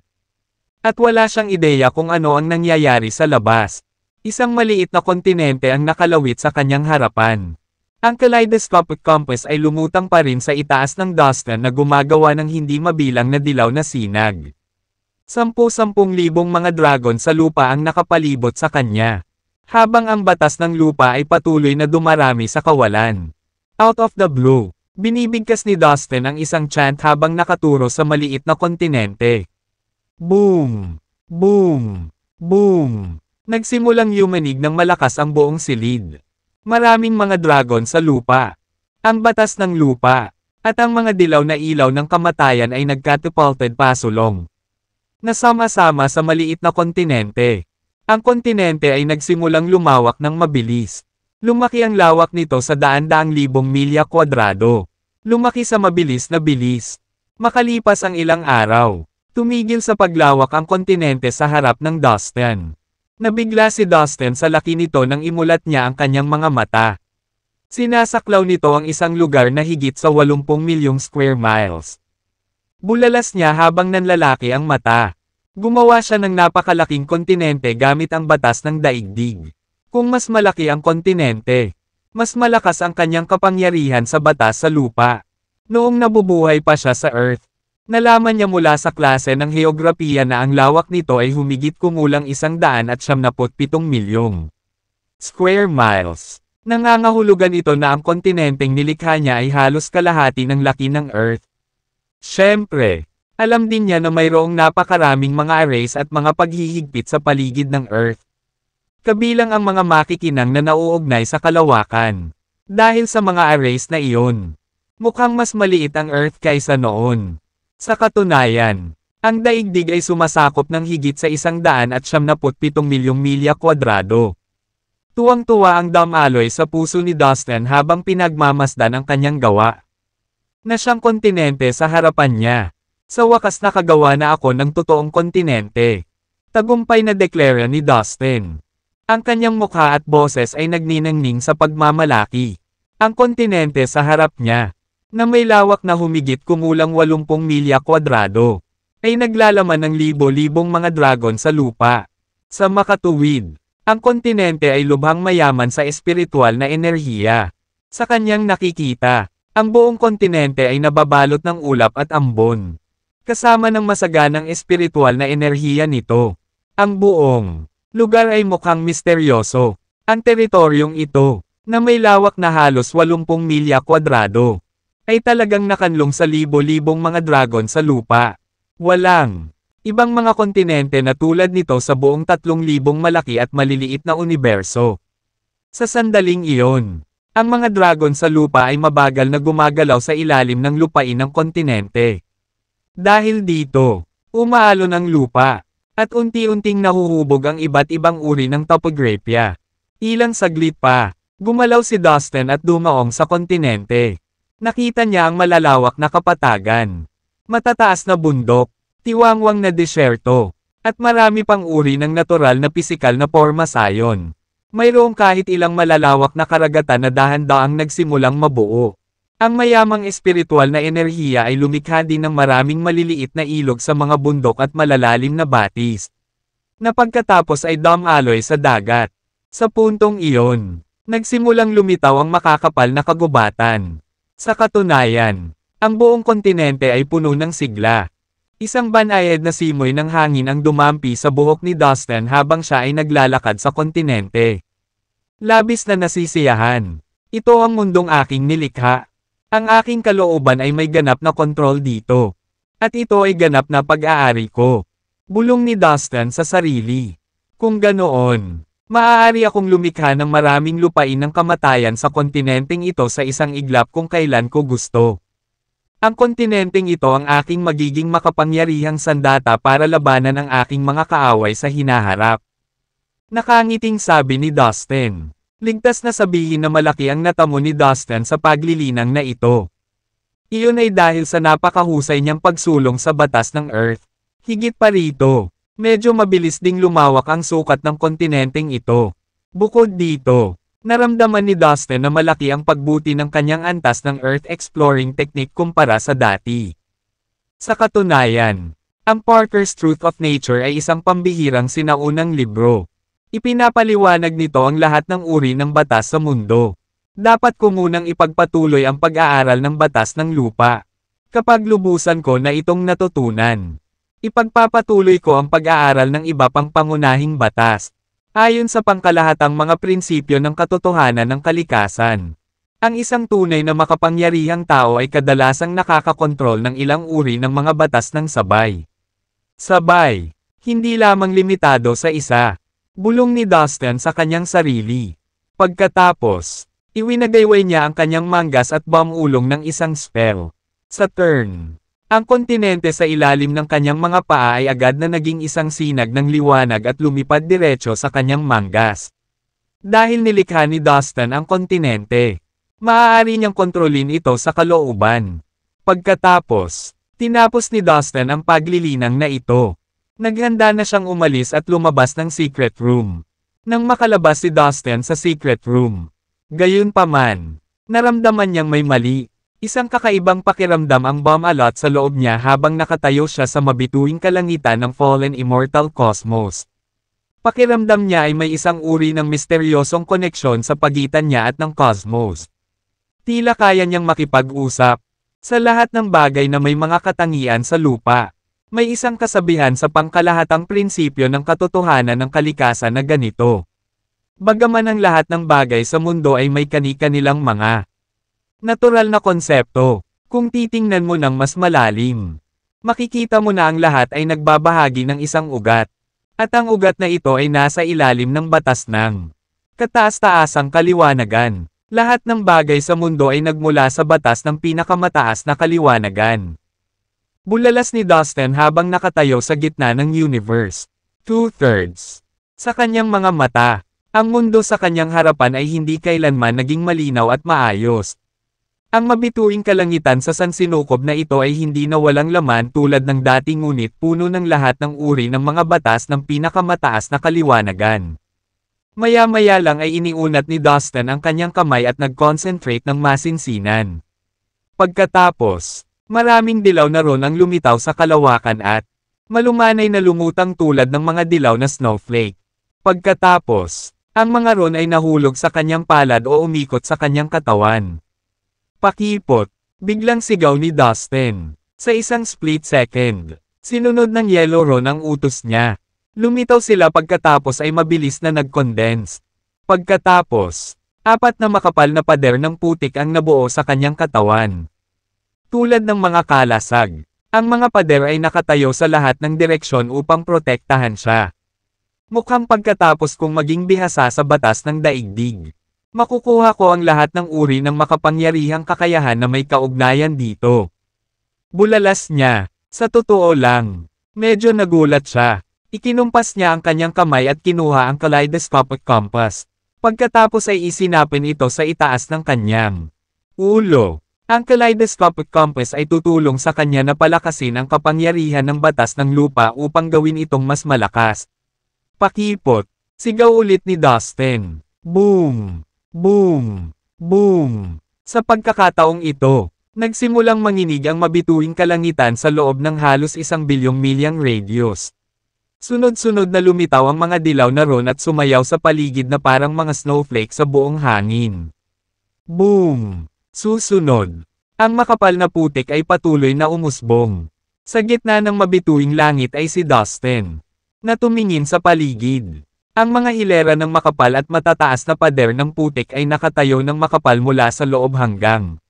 S1: At wala siyang ideya kung ano ang nangyayari sa labas. Isang maliit na kontinente ang nakalawit sa kanyang harapan. Ang kaleidoscopic compass ay lumutang pa rin sa itaas ng Dustin na gumagawa ng hindi mabilang na dilaw na sinag. 10,000 mga dragon sa lupa ang nakapalibot sa kanya. Habang ang batas ng lupa ay patuloy na dumarami sa kawalan. Out of the blue, binibigkas ni Dustin ang isang chant habang nakaturo sa maliit na kontinente. Boom! Boom! Boom! Nagsimulang yumanig ng malakas ang buong silid. Maraming mga dragon sa lupa. Ang batas ng lupa, at ang mga dilaw na ilaw ng kamatayan ay nagkatapulted pasulong. Nasama-sama sa maliit na kontinente. Ang kontinente ay nagsimulang lumawak ng mabilis. Lumaki ang lawak nito sa daan-daang libong milya kwadrado. Lumaki sa mabilis na bilis. Makalipas ang ilang araw, tumigil sa paglawak ang kontinente sa harap ng Dustin. Nabigla si Dustin sa laki nito nang imulat niya ang kanyang mga mata. Sinasaklaw nito ang isang lugar na higit sa 80 milyong square miles. Bulalas niya habang nanlalaki ang mata. Gumawa siya ng napakalaking kontinente gamit ang batas ng daigdig. Kung mas malaki ang kontinente, mas malakas ang kanyang kapangyarihan sa batas sa lupa. Noong nabubuhay pa siya sa Earth, nalaman niya mula sa klase ng heograpiya na ang lawak nito ay humigit kumulang 197 milyong square miles. Nangangahulugan ito na ang kontinenteng nilikha niya ay halos kalahati ng laki ng Earth. Siyempre, alam din niya na mayroong napakaraming mga arrays at mga paghihigpit sa paligid ng Earth. Kabilang ang mga makikinang na nauugnay sa kalawakan. Dahil sa mga arrays na iyon, mukhang mas maliit ang Earth kaysa noon. Sa katunayan, ang daigdig ay sumasakop ng higit sa 197 milyong milya kwadrado. Tuwang-tuwa ang damaloy sa puso ni Dustin habang pinagmamasdan ang kanyang gawa. Na siyang kontinente sa harapan niya. Sa wakas nakagawa na ako ng totoong kontinente. Tagumpay na deklara ni Dustin. Ang kanyang mukha at boses ay nagniningning sa pagmamalaki. Ang kontinente sa harap niya, na may lawak na humigit kumulang 80 milya kwadrado, ay naglalaman ng libo-libong mga dragon sa lupa. Sa makatuwid, ang kontinente ay lubhang mayaman sa espiritual na enerhiya. Sa kanyang nakikita, ang buong kontinente ay nababalot ng ulap at ambon. Kasama ng masaganang espiritual na enerhiya nito. Ang buong lugar ay mukhang misteryoso. Ang teritoryong ito, na may lawak na halos 80 milya kwadrado, ay talagang nakanlong sa libo-libong mga dragon sa lupa. Walang ibang mga kontinente na tulad nito sa buong 3,000 malaki at maliliit na universo. Sa sandaling iyon, ang mga dragon sa lupa ay mabagal na gumagalaw sa ilalim ng lupain ng kontinente. Dahil dito, umaalon ang lupa, at unti-unting nahuhubog ang iba't ibang uri ng topography. Ilang saglit pa, gumalaw si Dustin at dumaong sa kontinente. Nakita niya ang malalawak na kapatagan, matataas na bundok, tiwangwang na disyerto, at marami pang uri ng natural na pisikal na porma sayon. Mayroong kahit ilang malalawak na karagatan na dahan-daang nagsimulang mabuo. Ang mayamang espiritual na enerhiya ay lumikha din ng maraming maliliit na ilog sa mga bundok at malalalim na batis. Na pagkatapos ay dumaloy sa dagat. Sa puntong iyon, nagsimulang lumitaw ang makakapal na kagubatan. Sa katunayan, ang buong kontinente ay puno ng sigla. Isang banayad na simoy ng hangin ang dumampi sa buhok ni Dustin habang siya ay naglalakad sa kontinente. Labis na nasisiyahan. Ito ang mundong aking nilikha. Ang aking kalooban ay may ganap na kontrol dito. At ito ay ganap na pag-aari ko. Bulong ni Dustin sa sarili. Kung ganoon, maaari akong lumikha ng maraming lupain ng kamatayan sa kontinenteng ito sa isang iglap kung kailan ko gusto. Ang kontinenteng ito ang aking magiging makapangyarihang sandata para labanan ang aking mga kaaway sa hinaharap. Nakangiting sabi ni Dustin. Ligtas na sabihin na malaki ang natamo ni Dustin sa paglilinang na ito. Iyon ay dahil sa napakahusay niyang pagsulong sa batas ng Earth. Higit pa rito, medyo mabilis ding lumawak ang sukat ng kontinenteng ito. Bukod dito, naramdaman ni Dustin na malaki ang pagbuti ng kanyang antas ng Earth exploring technique kumpara sa dati. Sa katunayan, ang Parker's Truth of Nature ay isang pambihirang sinaunang libro. Ipinapaliwanag nito ang lahat ng uri ng batas sa mundo. Dapat ko munang ipagpatuloy ang pag-aaral ng batas ng lupa. Kapag lubusan ko na itong natutunan, ipagpapatuloy ko ang pag-aaral ng iba pang pangunahing batas. Ayon sa pangkalahatang mga prinsipyo ng katotohanan ng kalikasan. Ang isang tunay na makapangyarihang tao ay kadalasang nakakakontrol ng ilang uri ng mga batas ng sabay. Sabay, hindi lamang limitado sa isa. Bulong ni Dustin sa kanyang sarili. Pagkatapos, iwinagayway niya ang kanyang manggas at bumulong ng isang spell. Sa turn, ang kontinente sa ilalim ng kanyang mga paa ay agad na naging isang sinag ng liwanag at lumipad diretso sa kanyang manggas. Dahil nilikha ni Dustin ang kontinente, maaari niyang kontrolin ito sa kalooban. Pagkatapos, tinapos ni Dustin ang paglilinang na ito. Naghanda na siyang umalis at lumabas ng secret room. Nang makalabas si Dustin sa secret room, gayunpaman, naramdaman niyang may mali. Isang kakaibang pakiramdam ang bumalot sa loob niya habang nakatayo siya sa mabituing kalangitan ng fallen immortal cosmos. Pakiramdam niya ay may isang uri ng misteryosong koneksyon sa pagitan niya at ng cosmos. Tila kaya niyang makipag-usap sa lahat ng bagay na may mga katangian sa lupa. May isang kasabihan sa pangkalahatang prinsipyo ng katotohanan ng kalikasan na ganito. Bagaman ang lahat ng bagay sa mundo ay may kani-kanilang mga natural na konsepto, kung titingnan mo ng mas malalim, makikita mo na ang lahat ay nagbabahagi ng isang ugat. At ang ugat na ito ay nasa ilalim ng batas ng kataas-taasang kaliwanagan. Lahat ng bagay sa mundo ay nagmula sa batas ng pinakamataas na kaliwanagan. Bulalas ni Dustin habang nakatayo sa gitna ng universe. 2/3. Sa kanyang mga mata, Ang mundo sa kanyang harapan ay hindi kailanman naging malinaw at maayos. Ang mabituing kalangitan sa sansinukob na ito ay hindi na walang laman tulad ng dati ngunit puno ng lahat ng uri ng mga batas ng pinakamataas na kaliwanagan. Maya-maya lang ay iniunat ni Dustin ang kanyang kamay at nag-concentrate ng masinsinan. Pagkatapos, maraming dilaw na ron ang lumitaw sa kalawakan at malumanay na lumutang tulad ng mga dilaw na snowflake. Pagkatapos, ang mga ron ay nahulog sa kanyang palad o umikot sa kanyang katawan. Pakipot, biglang sigaw ni Dustin. Sa isang split second, sinunod ng yellow ron ang utos niya. Lumitaw sila pagkatapos ay mabilis na nag-condense. Pagkatapos, 4 na makapal na pader ng putik ang nabuo sa kanyang katawan. Tulad ng mga kalasag, ang mga pader ay nakatayo sa lahat ng direksyon upang protektahan siya. Mukhang pagkatapos kong maging bihasa sa batas ng daigdig, makukuha ko ang lahat ng uri ng makapangyarihang kakayahan na may kaugnayan dito. Bulalas niya. Sa totoo lang, medyo nagulat siya. Ikinumpas niya ang kanyang kamay at kinuha ang kaleidoscopic compass. Pagkatapos ay isinapin ito sa itaas ng kanyang ulo. Ang kaleidoscopic compass ay tutulong sa kanya na palakasin ang kapangyarihan ng batas ng lupa upang gawin itong mas malakas. Pakipot, sigaw ulit ni Dustin. Boom! Boom! Boom! Sa pagkakataong ito, nagsimulang manginig ang mabituing kalangitan sa loob ng halos 1 bilyong milyang radius. Sunod-sunod na lumitaw ang mga dilaw na ron at sumayaw sa paligid na parang mga snowflake sa buong hangin. Boom! Susunod, ang makapal na putik ay patuloy na umusbong. Sa gitna ng mabituing langit ay si Dustin, na tumingin sa paligid. Ang mga hilera ng makapal at matataas na pader ng putik ay nakatayo ng makapal mula sa loob hanggang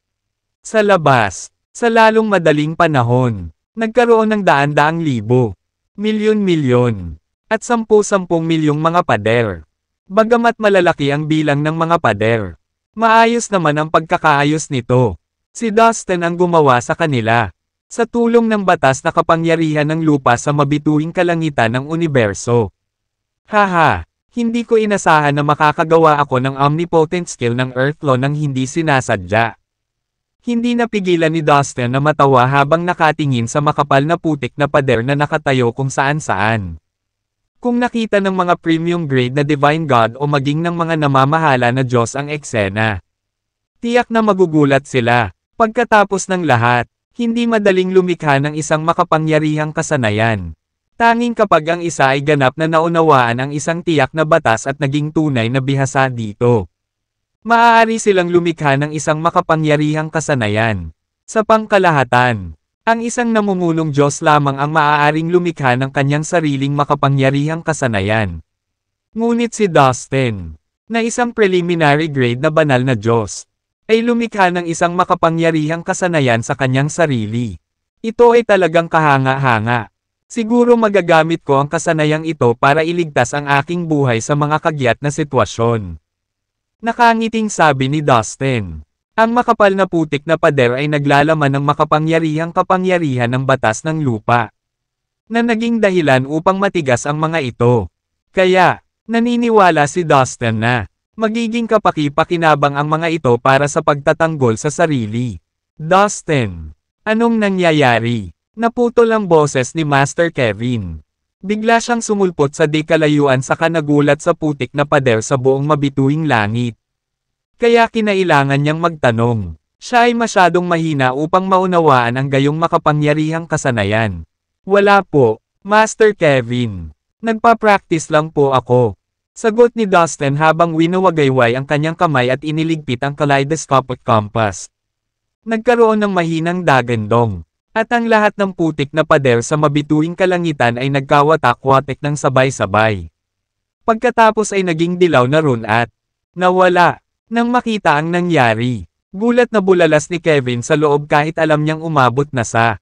S1: sa labas. Sa lalong madaling panahon, nagkaroon ng daan-daang libo, milyon-milyon, at 10-10 milyong mga pader. Bagamat malalaki ang bilang ng mga pader, maayos naman ang pagkakaayos nito. Si Dustin ang gumawa sa kanila. Sa tulong ng batas na kapangyarihan ng lupa sa mabituing kalangitan ng universo. Haha, hindi ko inasahan na makakagawa ako ng omnipotent skill ng Earthlaw nang hindi sinasadya. Hindi napigilan ni Dustin na matawa habang nakatingin sa makapal na putik na pader na nakatayo kung saan-saan. Kung nakita ng mga premium grade na Divine God o maging ng mga namamahala na Diyos ang eksena, tiyak na magugulat sila. Pagkatapos ng lahat, hindi madaling lumikha ng isang makapangyarihang kasanayan. Tanging kapag ang isa ay ganap na naunawaan ang isang tiyak na batas at naging tunay na bihasa dito. Maaari silang lumikha ng isang makapangyarihang kasanayan. Sa pangkalahatan, ang isang namumulong Diyos lamang ang maaaring lumikha ng kanyang sariling makapangyarihang kasanayan. Ngunit si Dustin, na isang preliminary grade na banal na Diyos, ay lumikha ng isang makapangyarihang kasanayan sa kanyang sarili. Ito ay talagang kahanga-hanga. Siguro magagamit ko ang kasanayang ito para iligtas ang aking buhay sa mga kagyat na sitwasyon. Nakangiting sabi ni Dustin. Ang makapal na putik na pader ay naglalaman ng makapangyarihang kapangyarihan ng batas ng lupa, na naging dahilan upang matigas ang mga ito. Kaya, naniniwala si Dustin na magiging kapaki-pakinabang ang mga ito para sa pagtatanggol sa sarili. Dustin, anong nangyayari? Naputol ang boses ni Master Kevin. Bigla siyang sumulpot sa di kalayuan saka nagulat sa putik na pader sa buong mabituing langit. Kaya kinailangan niyang magtanong. Siya ay masyadong mahina upang maunawaan ang gayong makapangyarihang kasanayan. Wala po, Master Kevin. Nagpa-practice lang po ako. Sagot ni Dustin habang winawagayway ang kanyang kamay at iniligpit ang kaleidoscopic compass. Nagkaroon ng mahinang dagandong, at ang lahat ng putik na pader sa mabituing kalangitan ay nagkawatak-watek ng sabay-sabay. Pagkatapos ay naging dilaw na ron at nawala. Nang makita ang nangyari, gulat na bulalas ni Kevin sa loob kahit alam niyang umabot na sa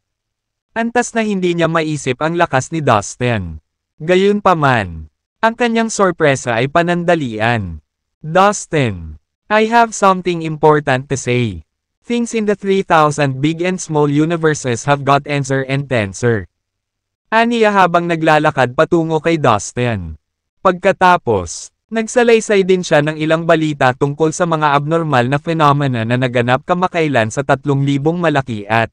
S1: antas na hindi niya maisip ang lakas ni Dustin. Gayunpaman, ang kanyang sorpresa ay panandalian. Dustin, I have something important to say. Things in the 3,000 big and small universes have got answer and tensor. Aniya habang naglalakad patungo kay Dustin. Pagkatapos, Nagsalaysay din siya ng ilang balita tungkol sa mga abnormal na phenomena na naganap kamakailan sa 3,000 malaki at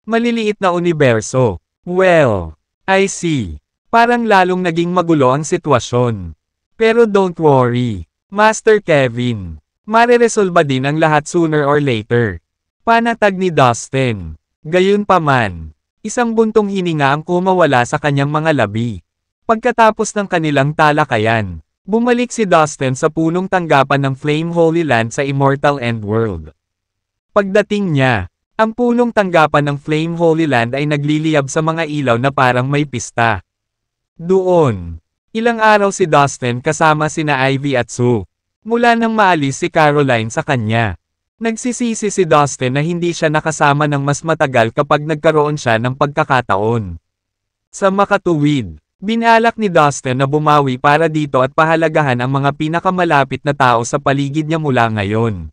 S1: maliliit na universo. Well, I see. Parang lalong naging magulo ang sitwasyon. Pero don't worry, Master Kevin. Mareresolba din ang lahat sooner or later. Panatag ni Dustin. Gayunpaman, isang buntong hininga ang kumawala sa kanyang mga labi. Pagkatapos ng kanilang talakayan, bumalik si Dustin sa punong tanggapan ng Flame Holy Land sa Immortal Endworld. Pagdating niya, ang punong tanggapan ng Flame Holy Land ay nagliliyab sa mga ilaw na parang may pista. Doon, ilang araw si Dustin kasama sina Ivy at Sue. Mula nang maalis si Caroline sa kanya. Nagsisisi si Dustin na hindi siya nakasama ng mas matagal kapag nagkaroon siya ng pagkakataon. Sa makatuwid, binalak ni Dustin na bumawi para dito at pahalagahan ang mga pinakamalapit na tao sa paligid niya mula ngayon.